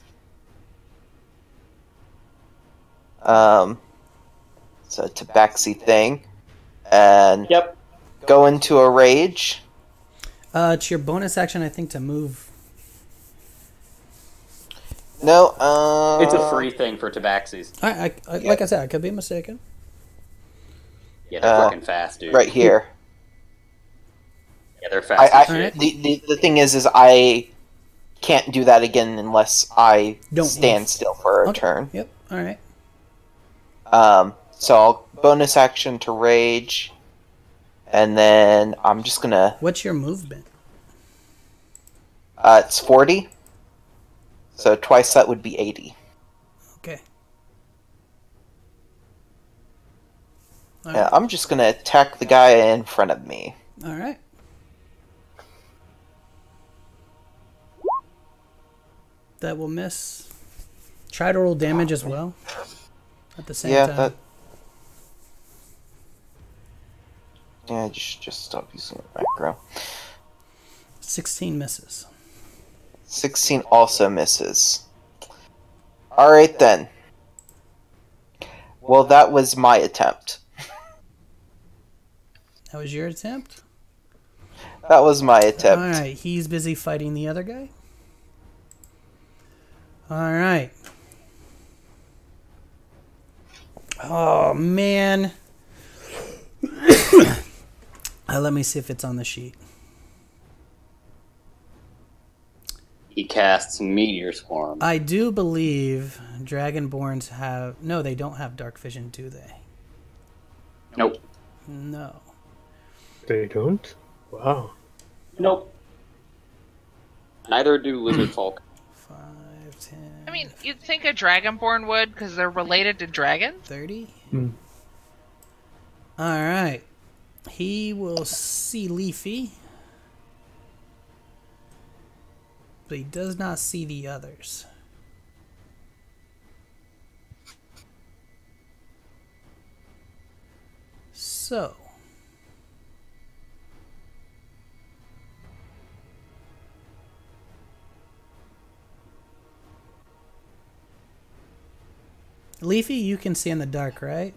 So tabaxi thing. And Yep. go into a rage. It's your bonus action, I think, to move. No, It's a free thing for tabaxis. Like I said, I could be mistaken. Yeah, they're fucking fast, dude. right here. Yeah, they're fast as shit. The thing is I can't do that again unless I Don't stand move. still for a Okay. turn. Yep. All right. So I'll bonus action to rage, and then I'm just gonna. What's your movement? It's 40, so twice that would be 80. Okay. Yeah, I'm just gonna attack the guy in front of me. All right. That will miss. Try to roll damage as well. At the same time. Yeah, just stop using the macro. 16 misses. 16 also misses. Alright then. Well, that was my attempt. That was your attempt? That was my attempt. Alright, he's busy fighting the other guy. Alright. Oh, man. Let me see if it's on the sheet. He casts Meteor Swarm. I do believe Dragonborns have... No, they don't have dark vision, do they? Nope. No. They don't? Wow. Nope. Neither do Lizard Folk. 5, 10... I mean, you'd think a Dragonborn would, because they're related to dragons. 30? Hmm. Alright. He will see Leafy. But he does not see the others. So... Leafy, you can see in the dark, right?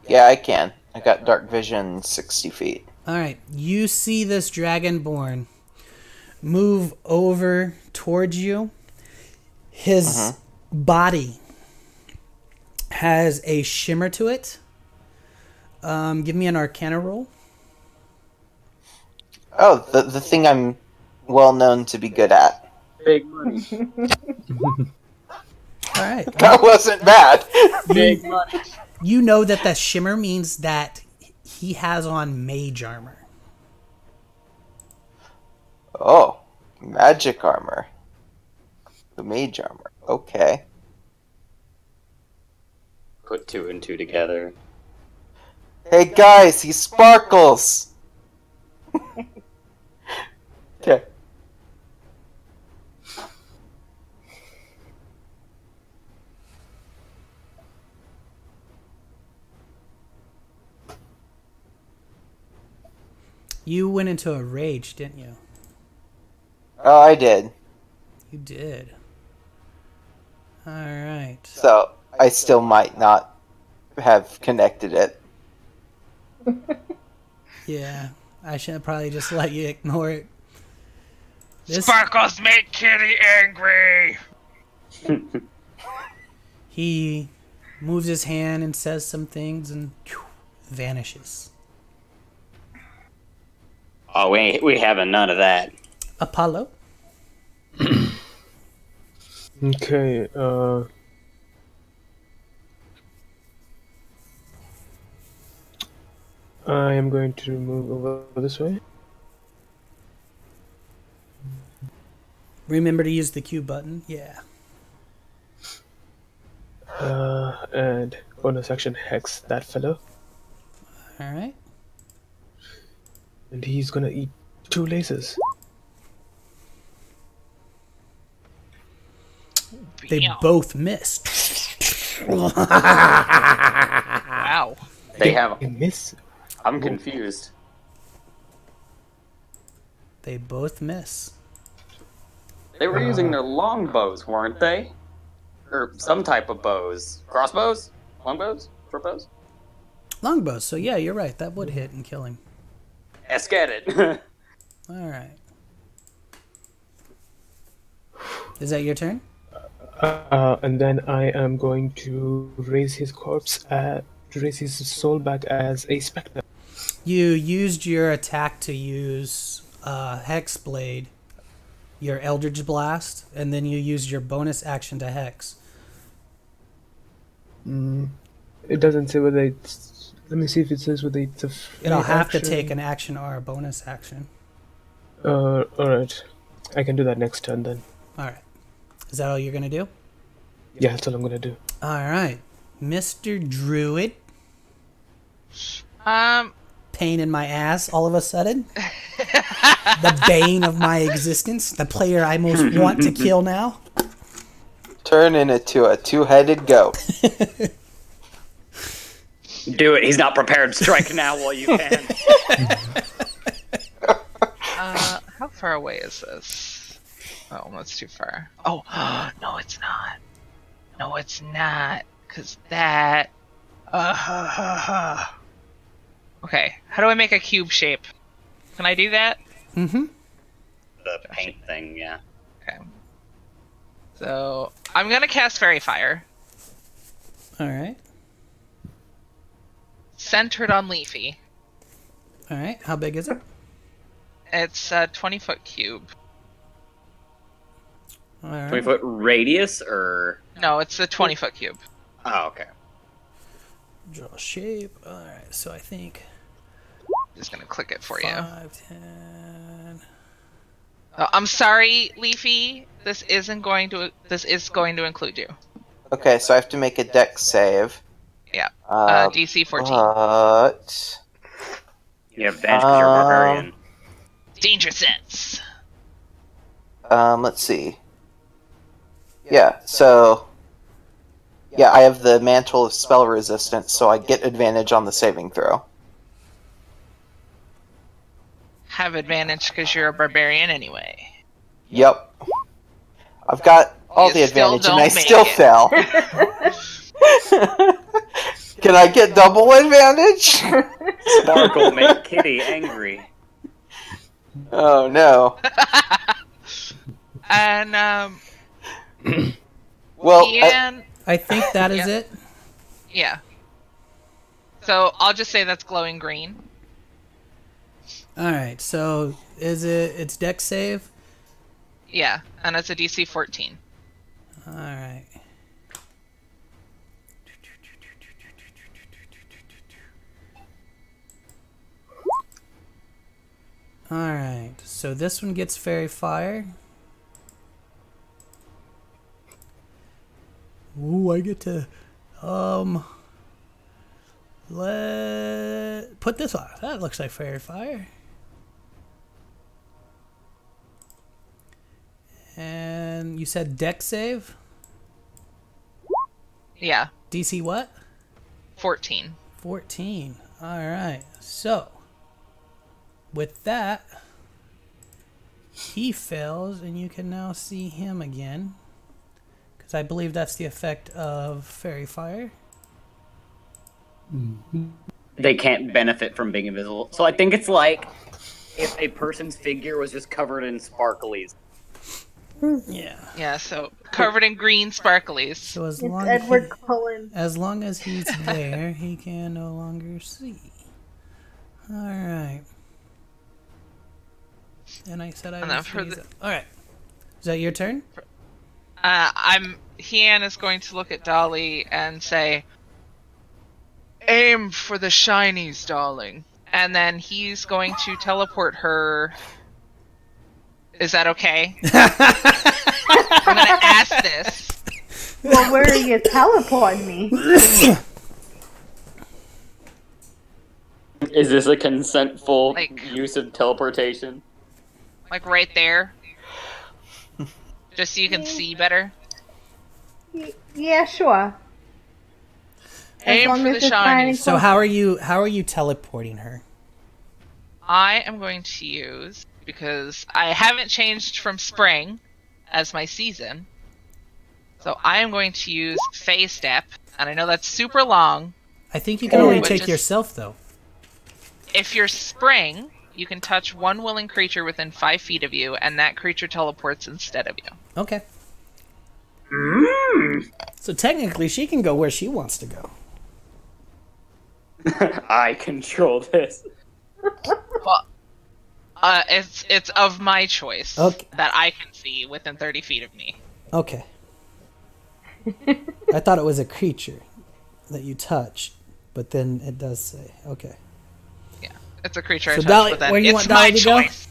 Yeah, I can. I got dark vision 60 feet. Alright, you see this Dragonborn move over towards you. His body has a shimmer to it. Give me an Arcana roll. Oh, the thing I'm well known to be good at. Big money. Alright. That wasn't bad. Big money. You know that the shimmer means that he has on mage armor. Oh, magic armor. The mage armor. Okay. Put 2 and 2 together. Hey guys, he sparkles! Okay. You went into a rage, didn't you? Oh, I did. You did. Alright. So, I still might not have connected it. Yeah. I should probably just let you ignore it. Sparkles make Kitty angry! He moves his hand and says some things and vanishes. Oh, we having none of that. Apollo? Okay, I am going to move over this way. Remember to use the Q button? Yeah. And bonus action hex that fellow. Alright. And he's gonna eat 2 laces. They both missed. Wow. They have. They miss. I'm confused. They both miss. They were using their longbows, weren't they? Or some type of bows. Crossbows? Longbows? Short bows? Longbows, so yeah, you're right. That would hit and kill him. Let's get it. Alright. Is that your turn? And then I am going to raise his corpse, to raise his soul back as a spectre. You used your attack to use Hex Blade, your Eldritch Blast, and then you used your bonus action to Hex. It doesn't say whether it's... Let me see if it says whether it's a free It'll have to action. take an action or a bonus action. Alright. I can do that next turn then. Alright. Is that all you're going to do? Yeah, that's all I'm gonna do. Alright. Mr. Druid. Pain in my ass all of a sudden. The bane of my existence. The player I most want to kill now. Turn into a 2-headed goat. Do it. He's not prepared. Strike now while you can. How far away is this? Oh, that's too far. Oh, no, it's not. No, it's not. Because that... Okay, how do I make a cube shape? Can I do that? Mm-hmm. The paint thing, yeah. Okay. So, I'm gonna cast Fairy Fire. Alright. Centered on Leafy. Alright. How big is it? It's a 20-foot cube. Alright. 20-foot radius, or... No, it's a 20-foot cube. Oh, okay. Draw shape. Alright, so I think... Just gonna click it for you. 5, 10... Oh, I'm sorry, Leafy. This is going to include you. Okay, so I have to make a dex save. Yeah. Uh, DC 14. But... You have advantage because you're a barbarian. Danger sense. Let's see. Yeah, so... Yeah, I have the Mantle of Spell Resistance, so I get advantage on the saving throw. Have advantage because you're a barbarian anyway. Yep. I've got all You the still advantage, and I don't make still it. fail. Can I get double advantage? Sparkle make Kitty angry. Oh, no. And, Well, Ian... I think that is Yeah. it. Yeah. So, I'll just say that's glowing green. Alright, so it's dex save? Yeah, and it's a DC 14. Alright. Alright, so this one gets fairy fire. Ooh, I get to put this on. That looks like fairy fire. And you said deck save? Yeah, DC what? 14. 14. Alright, so with that, he fails, and you can now see him again. Because I believe that's the effect of fairy fire. They can't benefit from being invisible. So I think it's like if a person's figure was just covered in sparklies. Yeah. Yeah, so covered in green sparklies. So as It's long Edward Cullen. as long as he's there, he can no longer see. Alright. And I said I And would then for freeze it. Alright. Is that your turn? Hien is going to look at Dolly and say, "Aim for the shinies, darling." And then he's going to teleport her. Is that okay? I'm gonna ask this. Well, where are you teleporting me? Is this a consentful Like- use of teleportation? Like right there. Just so you can see better. Yeah, sure. Aim long for as the it's shining shinies. So how are you teleporting her? I am going to use, because I haven't changed from spring as my season, so I am going to use Fey Step, and I know that's super long. I think you can only But take just- yourself though. If you're spring, you can touch one willing creature within 5 feet of you, and that creature teleports instead of you. Okay. So technically she can go where she wants to go. I control this. Well, it's of my choice Okay. that I can see within 30 feet of me. Okay. I thought it was a creature that you touched, but then it does say, okay. Yeah, it's a creature So I touch, Dolly, but then where do you it's want Dolly my to go? choice.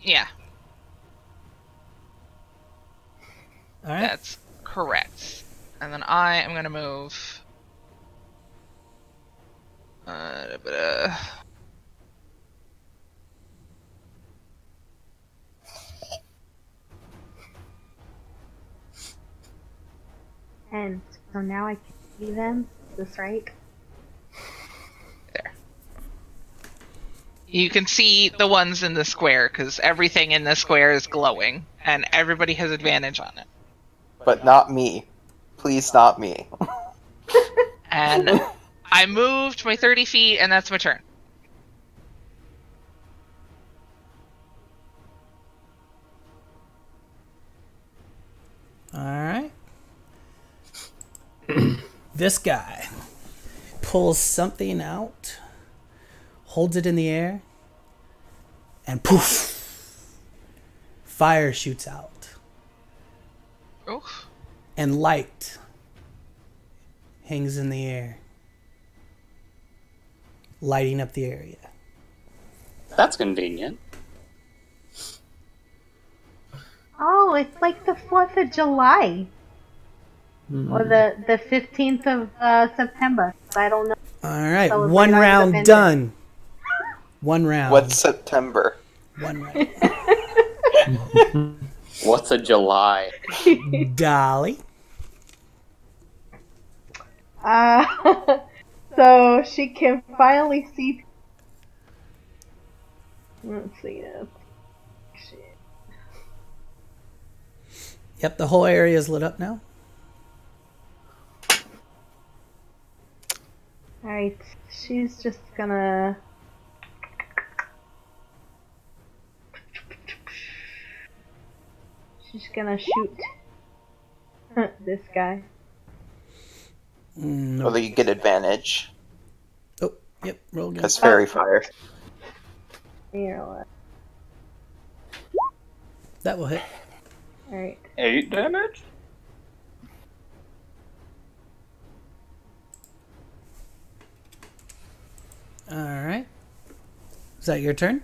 Yeah, Alright. that's correct. And then I am gonna move. And so now I can see them. Is this right? There. You can see the ones in the square, because everything in the square is glowing, and everybody has advantage on it. But not me. Please, not me. And I moved my 30 feet, and that's my turn. Alright. This guy pulls something out, holds it in the air, and poof! Fire shoots out. Oof. And light hangs in the air, lighting up the area. That's convenient. Oh, it's like the 4th of July. Or the 15th of September. I don't know. Alright, Celebrate one our round independence. done. One round. What's September? One round. What's a July? Dolly. So she can finally see. Let's see. Shit. Yep, the whole area is lit up now. Alright, she's just gonna. She's gonna shoot this guy. No. Whether you get advantage. Oh, yep, roll again. Because fairy fire. Here, That will hit. alright. 8 damage? Alright. Is that your turn?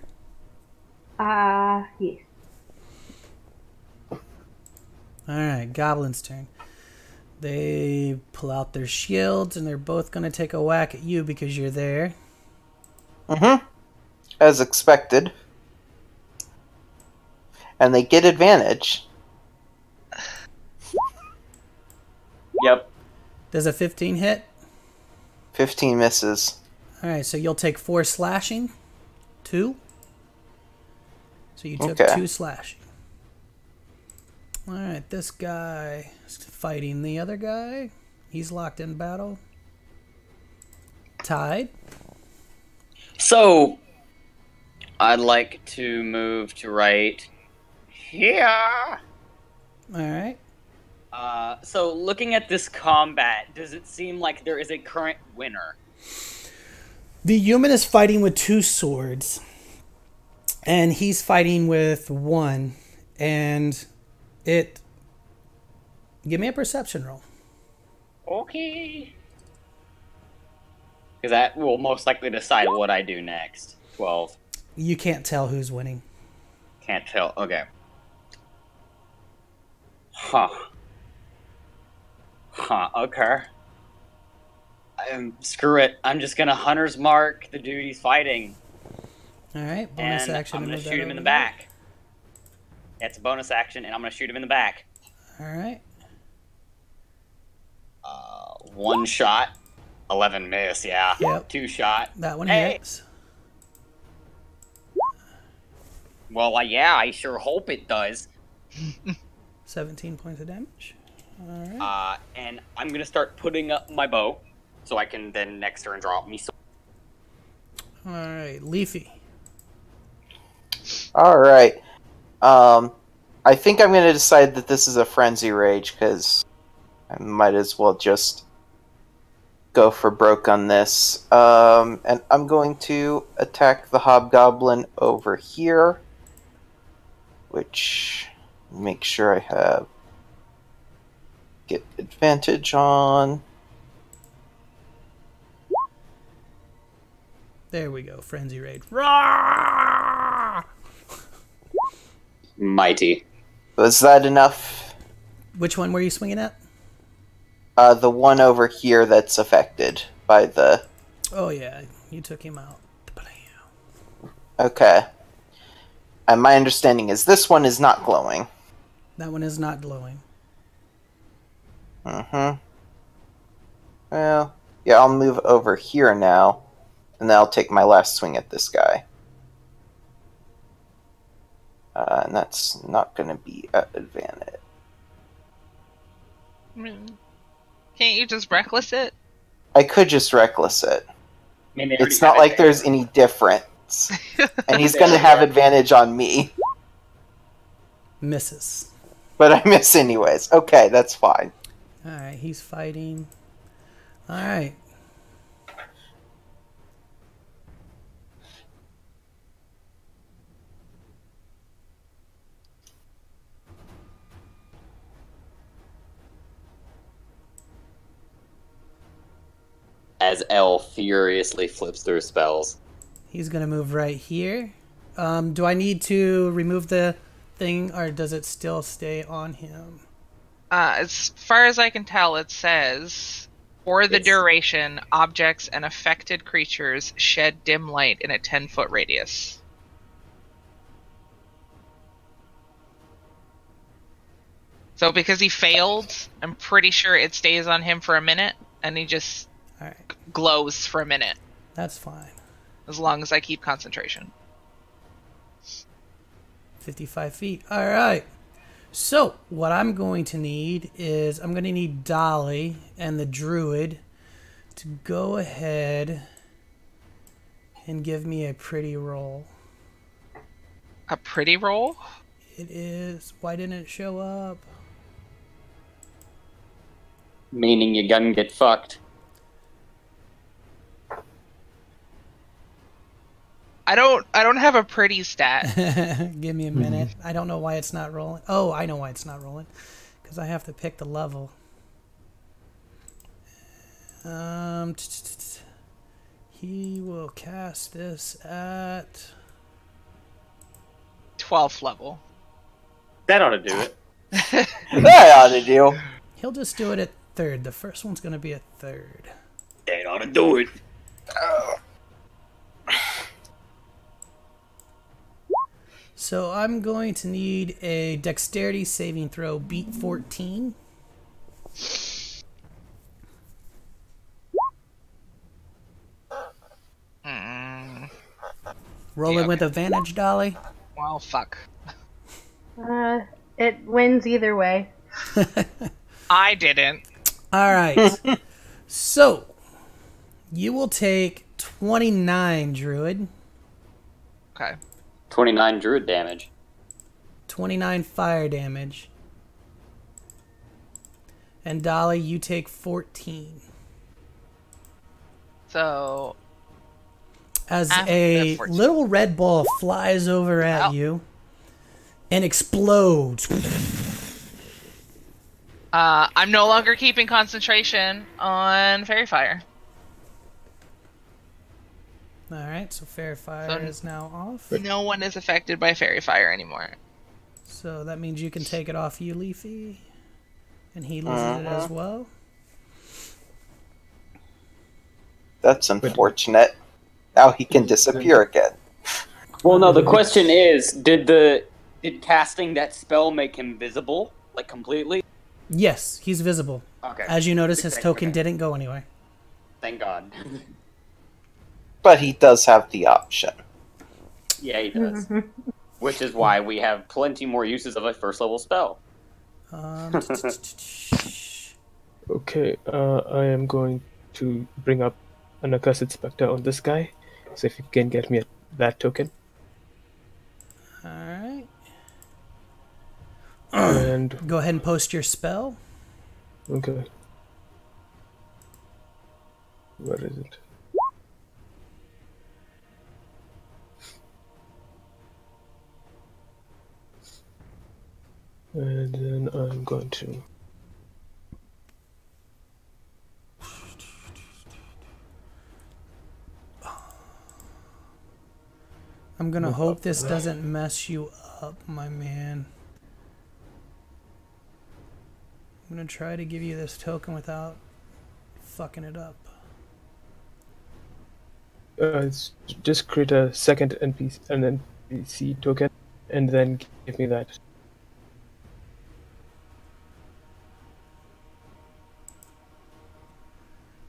Yes. Alright, Goblin's turn. They pull out their shields, and they're both going to take a whack at you because you're there. Mm-hmm. As expected. And they get advantage. Yep. Does a 15 hit? 15 misses. Alright, so you'll take 4 slashing. 2. So you took Okay. 2 slashing. Alright, this guy is fighting the other guy. He's locked in battle. Tied. So, I'd like to move to right here. Alright. So looking at this combat, does it seem like there is a current winner? The human is fighting with 2 swords. And he's fighting with 1. And it... Give me a perception roll. Okay. Because that will most likely decide what I do next. 12. You can't tell who's winning. Can't tell. Okay. Huh. Okay. Screw it. I'm just gonna Hunter's Mark the dude he's fighting. Alright, bonus And action. I'm gonna move that shoot him in over the there. back. It's a bonus action, and I'm gonna shoot him in the back. Alright. 1 shot. 11 miss, yeah. Yep. 2 shot. That one Hey! hits. Well, yeah, I sure hope it does. 17 points of damage. Alright. And I'm gonna start putting up my bow, so I can then next turn drop me. Alright, Leafy. Alright. I think I'm going to decide that this is a frenzy rage, because I might as well just go for broke on this. And I'm going to attack the hobgoblin over here, which make sure I have get advantage on. There we go, Frenzy Raid. Rawr! Mighty. Was that enough? Which one were you swinging at? The one over here that's affected by the... Oh yeah, you took him out. Okay. And my understanding is this one is not glowing. That one is not glowing. Mm-hmm. Well, yeah, I'll move over here now, and then I'll take my last swing at this guy. And that's not going to be at advantage. Can't you just reckless it? I could just reckless it. I mean, they already It's not have like it there's there. any difference. And he's going to have advantage on me. Misses. But I miss anyways. Okay, that's fine. Alright, he's fighting. Alright. As L furiously flips through spells. He's gonna move right here. Do I need to remove the thing, or does it still stay on him? As far as I can tell, it says, for the It's- duration, objects and affected creatures shed dim light in a 10-foot radius. So because he failed, I'm pretty sure it stays on him for a minute, and he just Alright, glows for a minute, that's fine. as long as I keep concentration. 55 feet. Alright. So, what I'm going to need is, I'm going to need Dolly and the druid to go ahead and give me a pretty roll. A pretty roll? It is... Why didn't it show up? Meaning you gonna get fucked. I don't have a pretty stat. Give me a minute. I don't know why it's not rolling. Oh, I know why it's not rolling. Because I have to pick the level. He will cast this at... 12th level. That ought to do it. That ought to do. He'll just do it at 3rd. The first one's going to be at 3rd. That ought to do it. So I'm going to need a dexterity saving throw, beat 14. Rolling with advantage, Dolly. Well, fuck. It wins either way. I didn't. All right. So you will take 29, Druid. Okay. 29 druid damage. 29 fire damage. And Dolly, you take 14. So As I'm a 14. little red ball flies over at Ow. you and explodes. I'm no longer keeping concentration on fairy fire. All right, so fair fire So- is now off. No one is affected by fairy fire anymore. So that means you can take it off you, Leafy. And he loses it as well. That's unfortunate. Now he can disappear again. Well, no, the question is, did casting that spell make him visible? Like, completely? Yes, he's visible. Okay. As you notice, his Okay, token okay. didn't go anywhere. Thank God. But he does have the option. Yeah, he does. Which is why we have plenty more uses of a first level spell. Okay, I am going to bring up an accursed spectre on this guy. So if you can get me that token. Alright. And Go ahead and post your spell. okay. Where is it? And then I'm going to I'm gonna hope this doesn't mess you up, my man. I'm gonna try to give you this token without fucking it up. it's just create a second NPC token and then give me that.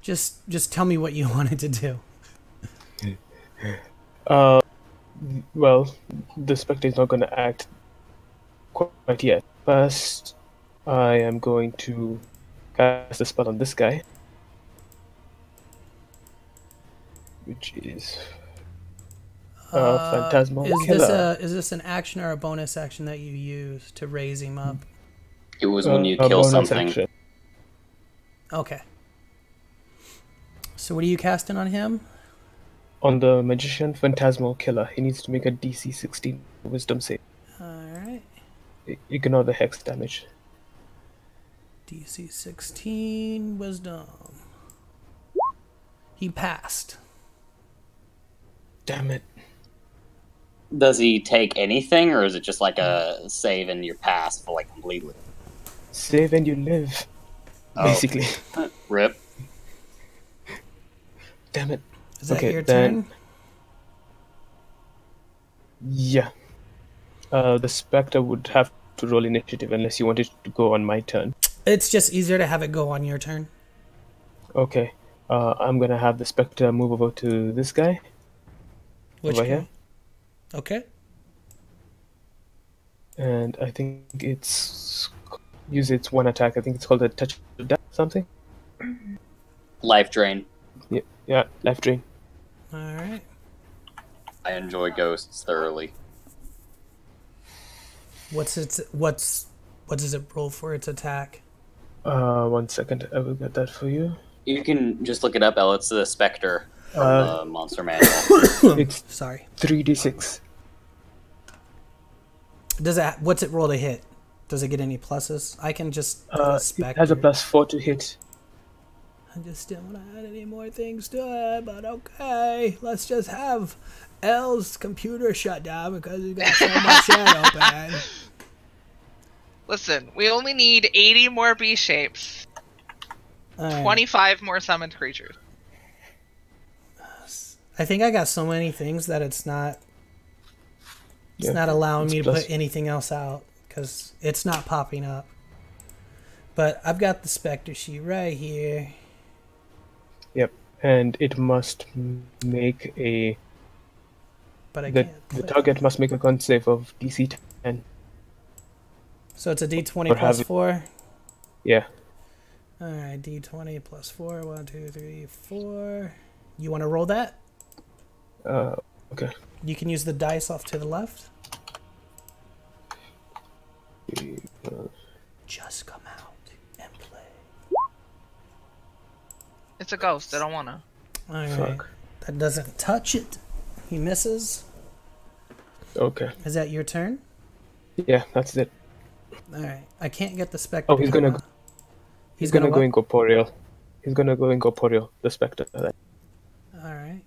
Just tell me what you wanted to do. Well, the spectre is not going to act quite yet. First, I am going to cast a spell on this guy, which is Phantasmal Killer. Is this an action or a bonus action that you use to raise him up? It was when you A kill bonus something. action. Okay. So what are you casting on him? On the Magician, Phantasmal Killer. He needs to make a DC 16 Wisdom save. Alright. Ignore the hex damage. DC 16, wisdom. He passed. Damn it. Does he take anything, or is it just like a save and you're passed for like completely? Save and you live. Oh. Basically. Rip. Damn it. Is that Okay, your then- turn? Yeah. The Spectre would have to roll initiative unless you want it to go on my turn. It's just easier to have it go on your turn. Okay. I'm gonna have the Spectre move over to this guy. Which over guy? here. Okay. And I think it's... Use its one attack. I think it's called a Touch of Death something. Life drain. Yeah, Life Drain. Alright. I enjoy ghosts thoroughly. What does it roll for its attack? 1 second. I will get that for you. You can just look it up, Elle. It's the Spectre from the Monster Manual. It's Sorry. 3d6. What's it roll to hit? Does it get any pluses? I can just It spec. has a +4 to hit. I just didn't want to add any more things to it, but okay. Let's just have L's computer shut down because we got so much shit open. Listen, we only need 80 more B shapes. Right. 25 more summoned creatures. I think I got so many things that it's not allowing me to put anything else out because it's not popping up. But I've got the Spectre sheet right here. Yep, and it must make a... But the target must make a con save of DC 10. So it's a D20 plus 4? Yeah. Alright, D20 plus 4. 1, 2, 3, 4. You want to roll that? Okay. You can use the dice off to the left. Just come out and play. It's a ghost. I don't wanna. Alright. That doesn't touch it. He misses. Okay. Is that your turn? Yeah, that's it. Alright. I can't get the Spectre. Oh, he's gonna go incorporeal. He's gonna go incorporeal, the Spectre. Alright.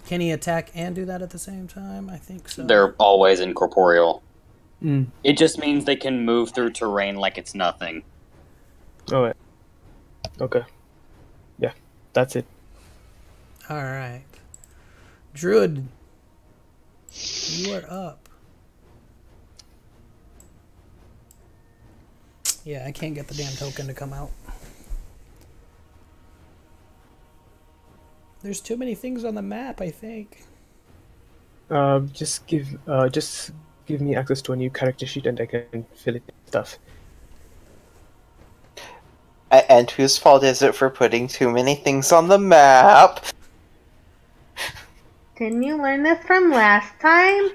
Can he attack and do that at the same time? I think so. They're always incorporeal. Mm. It just means they can move through terrain like it's nothing. Alright. Okay. Yeah, that's it. Alright. Druid, you are up. Yeah, I can't get the damn token to come out. There's too many things on the map, I think. Just give me access to a new character sheet and I can fill it with stuff. And whose fault is it for putting too many things on the map? Didn't you learn this from last time?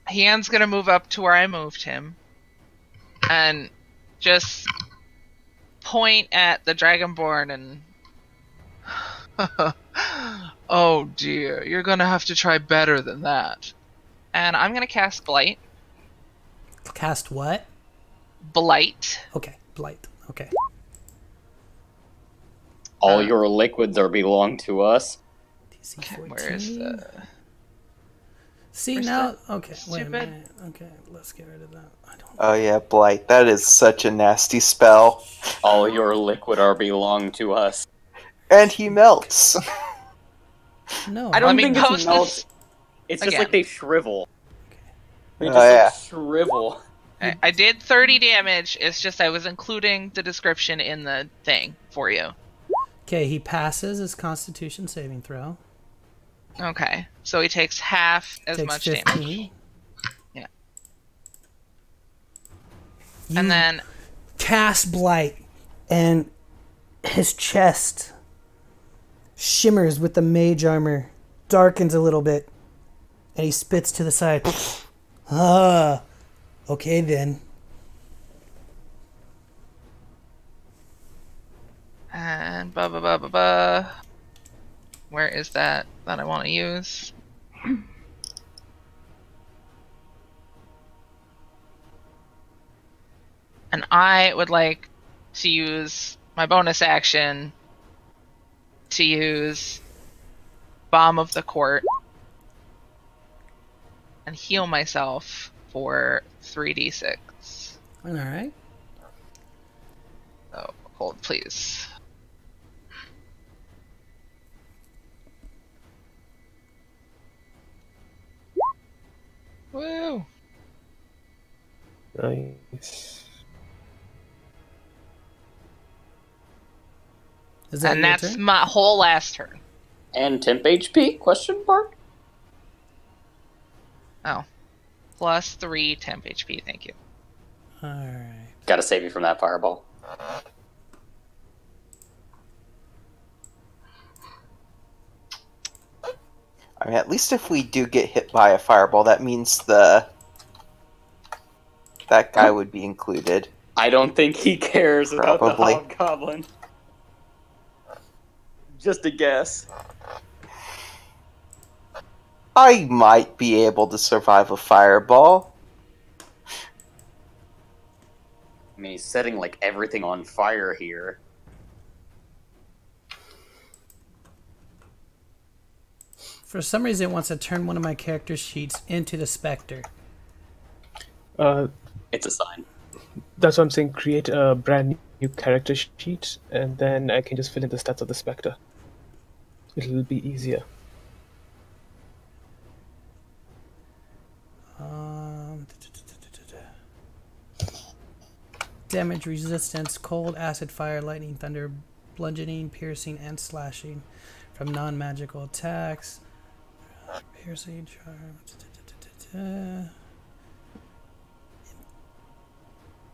Hian's gonna move up to where I moved him, and just point at the Dragonborn and... Oh dear, you're gonna have to try better than that. And I'm gonna cast Blight. Cast what? Blight. Okay, Blight. Okay. All your liquids are belong to us. DC 14. Where is the... See Where's now? the Okay, wait a stupid- minute. Okay, let's get rid of that. I don't. Oh yeah, Blight. That is such a nasty spell. All your liquid are belong to us. And he melts. No. I don't Let me think post it's melts. this It's just again. like they shrivel. They Oh, just yeah. shrivel. I did 30 damage. It's just I was including the description in the thing for you. Okay, he passes his Constitution saving throw. Okay, so he takes half as Takes much 15. damage. Yeah. You And then cast Blight, and his chest shimmers with the mage armor, darkens a little bit, and he spits to the side. Ah, okay then. And where is that I want to use? And I would like to use my bonus action to use Bomb of the Court and heal myself for 3d6. Alright. So, hold please. Woo! Nice. Is that And your that's turn? my whole last turn. And temp HP? Question mark? Oh. Plus 3 temp HP, thank you. Alright. Gotta save you from that fireball. I mean, at least if we do get hit by a fireball, that means that guy would be included. I don't think he cares about the Probably. hobgoblin. Just a guess. I might be able to survive a fireball. mean, he's setting, like, everything on fire here. For some reason, it wants to turn one of my character sheets into the Spectre. It's a sign. That's what I'm saying. Create a brand new character sheet, and then I can just fill in the stats of the Spectre. It'll be easier. Damage resistance, cold, acid, fire, lightning, thunder, bludgeoning, piercing, and slashing from non-magical attacks. Piercing, charm.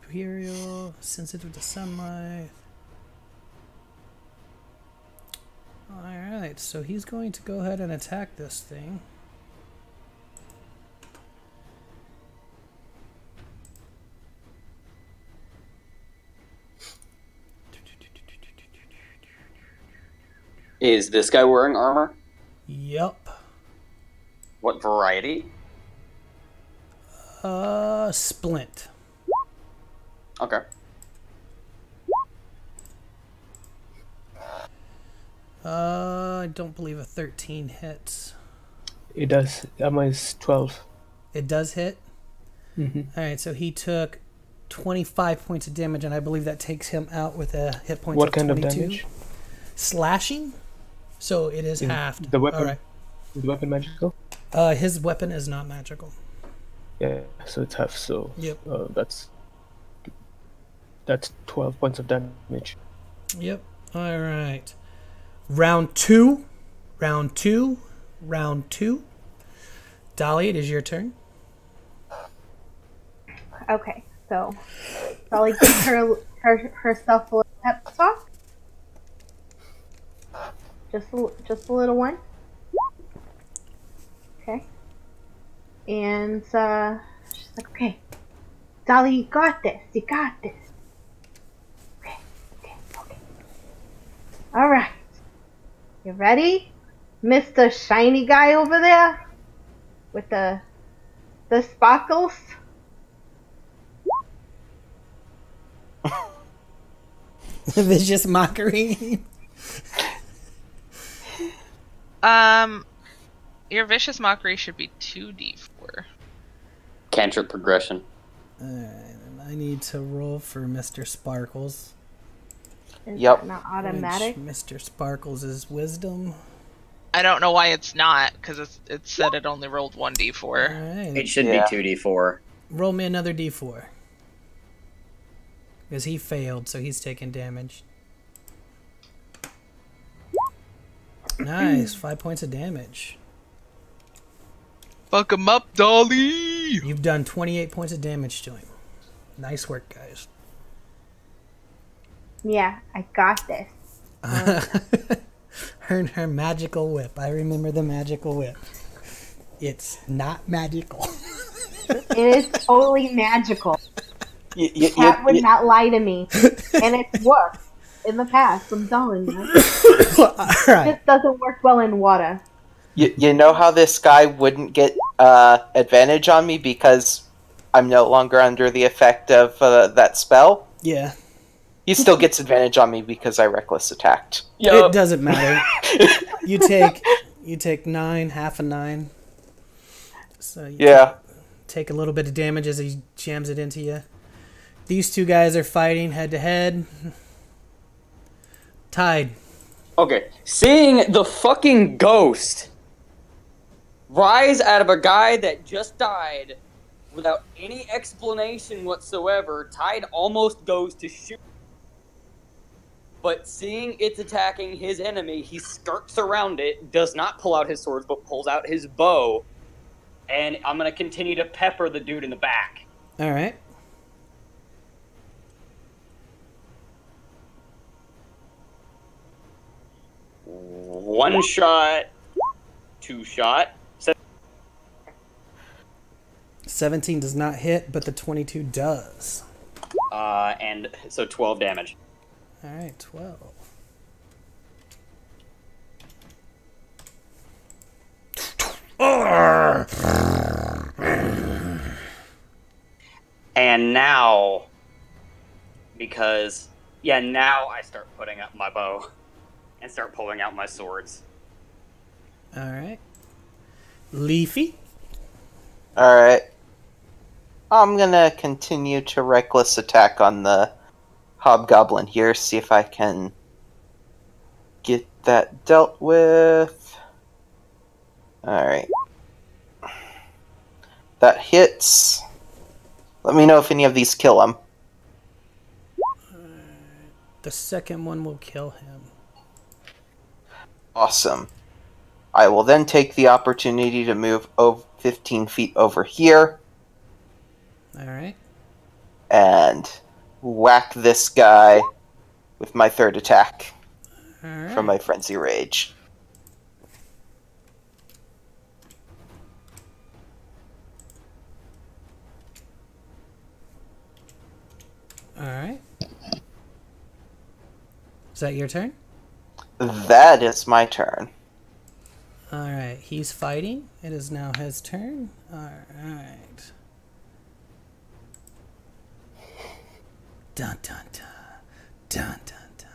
Imperial, sensitive to sunlight. Alright, so he's going to go ahead and attack this thing. Is this guy wearing armor? Yup. What variety? Splint. Okay. I don't believe a 13 hits. It does. Mine is 12. It does hit? Mm-hmm. Alright, so he took 25 points of damage, and I believe that takes him out with a hit point What of kind 22. of damage? Slashing? So it is halved. The weapon. Alright. Is the weapon magical? His weapon is not magical. Yeah, so it's half. So Yep. That's 12 points of damage. Yep. Alright. Round two. Round two. Round two. Dolly, it is your turn. Okay, so Dolly gives herself a little pep talk. Just a little one. Okay. And she's like, okay, Dolly, you got this. You got this. Okay. All right. You ready, Mr. Shiny guy over there with the sparkles? Vicious mockery. Your vicious mockery should be 2d4. Cantrip progression. Alright, I need to roll for Mr. Sparkles. Is Yep. that not automatic? Which Mr. Sparkles is wisdom. I don't know why it's not, because it said it only rolled 1d4. Alright. It should Yeah. be 2d4. Roll me another d4. Because he failed, so he's taking damage. Nice, 5 points of damage. Fuck him up, Dolly! You've done 28 points of damage to him. Nice work, guys. Yeah, I got this. Her magical whip. I remember the magical whip. It's not magical. It is totally magical. You Cat would not lie to me. And it's worked in the past, I'm telling you. Alright. It just doesn't work well in water. you know how this guy wouldn't get advantage on me because I'm no longer under the effect of that spell? Yeah. He still gets advantage on me because I reckless attacked. It doesn't matter. You take 9, half a 9. So you take a little bit of damage as he jams it into you. These two guys are fighting head to head. Tied. Okay, seeing the fucking ghost rise out of a guy that just died without any explanation whatsoever, Tide almost goes to shoot. But seeing it's attacking his enemy, he skirts around it, does not pull out his swords, but pulls out his bow. And I'm going to continue to pepper the dude in the back. Alright. One shot, two shot. 17 does not hit, but the 22 does. And so 12 damage. Alright, 12. And now because, yeah, now I start putting up my bow and start pulling out my swords. Alright. Leafy? Alright. I'm gonna continue to reckless attack on the hobgoblin here, see if I can get that dealt with. Alright. That hits. Let me know if any of these kill him. The second one will kill him. Awesome. I will then take the opportunity to move 15 feet over here. Alright. And whack this guy with my third attack from my Frenzy Rage. Alright. Is that your turn? That is my turn. Alright, he's fighting. It is now his turn. Alright. Dun dun dun. Dun dun dun.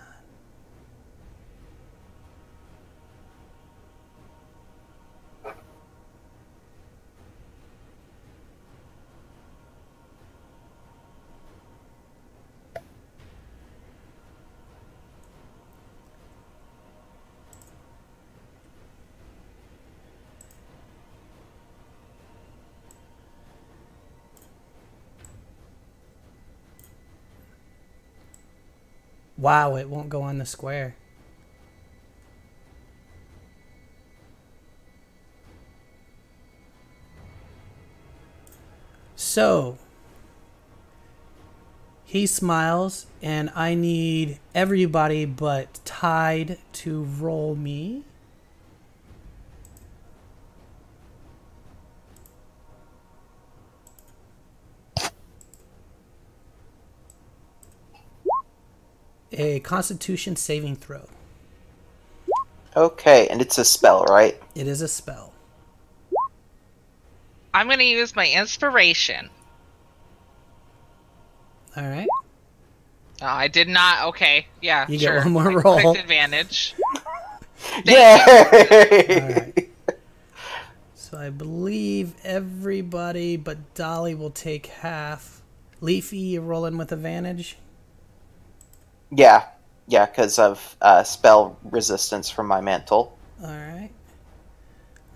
Wow, it won't go on the square. So, he smiles, and I need everybody but Tide to roll me. A Constitution saving throw. Okay, and it's a spell, right? It is a spell. I'm going to use my inspiration. Alright. Oh, I did not. Okay, yeah, You sure. get one more I roll. clicked advantage. Yay! Alright. So I believe everybody but Dolly will take half. Leafy, you're rolling with advantage? Yeah, because of spell resistance from my mantle. Alright.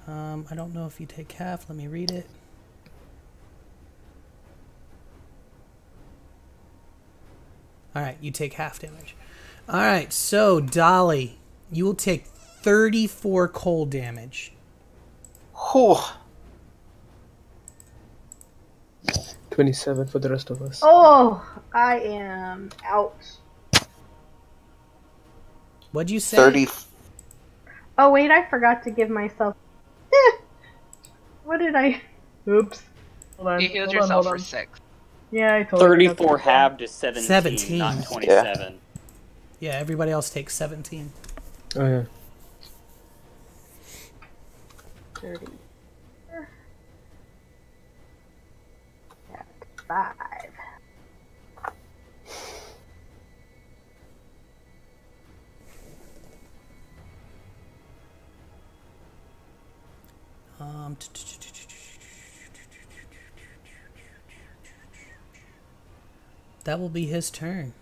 I don't know if you take half. Let me read it. Alright, you take half damage. Alright, so Dolly, you will take 34 cold damage. Whew. 27 for the rest of us. Oh, I am out. What'd you say? 30. Oh wait, I forgot to give myself. What did I? Oops. Hold on. You healed hold yourself on. for 6. Yeah, I totally. 34 halved is 17, 17. not 27. Yeah, everybody else takes 17. Oh yeah. 30. 5. That will be his turn.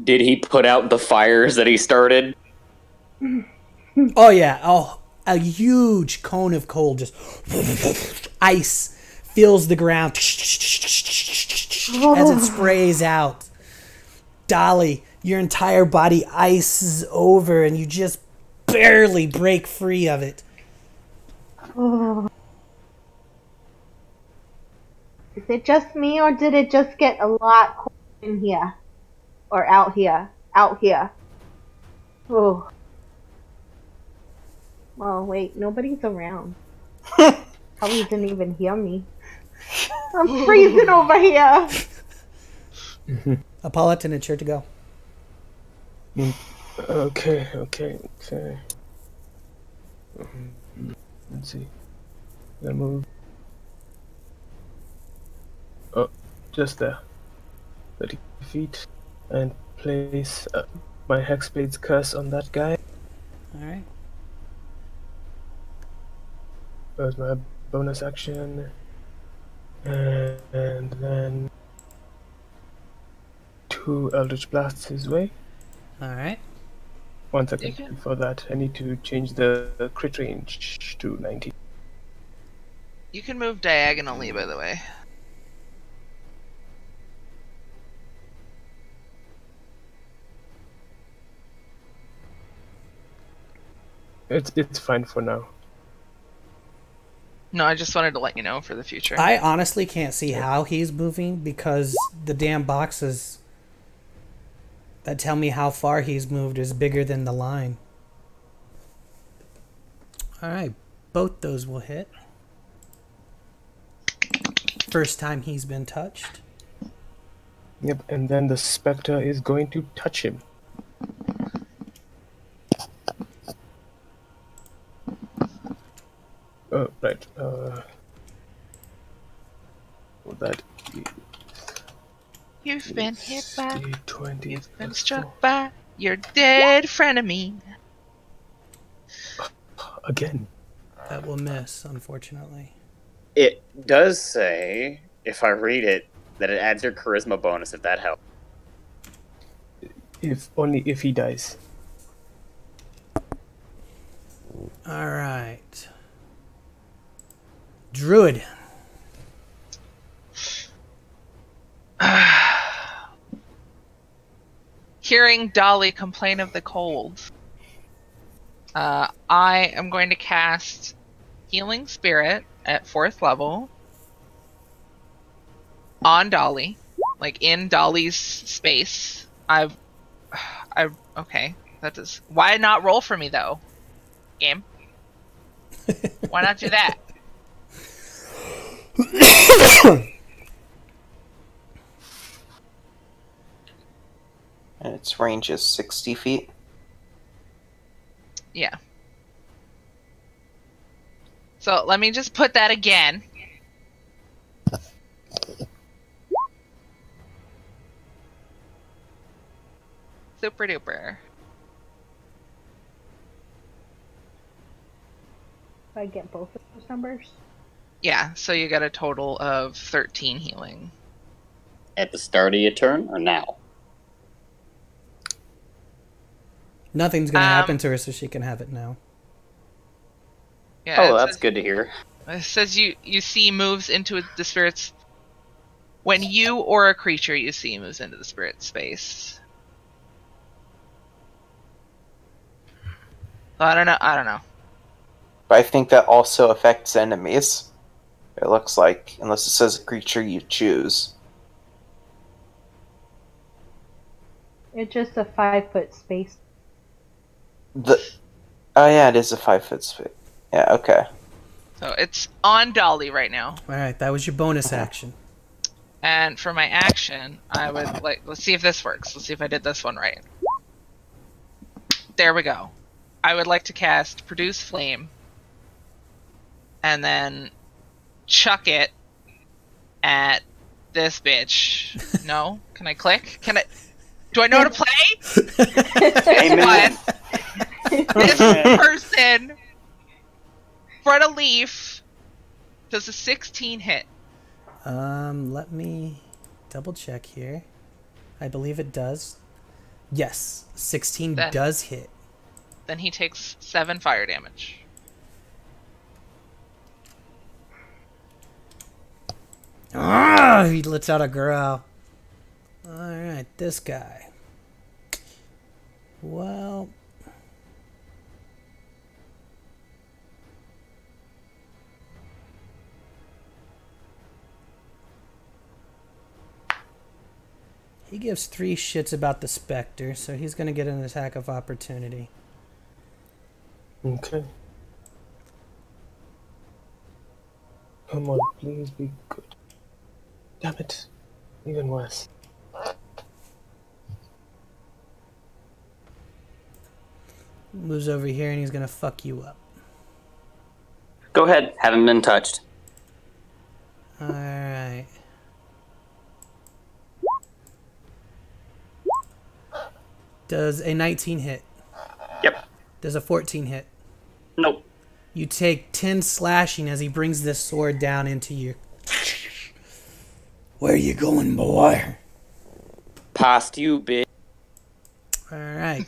Did he put out the fires that he started? Oh yeah, oh, a huge cone of cold, just ice fills the ground as it sprays out. Dolly, your entire body ices over and you just barely break free of it. Is it just me, or did it just get a lot cold in here? Or out here? Out here. Oh. Oh, wait, nobody's around. Probably didn't even hear me. I'm freezing over here. Apollotin, it's your to go. Okay. Let's see. I move. Oh, just there. 30 feet. And place my Hexblade's curse on that guy. Alright. That was my bonus action. And then 2 Eldritch Blasts his way. Alright. 1 second. Before that, I need to change the crit range to 90. You can move diagonally, by the way. It's fine for now. No, I just wanted to let you know for the future. I honestly can't see how he's moving because the damn boxes that tell me how far he's moved is bigger than the line. Alright, both those will hit. First time he's been touched. Yep, and then the Spectre is going to touch him. Oh, right. That You've been hit by, 20. you've been struck by your dead frenemy. Again. That will miss, unfortunately. It does say, if I read it, that it adds your charisma bonus, if that helps. Only if he dies. Alright. Druid. Hearing Dolly complain of the cold, I am going to cast Healing Spirit at 4th level on Dolly, like in Dolly's space. Okay, that does. Why not roll for me though, game? Why not do that? And its range is 60 feet. Yeah. So let me just put that again. Super duper. If I get both of those numbers. Yeah, so you got a total of 13 healing. At the start of your turn, or now? Nothing's going to happen to her, so she can have it now. Yeah, Oh, that's good to hear. It says you see moves into the spirit's... When you or a creature you see moves into the spirit space. So I don't know. But I think that also affects enemies. It looks like, unless it says a creature you choose. It's just a 5-foot space. Oh yeah, it is a 5-foot space. Yeah, okay. So it's on Dolly right now. Alright, that was your bonus action. And for my action, I would let's see if this works. Let's see if I did this one right. There we go. I would like to cast Produce Flame. And then chuck it at this bitch. No? Can I click? Do I know how to play? Amen. This person, front of Leaf, does a 16 hit. Let me double check here. I believe it does. Yes, 16 does hit. Then he takes 7 fire damage. He lets out a growl. Alright, this guy. Well... He gives 3 shits about the Spectre, so he's going to get an attack of opportunity. Okay. Come on, please be good. Damn it. Even worse. moves over here and he's gonna fuck you up. Go ahead. Haven't been touched. Alright. Does a 19 hit? Yep. Does a 14 hit? Nope. You take 10 slashing as he brings this sword down into you. Where you going, boy? Past you, bitch. Alright.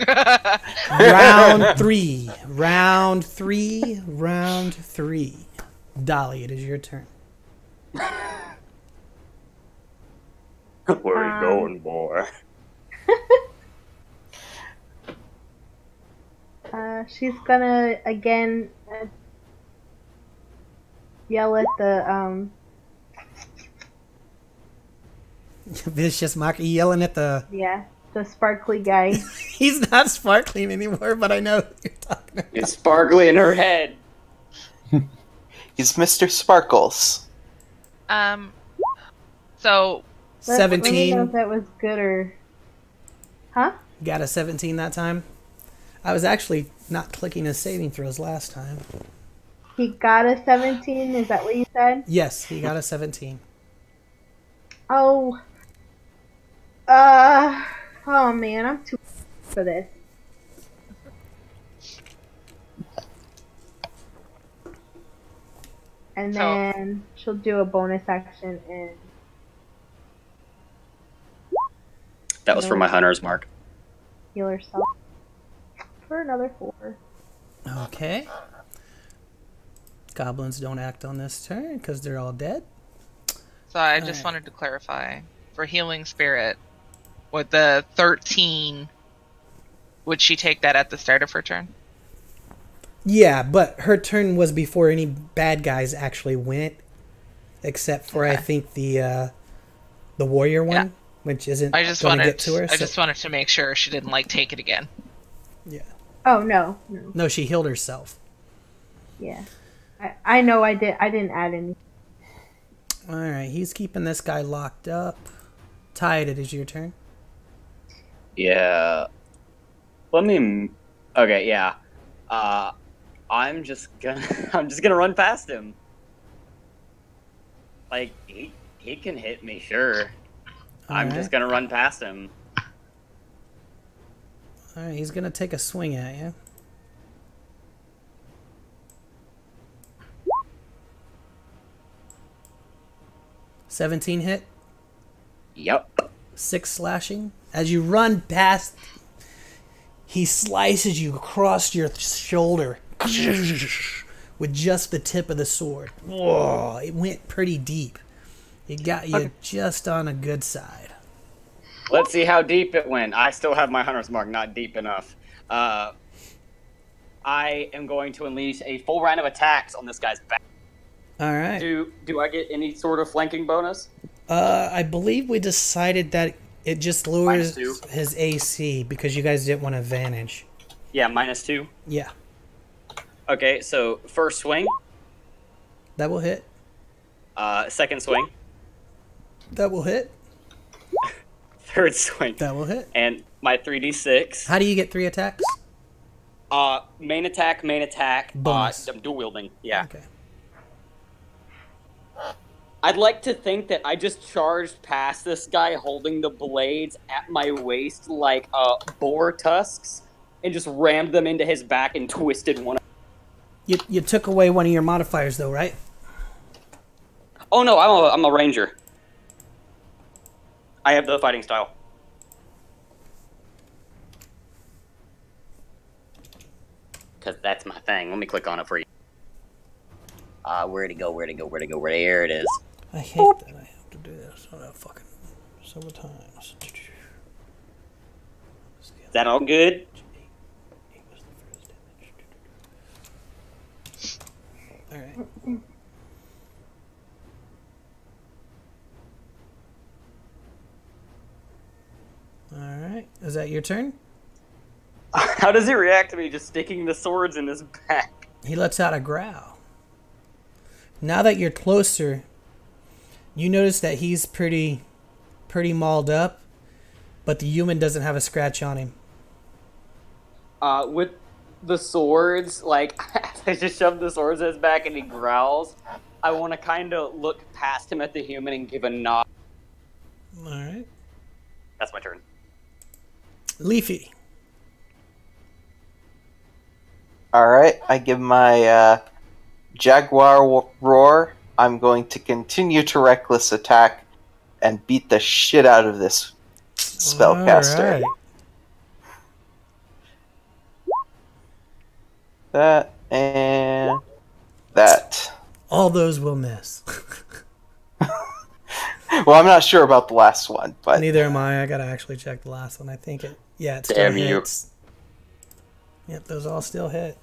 Round 3. Round 3. Round 3. Dolly, it is your turn. Where you going, boy? She's gonna again yell at the Vicious Mockery yelling at the... the sparkly guy. He's not sparkling anymore, but I know who you're talking about. It's sparkly in her head. He's Mr. Sparkles. So 17. Let me know if that was good or... Huh? Got a 17 that time. I was actually not clicking his saving throws last time. He got a 17, is that what you said? Yes, he got a 17. Oh. Oh man, I'm too for this. And then she'll do a bonus action and... That was for my hunter's mark. Heal herself for another 4. Okay. Goblins don't act on this turn because they're all dead. So I just wanted to clarify. For Healing Spirit, with the 13, would she take that at the start of her turn? Yeah, but her turn was before any bad guys actually went, except for I think the warrior one, which isn't going to get to her. I just wanted to make sure she didn't like take it again. Yeah. Oh no. No, she healed herself. Yeah. I know I didn't add any. Alright, he's keeping this guy locked up. Tied, it is your turn. Yeah. Okay, yeah. I'm just gonna run past him. Like, he can hit me, sure. I'm just gonna run past him. Alright, he's gonna take a swing at you. $17 hit. Yep. 6 slashing. As you run past, he slices you across your shoulder with just the tip of the sword. Whoa, it went pretty deep. It got you just on a good side. Let's see how deep it went. I still have my hunter's mark, not deep enough. I am going to unleash a full round of attacks on this guy's back. Alright. Do I get any sort of flanking bonus? I believe we decided that it just lowers his AC because you guys didn't want advantage. Yeah, -2? Yeah. Okay, so first swing. That will hit. Second swing. That will hit. Third swing. That will hit. And my 3d6. How do you get 3 attacks? Main attack. Bonus. I'm dual wielding. Yeah. Okay. I'd like to think that I just charged past this guy holding the blades at my waist like boar tusks and just rammed them into his back and twisted one. You took away one of your modifiers though, right? Oh no, I'm a ranger. I have the fighting style. Because that's my thing. Let me click on it for you. Where'd it go? There it is. I hate that I have to do this fucking several times. Is that all good? Alright. Alright. Is that your turn? How does he react to me just sticking the swords in his back? He lets out a growl. Now that you're closer, you notice that he's pretty mauled up, but the human doesn't have a scratch on him. With the swords, like, I just shove the swords in his back and he growls, I want to kind of look past him at the human and give a nod. Alright. That's my turn. Leafy. Alright, I give my Jaguar roar. I'm going to continue to reckless attack and beat the shit out of this spellcaster. Alright. That and that. All those will miss. Well, I'm not sure about the last one, but Neither am I. I gotta actually check the last one. I think it. Yeah, it still Damn you. hits. Yep, those all still hit.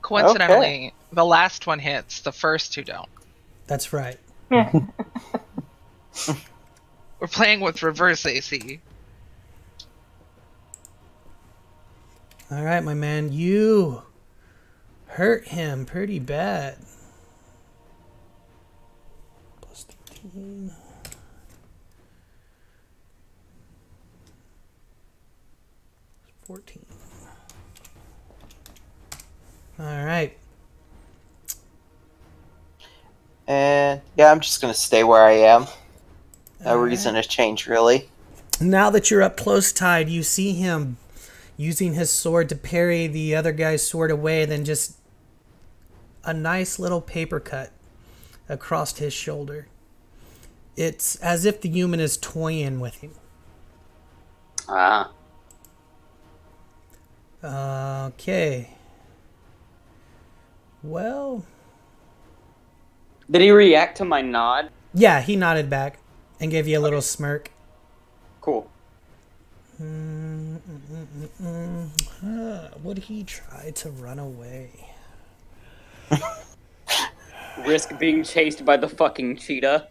Coincidentally, the last one hits, the first two don't. That's right. We're playing with reverse AC. All right, my man, you hurt him pretty bad. Plus 13. Plus 14. All right. and yeah, I'm just gonna stay where I am. No Alright. reason to change, really. Now that you're up close, Tide, you see him using his sword to parry the other guy's sword away, then just a nice little paper cut across his shoulder. It's as if the human is toying with him. Ah. Okay. Well, Did he react to my nod? yeah, he nodded back and gave you a little smirk. Cool. Would he try to run away? Risk being chased by the fucking cheetah.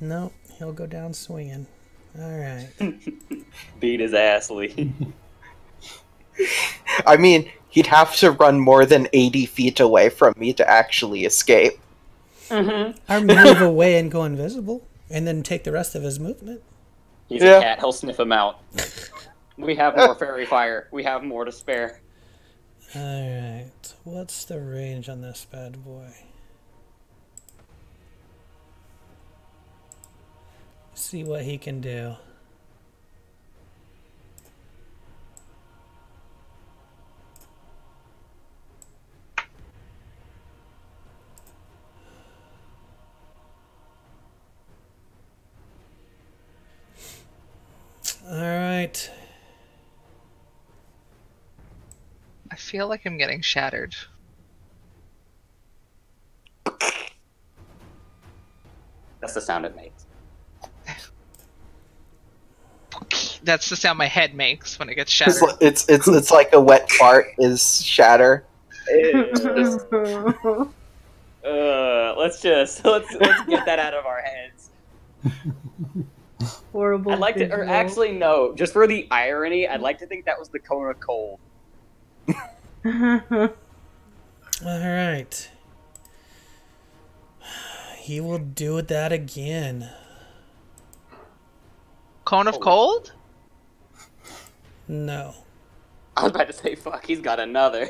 No, he'll go down swinging. All right. Beat his ass, Lee. I mean, he'd have to run more than 80 feet away from me to actually escape. Or move away and go invisible, and then take the rest of his movement. He's Yeah. a cat, he'll sniff him out. We have more fairy fire. We have more to spare. Alright, what's the range on this bad boy? See what he can do. Alright. I feel like I'm getting shattered. That's the sound it makes. That's the sound my head makes when it gets It's, shattered. it's like a wet fart is shatter. Let's get that out of our heads. Horrible. I'd like to, or visual. actually no, just for the irony, I'd like to think that was the cone of cold. Alright. He will do that again. Cone of cold? No. I was about to say, fuck, he's got another.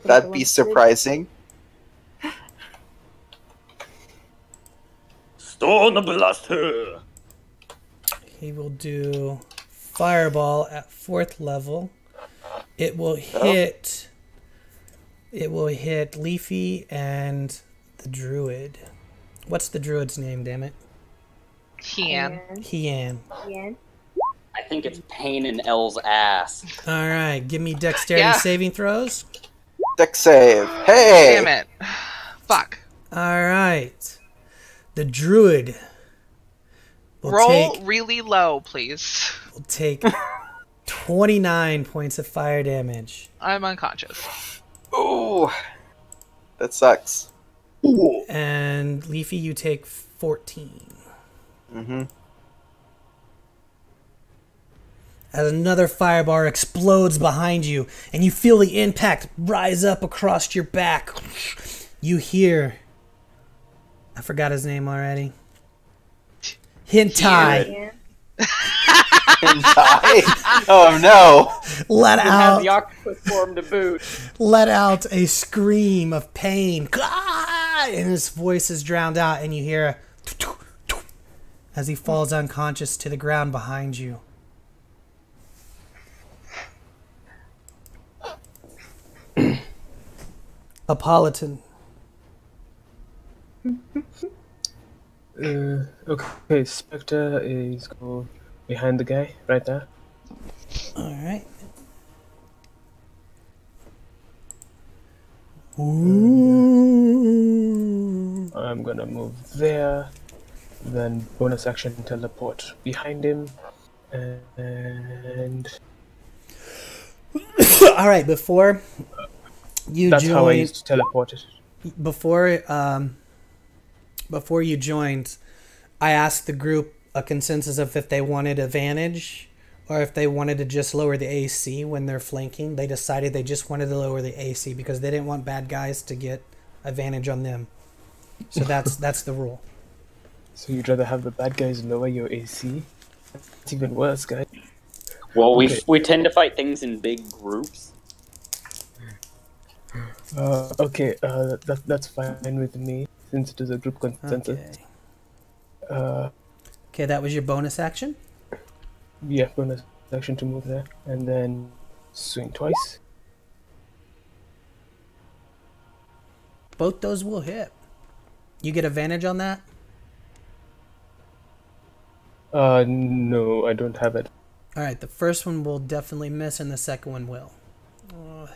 That'd be surprising. Stone Blaster! He will do Fireball at 4th level. It will hit. It will hit Leafy and the Druid. What's the Druid's name, damn it? Kian. Kian. Again. I think it's pain in L's ass. Alright, give me dexterity Yeah. saving throws. Deck save. Hey! Damn it. Fuck. Alright. The Druid will Roll take, really low, please. will take 29 points of fire damage. I'm unconscious. Ooh. That sucks. And Leafy, you take 14. Mm-hmm. As another firebar explodes behind you, and you feel the impact rise up across your back. You hear... I forgot his name already. Hentai. Again. Hentai? Oh no! Let And have out the octopus form to boot. let out a scream of pain. "Ah!" And his voice is drowned out, and you hear a as he falls unconscious to the ground behind you. Appolitan. Okay, Spectre is go behind the guy right there. Alright. Ooh. I'm gonna move there, then bonus action teleport behind him, and Alright, before you that's how I join, used to teleport it. before you joined, I asked the group a consensus of if they wanted advantage or if they wanted to just lower the AC when they're flanking. They decided they just wanted to lower the AC because they didn't want bad guys to get advantage on them. So that's the rule. So you'd rather have the bad guys lower your AC? That's even worse, guys. Well, Okay. we tend to fight things in big groups. Okay, that's fine with me, since it is a group consensus. Okay. Okay, that was your bonus action. Yeah, bonus action to move there, and then swing twice. Both those will hit. You get advantage on that? No, I don't have it. Alright, the first one will definitely miss and the second one will.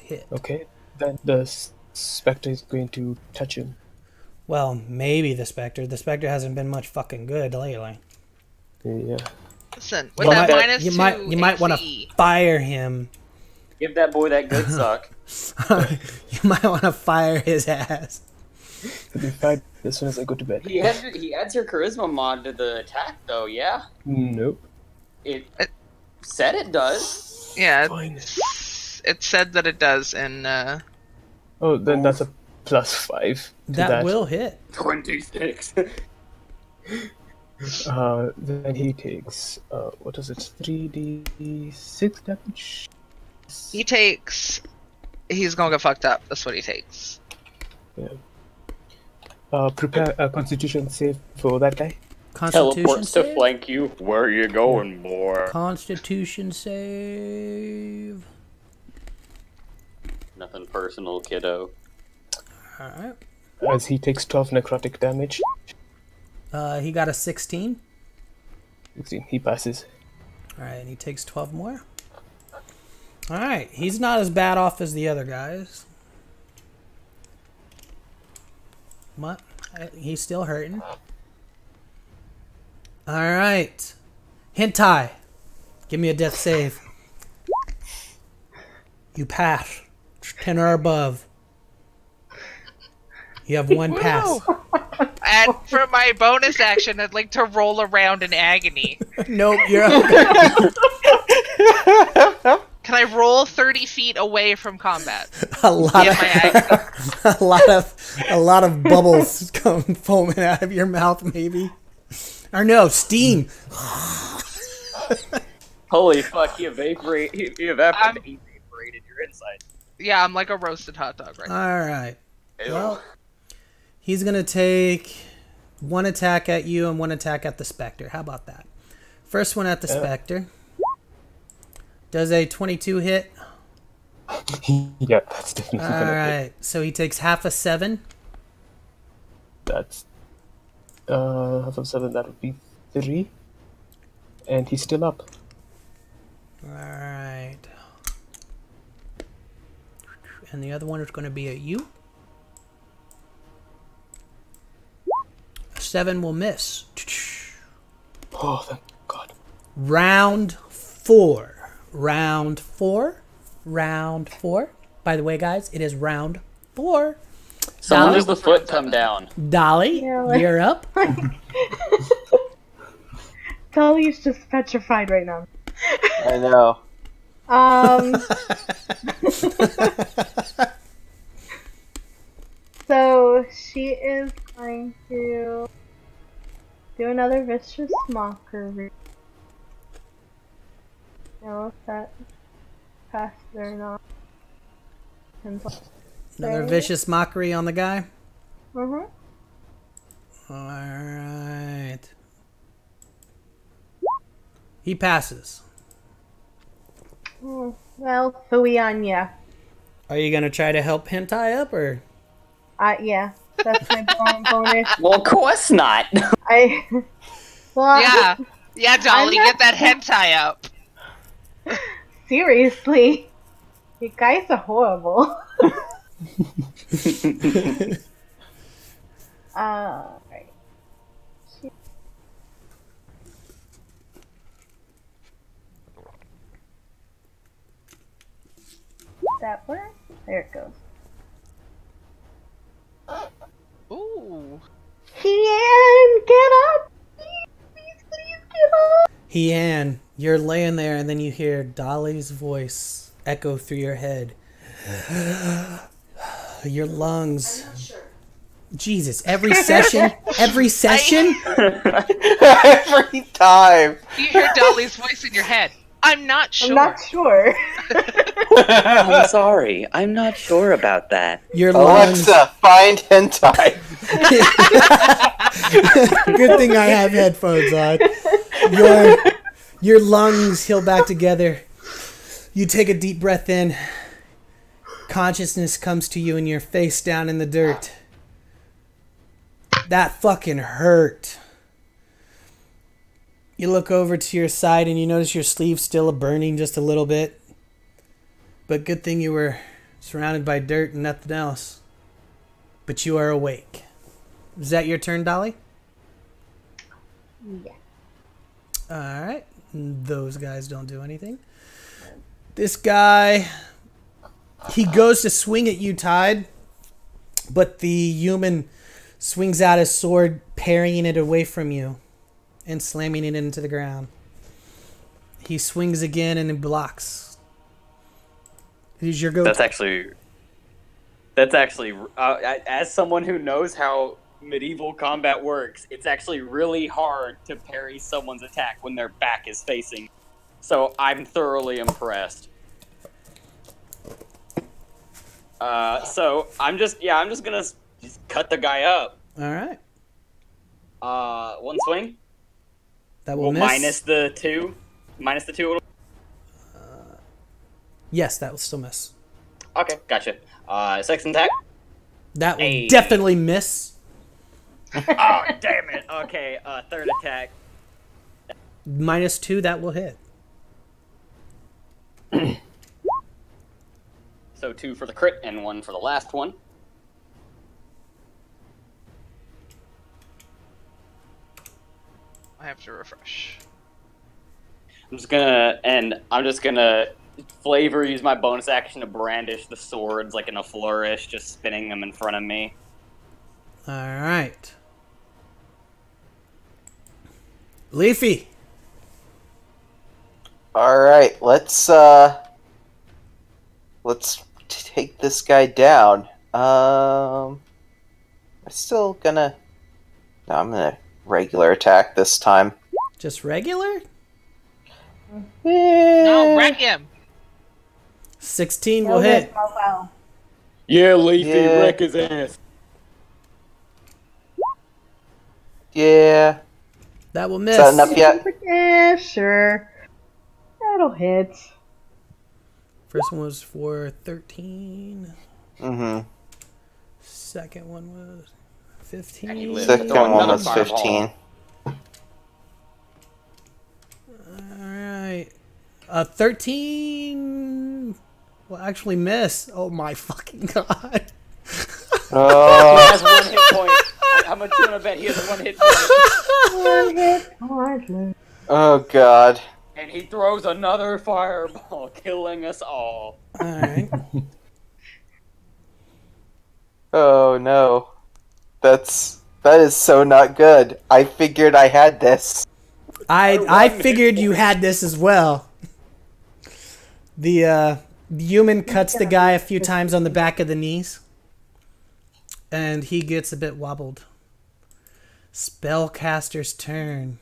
Hit. Okay, then the Spectre is going to touch him. Well, maybe the Spectre. The Spectre hasn't been much fucking good lately. Yeah. Listen, with Well, that that- minus You 2 might want to AC, fire him. Give that boy that good suck. You might want to fire his ass. It'll be fine as soon as I go to bed. He adds your charisma mod to the attack, though. Yeah, Nope. it said it does. yeah, Fine. it said that it does in Oh, then that's a +5 to That will hit. 26. Then he takes, what is it, 3d6 damage? he's gonna get fucked up. That's what he takes. Yeah. Prepare a constitution save for that guy. Constitution Teleports to save? flank you. Where you going, boy? Constitution save. Nothing personal, kiddo. Alright. As he takes 12 necrotic damage. He got a 16. 16, he passes. Alright, and he takes 12 more. Alright, he's not as bad off as the other guys. What? He's still hurting. Alright. Hentai. Give me a death save. You pass. 10 or above. You have one pass. And for my bonus action, I'd like to roll around in agony. Nope, you're okay. Can I roll 30 feet away from combat? a lot Yeah, of my agony. a lot of bubbles come foaming out of your mouth, maybe. Or no, steam. Holy fuck! You evaporated your inside. Yeah, I'm like a roasted hot dog right now. All right. Ew. Well, he's gonna take one attack at you and one attack at the Spectre. How about that? First one at the Spectre. Does a 22 hit? Yeah, that's definitely All gonna hit. right. So he takes half a 7. That's half of 7, that would be 3. And he's still up. All right. And the other one is going to be at you. A 7 will miss. Oh, thank God. Round 4. Round 4. Round 4. By the way, guys, it is round 4. Someone Dolly? does the foot come down. Dolly, Yeah, like- you're up. Dolly's just petrified right now. I know. So she is going to do another vicious mockery. No, that passed or not. Another vicious mockery on the guy. Mm-hmm. Alright. He passes. Well, fooey on ya. Are you gonna try to help Hentai up, or? Yeah, that's my bonus. Well, of course not. Well, Yeah, Dolly, get that hentai up. Seriously, you guys are horrible. Right. That work? There it goes. Ooh. Kian, get up! Please, get up! Hian, you're laying there, and then you hear Dolly's voice echo through your head. Your lungs. Jesus, every session? Every session? Every time. You hear Dolly's voice in your head. I'm not sure. I'm not sure. I'm sorry. I'm not sure about that. Your lungs. Alexa, find hentai. Good thing I have headphones on. Your lungs heal back together. You take a deep breath in. Consciousness comes to you and you're face down in the dirt. That fucking hurt. You look over to your side and you notice your sleeve's still burning just a little bit. But good thing you were surrounded by dirt and nothing else. But you are awake. Is that your turn, Dolly? Yeah. Alright. Those guys don't do anything. This guy, he goes to swing at you, Tide. But the human swings out his sword, parrying it away from you and slamming it into the ground. He swings again and it blocks. Who's your go? That's actually, as someone who knows how medieval combat works, it's actually really hard to parry someone's attack when their back is facing. So I'm thoroughly impressed. So I'm just gonna cut the guy up. All right. One swing. That will miss. Minus the two. Yes, that will still miss. Okay, gotcha. Second attack. That will definitely miss. Oh, damn it. Okay, third attack. -2, that will hit. So 2 for the crit and 1 for the last one. I have to refresh. I'm just gonna flavor use my bonus action to brandish the swords like in a flourish, just spinning them in front of me. All right. Leafy. All right, let's take this guy down. I'm still gonna. No, I'm gonna regular attack this time. Just regular? No, wreck him. 16 will hit. Yeah, Leafy, Yeah. wreck his ass. Yeah. That will miss. Is that enough yet? Yeah, sure. That'll hit. First one was for 13. Mm-hmm. Second one was And 15. he lives. Second Throw one another was fireball. 15. Alright. 13 will actually miss. Oh my fucking god. He Oh, has 1 hit point. How much you wanna bet he has 1 hit point? oh god. And he throws another fireball, killing us all. Alright. Oh no. That is so not good. I figured I had this. I figured you had this as well. The human cuts the guy a few times on the back of the knees. And he gets a bit wobbled. Spellcaster's turn.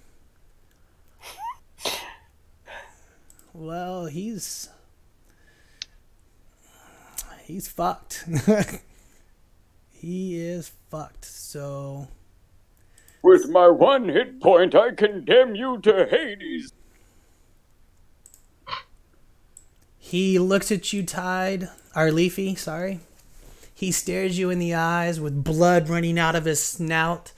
Well, he's fucked. He is fucked. So With my 1 hit point, I condemn you to Hades. he looks at you, Leafy, sorry. He stares you in the eyes with blood running out of his snout,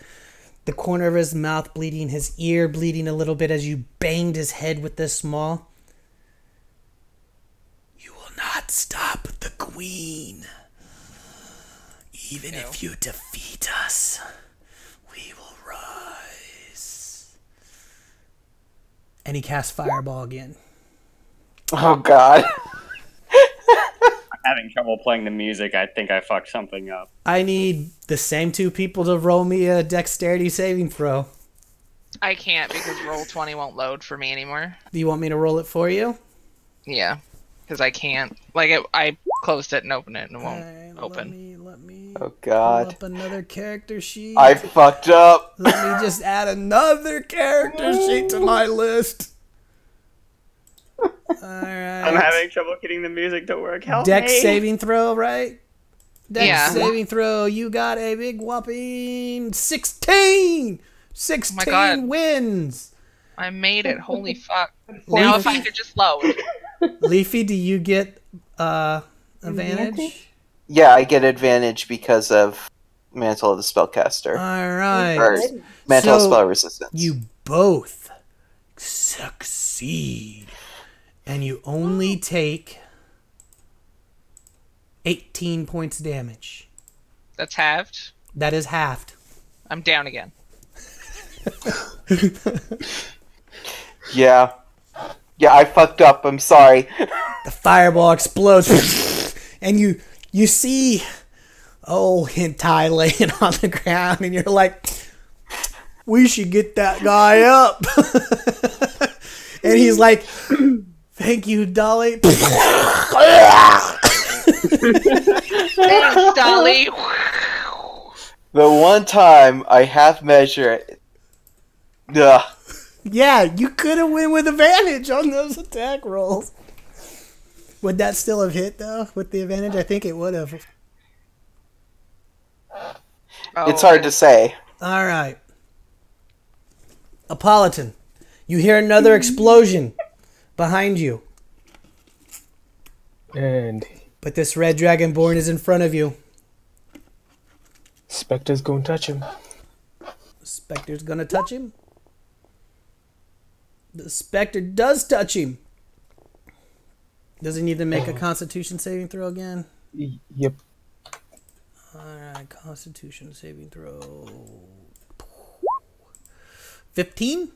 the corner of his mouth bleeding, his ear bleeding a little bit as you banged his head with this maul. You will not stop the queen. Even if you defeat us, we will rise. And he casts Fireball again. Oh God. I'm having trouble playing the music. I think I fucked something up. I need the same 2 people to roll me a dexterity saving throw. I can't because Roll20 won't load for me anymore. Do you want me to roll it for you? Yeah, because I can't. I closed it and opened it and it won't open. Let me Oh God. pull up another character sheet. I fucked up. Let me just add another character sheet to my list. Alright. I'm having trouble getting the music to work. Help Dex me. saving throw, right? Dex Yeah. saving throw. You got a big whopping 16! 16 God. wins! I made it. Holy fuck. Now if I could just load. Leafy, do you get advantage? Yeah, I get advantage because of Mantle of the Spellcaster. Alright. Or Mantle of So, Spell Resistance. You both succeed. And you only take 18 points damage. That's halved. That is halved. I'm down again. Yeah. Yeah, I fucked up. I'm sorry. The fireball explodes. And you see Hentai laying on the ground. And you're like, we should get that guy up. And he's like, thank you, Dolly. Thanks, Dolly. The one time I half measure it. Ugh. Yeah, you could have went with advantage on those attack rolls. Would that still have hit, though, with the advantage? I think it would have. It's hard to say. All right. Apolloton, you hear another explosion behind you. And But this red dragonborn is in front of you. Spectre's gonna touch him. The Spectre's gonna touch him. The Spectre does touch him. Does he need to make a Constitution saving throw again? Yep. Alright, Constitution saving throw. 15?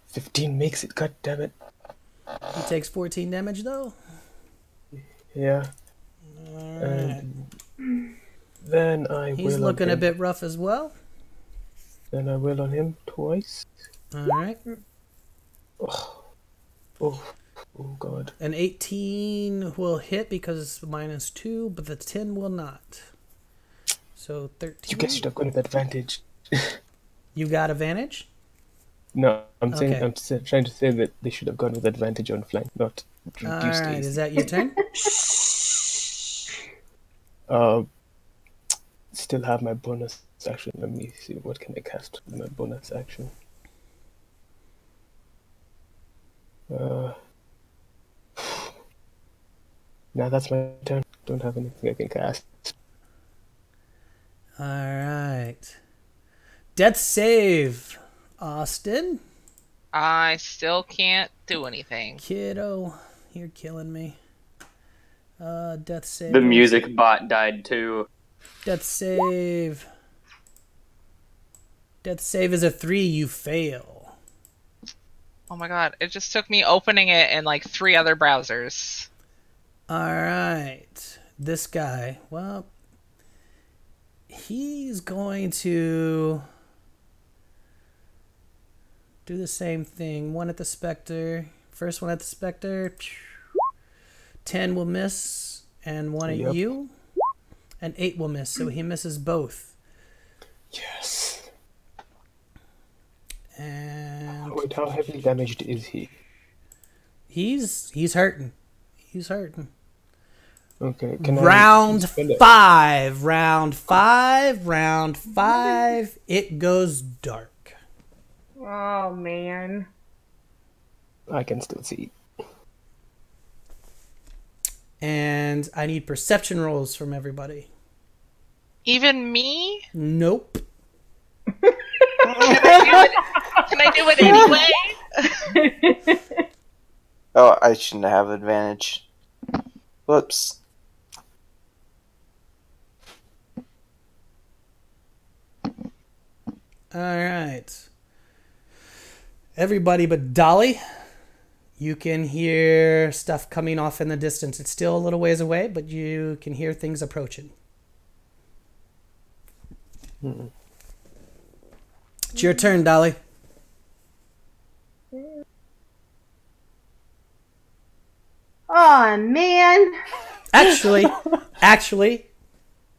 15 makes it, god damn it. He takes 14 damage though. Yeah. Alright. Then I will. He's looking a bit rough as well. Then I will on him twice. Alright. Oh, oh god. An 18 will hit because it's -2, but the 10 will not. So 13. You guys should have gone with advantage. You got advantage? No, I'm saying Okay. trying to say that they should have gone with advantage on flank, not reduced Alright, AC. is that your turn? Still have my bonus action. Let me see what can I cast with my bonus action. Now that's my turn. Don't have anything I can cast. Alright. Death save. Austin? I still can't do anything. Kiddo, you're killing me. Death save. The music bot died too. Death save. Death save is a 3. You fail. Oh my god, it just took me opening it in like 3 other browsers. Alright. This guy. Well, he's going to do the same thing. One at the Spectre. First one at the Spectre. 10 will miss. And one at Yep. you. And 8 will miss. So he misses both. Yes. And Wait, how heavily damaged is he? He's hurting. He's hurting. Okay. Round 5. Round 5. Round 5. It goes dark. Oh, man. I can still see. And I need perception rolls from everybody. Even me? Nope. Can I do it anyway? Oh, I shouldn't have advantage. Whoops. Alright. Everybody but Dolly. You can hear stuff coming off in the distance. It's still a little ways away, but you can hear things approaching. It's your turn, Dolly. Oh, man. Actually,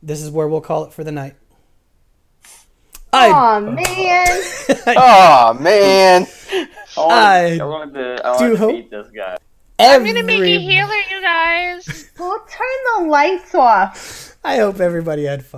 this is where we'll call it for the night. Oh, man. Oh, man. I wanted to beat this guy. I'm gonna make a healer, you guys. Well, turn the lights off. I hope everybody had fun.